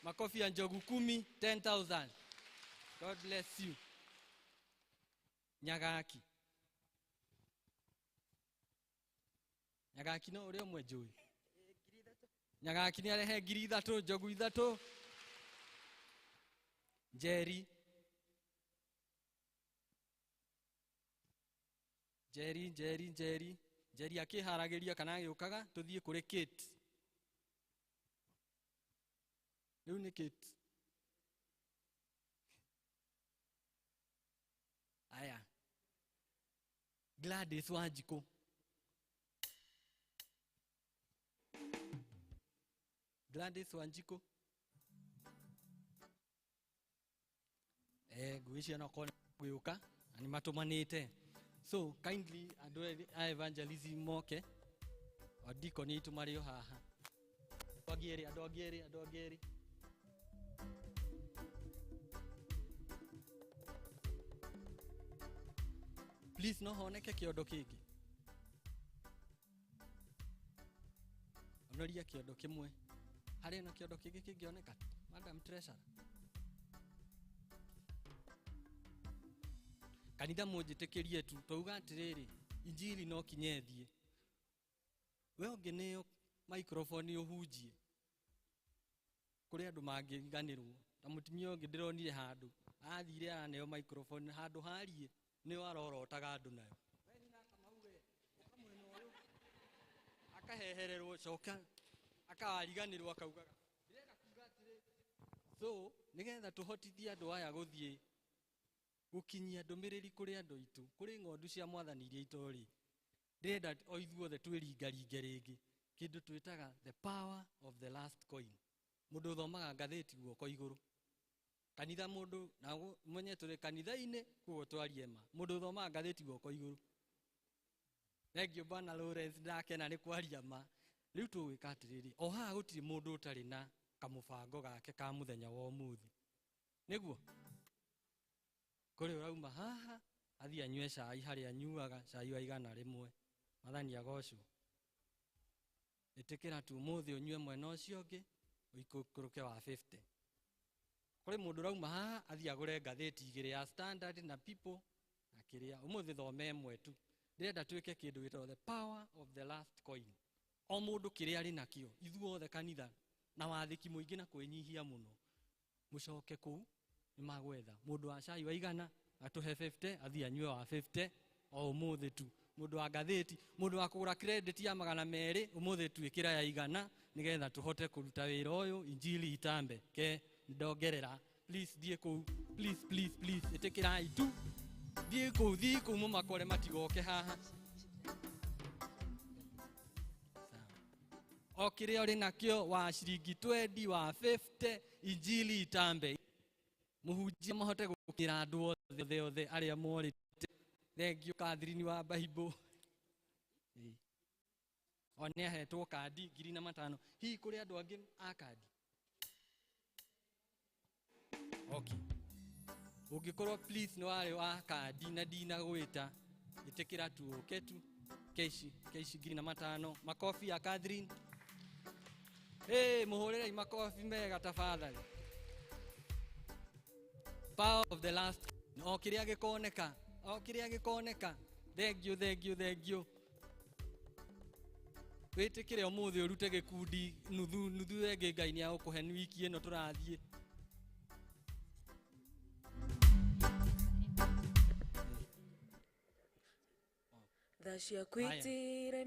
Makofi ya Jogu 10. 10,000. God bless you. Nyagaki no uri omwe njui. Nyagaki ni arehe 3,000. Jogu 3. Jerry akiharagiria kana agiukaga tuthie kuri Kate. Riu ni Kate. Gladys Wanjiku. Gladys Wanjiku. Guishia no kona guyuka ani matumanite. So kindly ado evangelism moke odiko ni tumario haha. Adogieri. Please no honeke kiodo kigi. Onoria kiodo kimwe. Hari no kiodo kigi kigioneka. Madam Treasurer. Kanitha mujitekerie tu twauga atiriri injili no kinyethie. We ongeneo microphone uhunjie. Kuri andu mangiganirwo. Ta mutimia onge ndironire handu. Athire aneo microphone handu harie. Ni warorotaga andu nayo. Akahehererwo coka akawariganirwo akaugaga ndireka kuga atire. So nigetha tuhotithie andu aya guthie gukinyia ndumiriri kuri andu itu kuri ngondu cia mwathani iria itori ndirenda o ithuothe twĩringaringe rĩngĩ kindu twitaga the power of the last coin. Mundu thomaga ngathĩti guoko iguru. Kanitha mundu na mwenye turi kanitha-ini kuo twarie ma. Mundu thomaga ngathĩti guoko iguru. Thank you Bwana Lawrence ndakena ni kwaria ma. Riu tugwika atiriri o haha gutiri mundu utari na kamubango gake ka muthenya wa umuthi. Niguo kuri urauma haha athia anyue cai haria anyuaga cai wa igana rimwe. Mathani agocwo. Itikira tu umuthi unyue mwena ucio ungi uikuruke wa 50. Kuri mundu urauma haha athia agure ngathĩti igĩrĩ ya Standard na People akiria umuthi thome imwe tu. Ndirenda twike kindu gitagwo the power of the last coin. O mundu kiria ari nakio ithuothe kanitha na wathiki muingi na kwinyihia muno. Mucoke kuu ni magwetha mundu wa cai wa igana atuhe 50 athie anyue wa 50 o umuthi tu. Mundu wa ngathĩti mundu wa kugura credit ya 200 umuthi twikira ya igana nigetha tuhote kuruta wira uyu injili itambe ke ndongerera. Please thie kuu please itikirai tu thie kuu mumakore matigoke haha. O kiria uri nakio wa ciringi 20 wa 50 injili itambe. Muhunjia mahote gukira andu othe aria morite. Thank you Catherine wa Bible. One ahetwo kandi 5,000. Hii kuri andu angi a kandi. Okay. Ugikorwo please no wale wa kandi na dina gwita itikira tu oketu keishi 5,000 makofi ya Catherine. Muhorere makofi mega tafadhali. Power of the last. O kiria gikoneka. Thank you. Witikire umuthi urute gikundi nuthu enge Ngai ni agukuhe wiki ino turathie.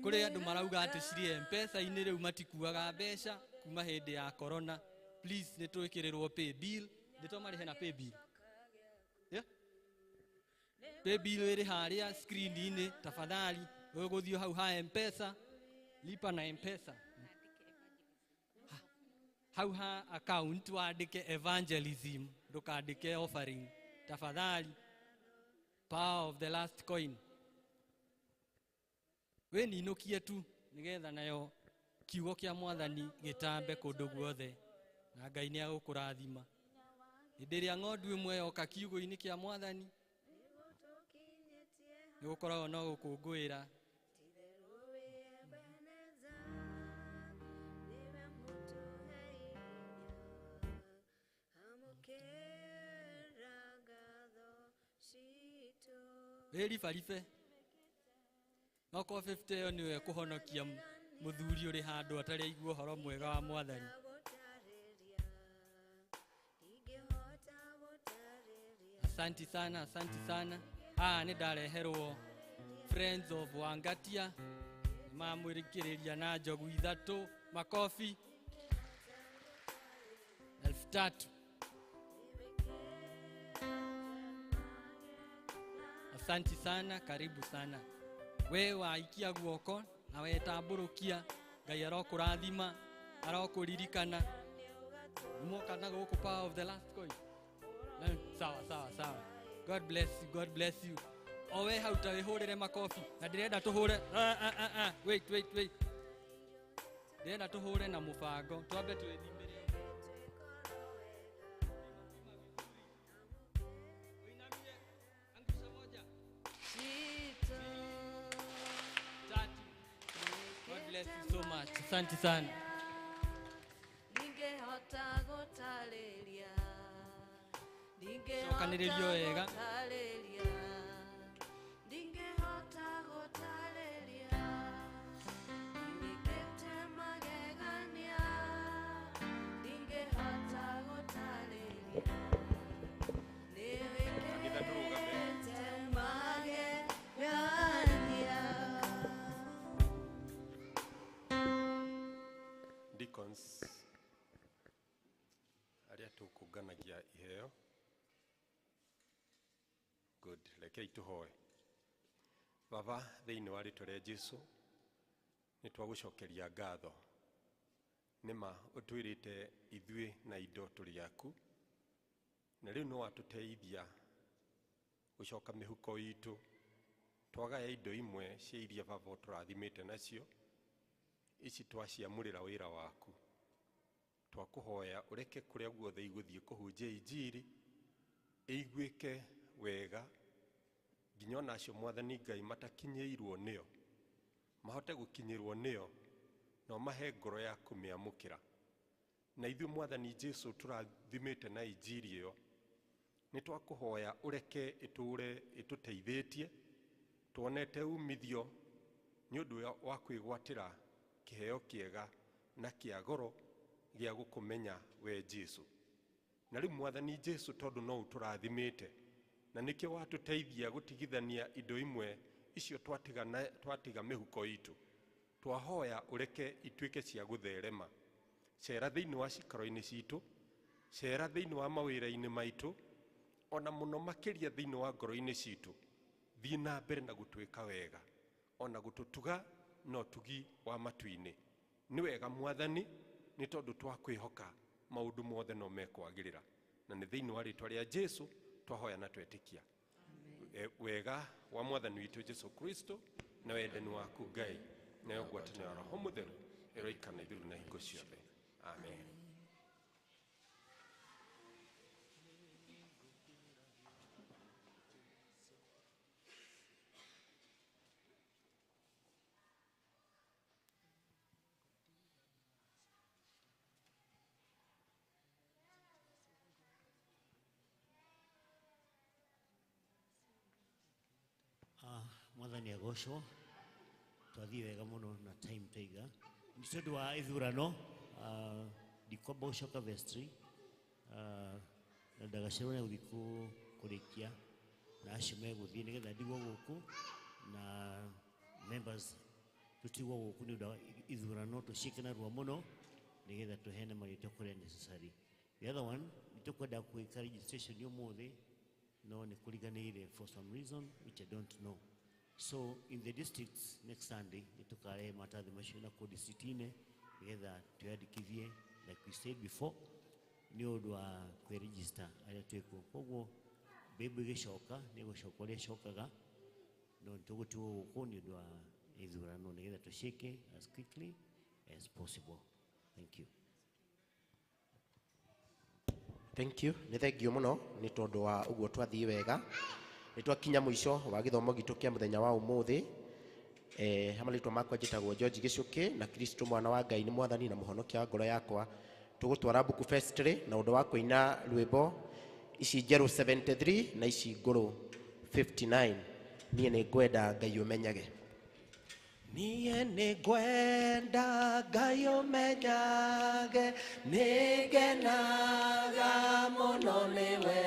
Kuri andu marauga ati ciri M-Pesa-ini riu matikuaga mbeca kuma hindi ya corona. Please nitwikirirwo pay bill. Nditomarihe na pay bill. Pay bill iri haria screen-ini tafadhali. Uguthio hau ha M-Pesa. Lipa na M-Pesa. Hau ha account wandike evangelism. Ndukandike offering. Tafadhali. Power of the last coin. We ninukie tu nigetha nayo kiugo kia mwathani gitambe kundu guothe na Ngai ni agukurathima. Indiria ng'ondu imwe yoka kiugo-ini kia mwathani ni gukoragwo no gukungwira. Weri farife Noko 50 yo niwe kuhonokia muthuri uri handu atari aigua horo mwega wa mwathani. Asante sana. Ni ndareherwo Friends of Wangatia mamwirikiriria na njogu ithatu makofi 3,000. Asante sana, karibu sana. we waikia guoko na wetamburukia Ngai arokurathima arokuririkana muka na guku power of the last coin. Sawa. God bless you. Owe hauta wihurire makofi na ndirenda tuhure wait ndirenda tuhure na mubango twambe twithimire God bless you so much. Asante sana. Ningehota gutariria. Cokanĩrĩrio wega. Ningehota gutariria. Ningehota magegania. Ningehota gutariria. Ningehota magegania. Deacons aria tukunganagia iheo. Good. Rekei tuhoe. Baba, thĩinĩ wa rĩĩtwa rĩa Jesũ nĩ twagũcokeria ngatho nĩma ũtwĩrĩte ithuĩ na indo tũrĩ aku na rĩu no watũteithia gũcoka mĩhuko itũ twagaya indo imwe cia iria Baba tũrathimĩte nacio ici twaciamũrĩra wĩra waku twakũhoya ũreke kũrĩa guothe igũthiĩ kũhunjia injiri ĩiguĩke wega nginya ona acio Mwathani Ngai matakinyĩirwo nĩyo mahote gũkinyĩrwo nĩyo no mahe ngoro ya kũmĩamũkĩra na ithuĩ Mwathani Jesũ tũrathimĩte na injiri ĩyo nĩ twakũhoya ũreke ĩtũre ĩtũteithĩtie tuonete umithio nĩ ũndũ wa kwĩgwatĩra kĩheo kĩega na kĩa goro gĩa gũkũmenya we Jesũ na rĩu Mwathani Jesũ tondũ no ũtũrathimĩte na nĩkĩo watũteithia gũtigithania indo imwe icio twatiga mĩhuko itũ twahoya ũreke ituĩke cia gũtherema cera thĩinĩ wa cikaro-inĩ citũ cera thĩinĩ wa mawĩra-inĩ maitũ ona mũno makĩria thĩinĩ wa ngoro-inĩ citũ thiĩ na mbere na gũtwĩka wega ona gũtũtuga no tugi wa matu-inĩ nĩ wega Mwathani nĩ tondũ twakwĩhoka maũndũ mothe no mekwagĩrĩra na nĩ thĩinĩ wa rĩĩtwa rĩa Jesũ twahoya na twetĩkia wega wa Mwathani witũ Jesũ Kristo na wendani waku Ngai na ũgwatanĩro wa Roho Mũtheru ĩroikana igũrũ na hingo ciothe. Amen. Mwathani agocwo twathii wega muno na time taiga nĩ tondũ wa ithurano ndikwamba gũcoka vestry na ndagacerwo nĩ gũthiĩ kũrĩkia na acio megũthiĩ nĩgetha ndigwo gũkũ na members tũtigwo gũkũ nĩ ũndũ wa ithurano tũciĩke narua mũno nĩgetha tũheane marĩtwa kũrĩa necessary. The other one nĩ tũkwenda gwĩka registration ũmũthĩ no nĩ kũriganĩire for some reason which I don't know. So in the districts next Sunday nitukarehe matathi macio na kodi 60 nigetha tuyandikithie like we said before ni ũndũ wa kweregister arĩa twĩkuo koguo mbembe gĩcoka nĩ gũcoka ũrĩa cokaga no tũgũtuo gũkũ nĩ ũndũ wa ithurano nigetha tũciĩke as quickly as possible. Thank you. Thank you. Nĩ thengio mũno nĩ tondũ wa ũguo twathiĩ wega. Nĩ twakinya mũico wa gĩthomo gitũ kĩa mũthenya wa ũmũthĩ. Hamarĩtwa makwa njĩtagwo George Gĩcũkĩ na Kristo mwana wa Ngai nĩ Mwathani na mũhonokia wa ngoro yakwa. Tũgũtwara Buku Festival na ũndũ wa kũina rwĩmbo ici njerũ 73 na ici ngũrũ 59. Niĩ nĩ ngwenda Ngai ũmenyage. Niĩ nĩ ngwenda Ngai ũmenyage nĩngenaga mũno nĩwe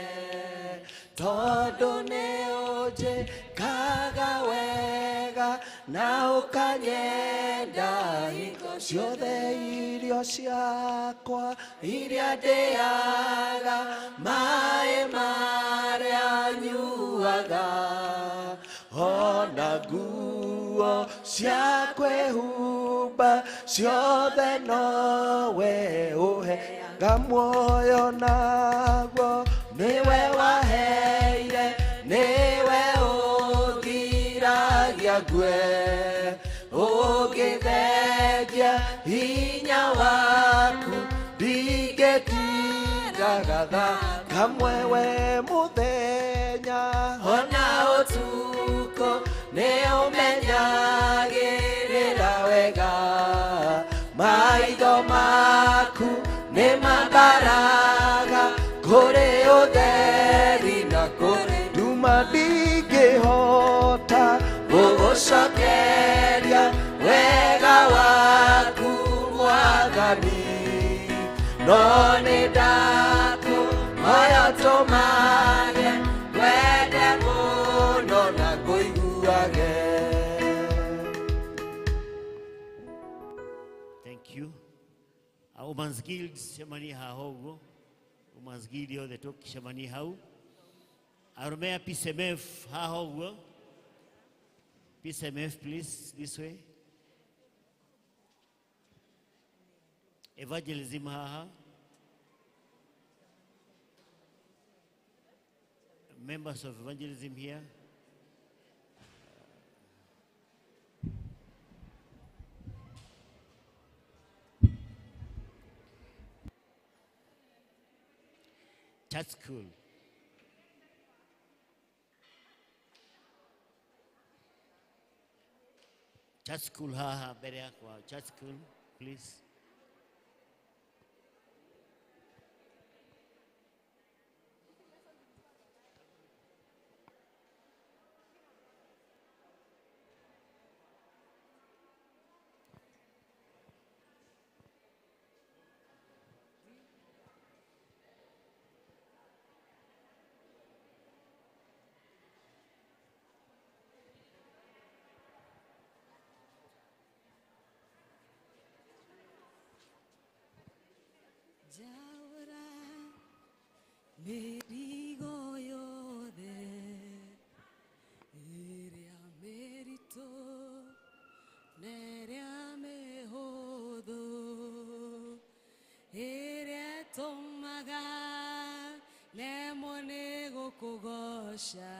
tondũ nĩ ũnjĩkaga wega na ũkanyenda hingo ciothe irio ciakwa iria ndĩaga maĩ marĩa nyuaga ona nguo nguo cia kwĩhumba ciothe nowe ũheaga muoyo naguo nĩwe waheire nĩwe ũthiragia ngue ũngĩthengia hinya waku ndingĩtindaga kamwe we mũthenya ona ũtukũ nĩ ũmenyagĩrĩra wega maitho maku nĩ mambaraga kũrĩ ũtheri na kũrĩ nduma ndingĩhota gũgũcokeria wega waku Mwathani no nĩ ndakũhoya tũmage wende mũno na ngũiguage. Thank you. Women's Guild cemani haha ũguo, Women's Guild yothe tũkĩcemani hau. Arũme a PCMF haha ũguo. PCMF please this way. Evangelism haha. Members of evangelism here. Church school. Church school haha mbere yakwa. Church school please. Jaura merigo yothe ĩrĩa mĩritũ na ĩrĩa mĩhũthũ ĩrĩa ĩtũmaga nemwo nĩ gũkũgoca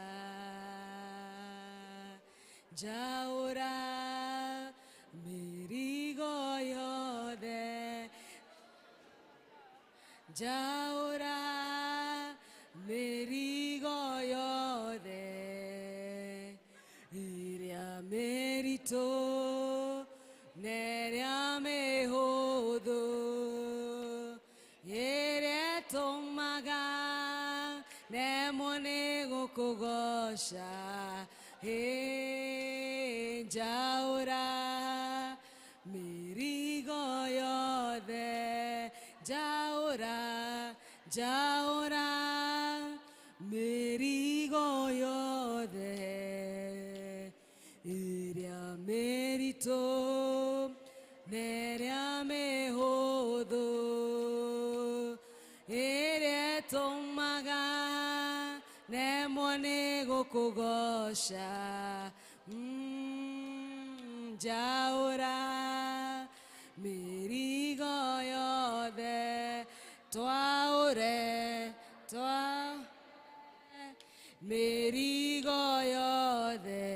njaũra mĩrigo yothe njaũra mĩrigo yothe ĩrĩa mĩritũ na ĩrĩa mĩhũthũ ĩrĩa ĩtũmaga nemwo nĩ gũkũgoca njaũra mĩrigo yothe njaũra njaũra mĩrigo yothe ĩrĩa mĩritũ na ĩrĩa mĩhũthũ ĩrĩa ĩtũmaga nemwo nĩ gũkũgoca njaũra mĩrigo yothe twaũre mĩrigo yothe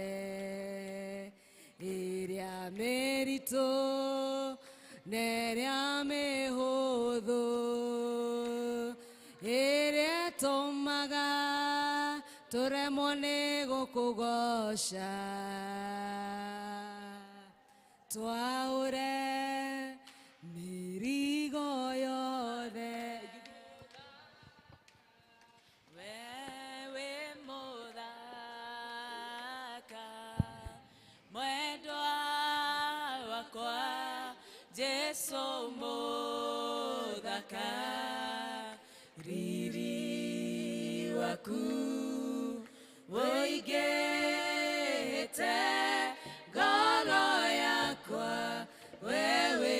ĩrĩa mĩritũ na ĩrĩa mĩhũthũ ĩrĩa ĩtũmaga tũremwo nĩ gũkũgoca twaũre mĩrigo yothe wewe mũthaka mwendwa wakwa Jesũ mũthaka riri waku woigĩte ngoro yakwa wewe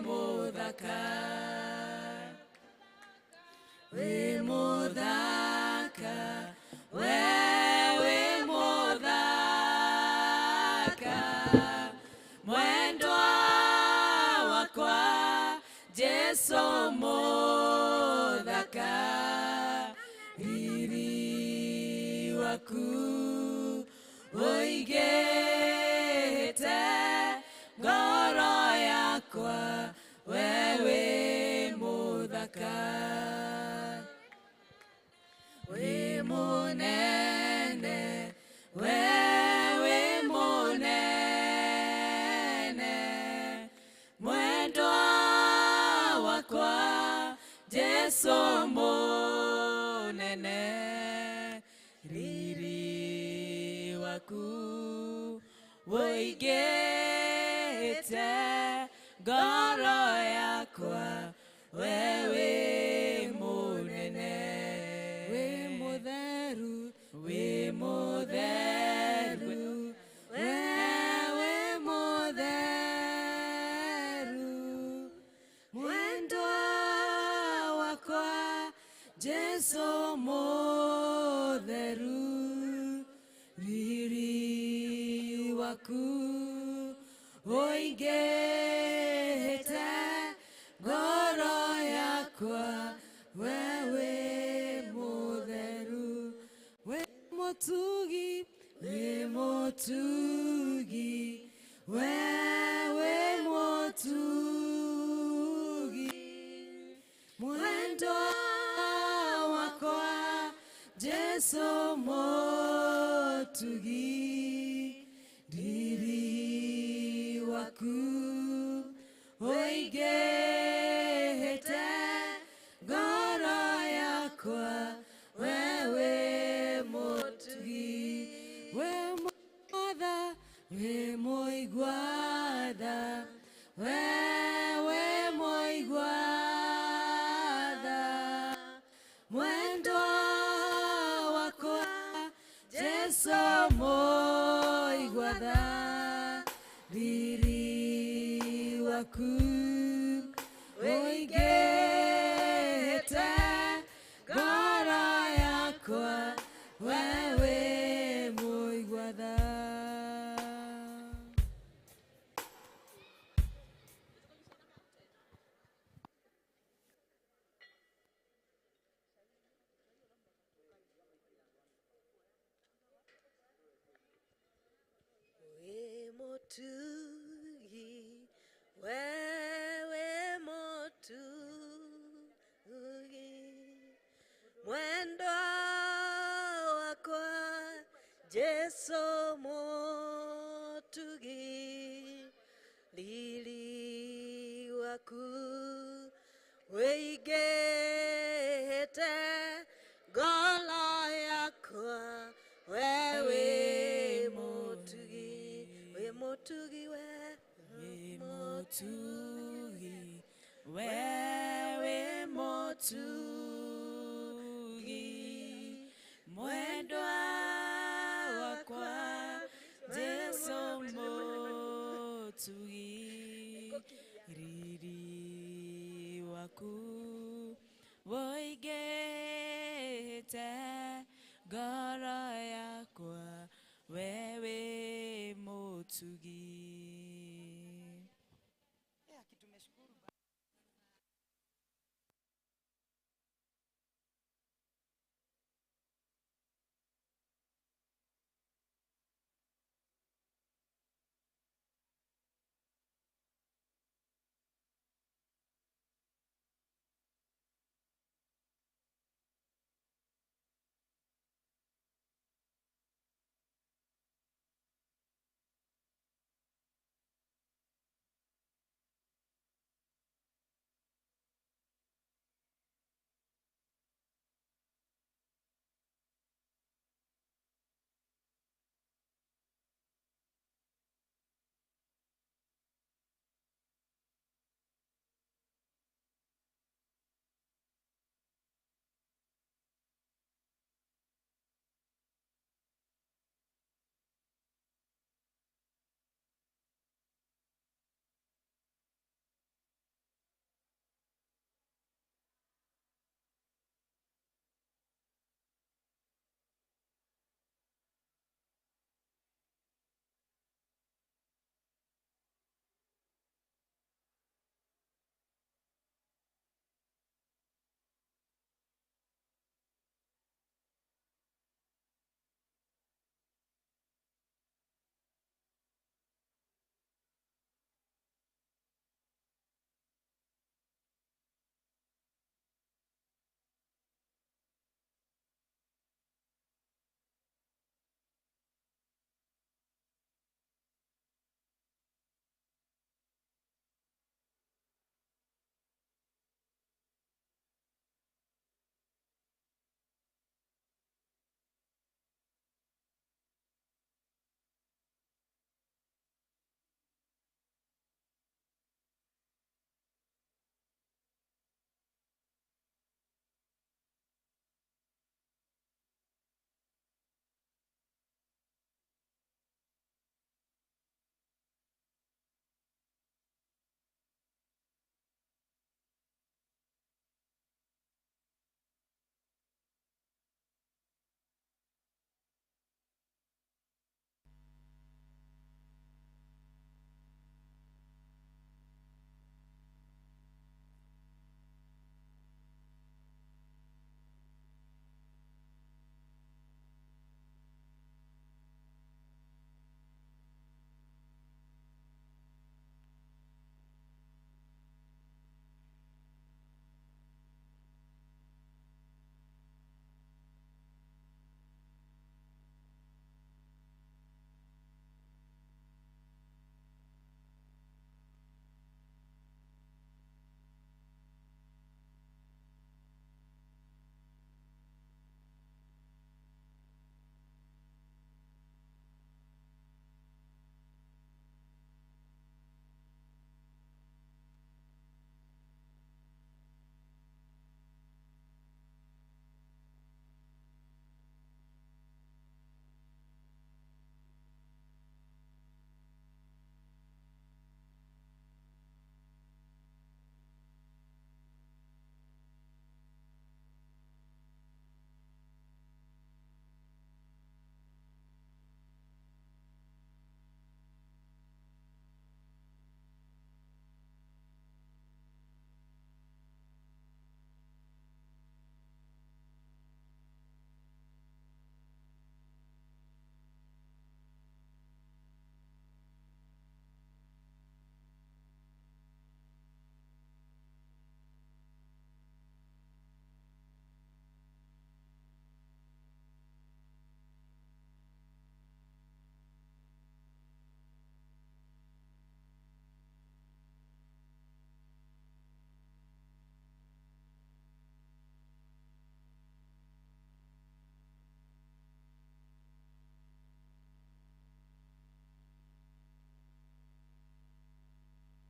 mũthaka we mũthaka wewe mũthaka waku uigĩte ngoro yakwa wewe mũthaka wĩ mũnene wewe mũnene mwendwa wakwa Jesu mũnene riri waku woigĩte ngoro yakwa wewe mũnene wĩ mũtheru wĩ mũtheru wewe mũtheru mwendwa wakwa Jesu mũtheru riri waku woigĩte ngoro yakwa wewe mũtheru wĩ mũtugi wĩ mũtugi wewe mũtugi mwendwa wakwa Jesu mũtugi riri waku woigĩte ngoro yakwa wewe mũtugi wĩ mwatha wĩ mũigwatha wewe mũigwatha mwendwa wakwa Jesu mũigwatha riri waku woigĩte ngoro yakwa wewe mũigwatha Motugi, wewe motugi, mwendo wakwa Jesu motugi, lili waku weigĩte ngoro yakwa wewe motugi motugi wewe motugi mwendwa wakwa Jesu motugi riri waku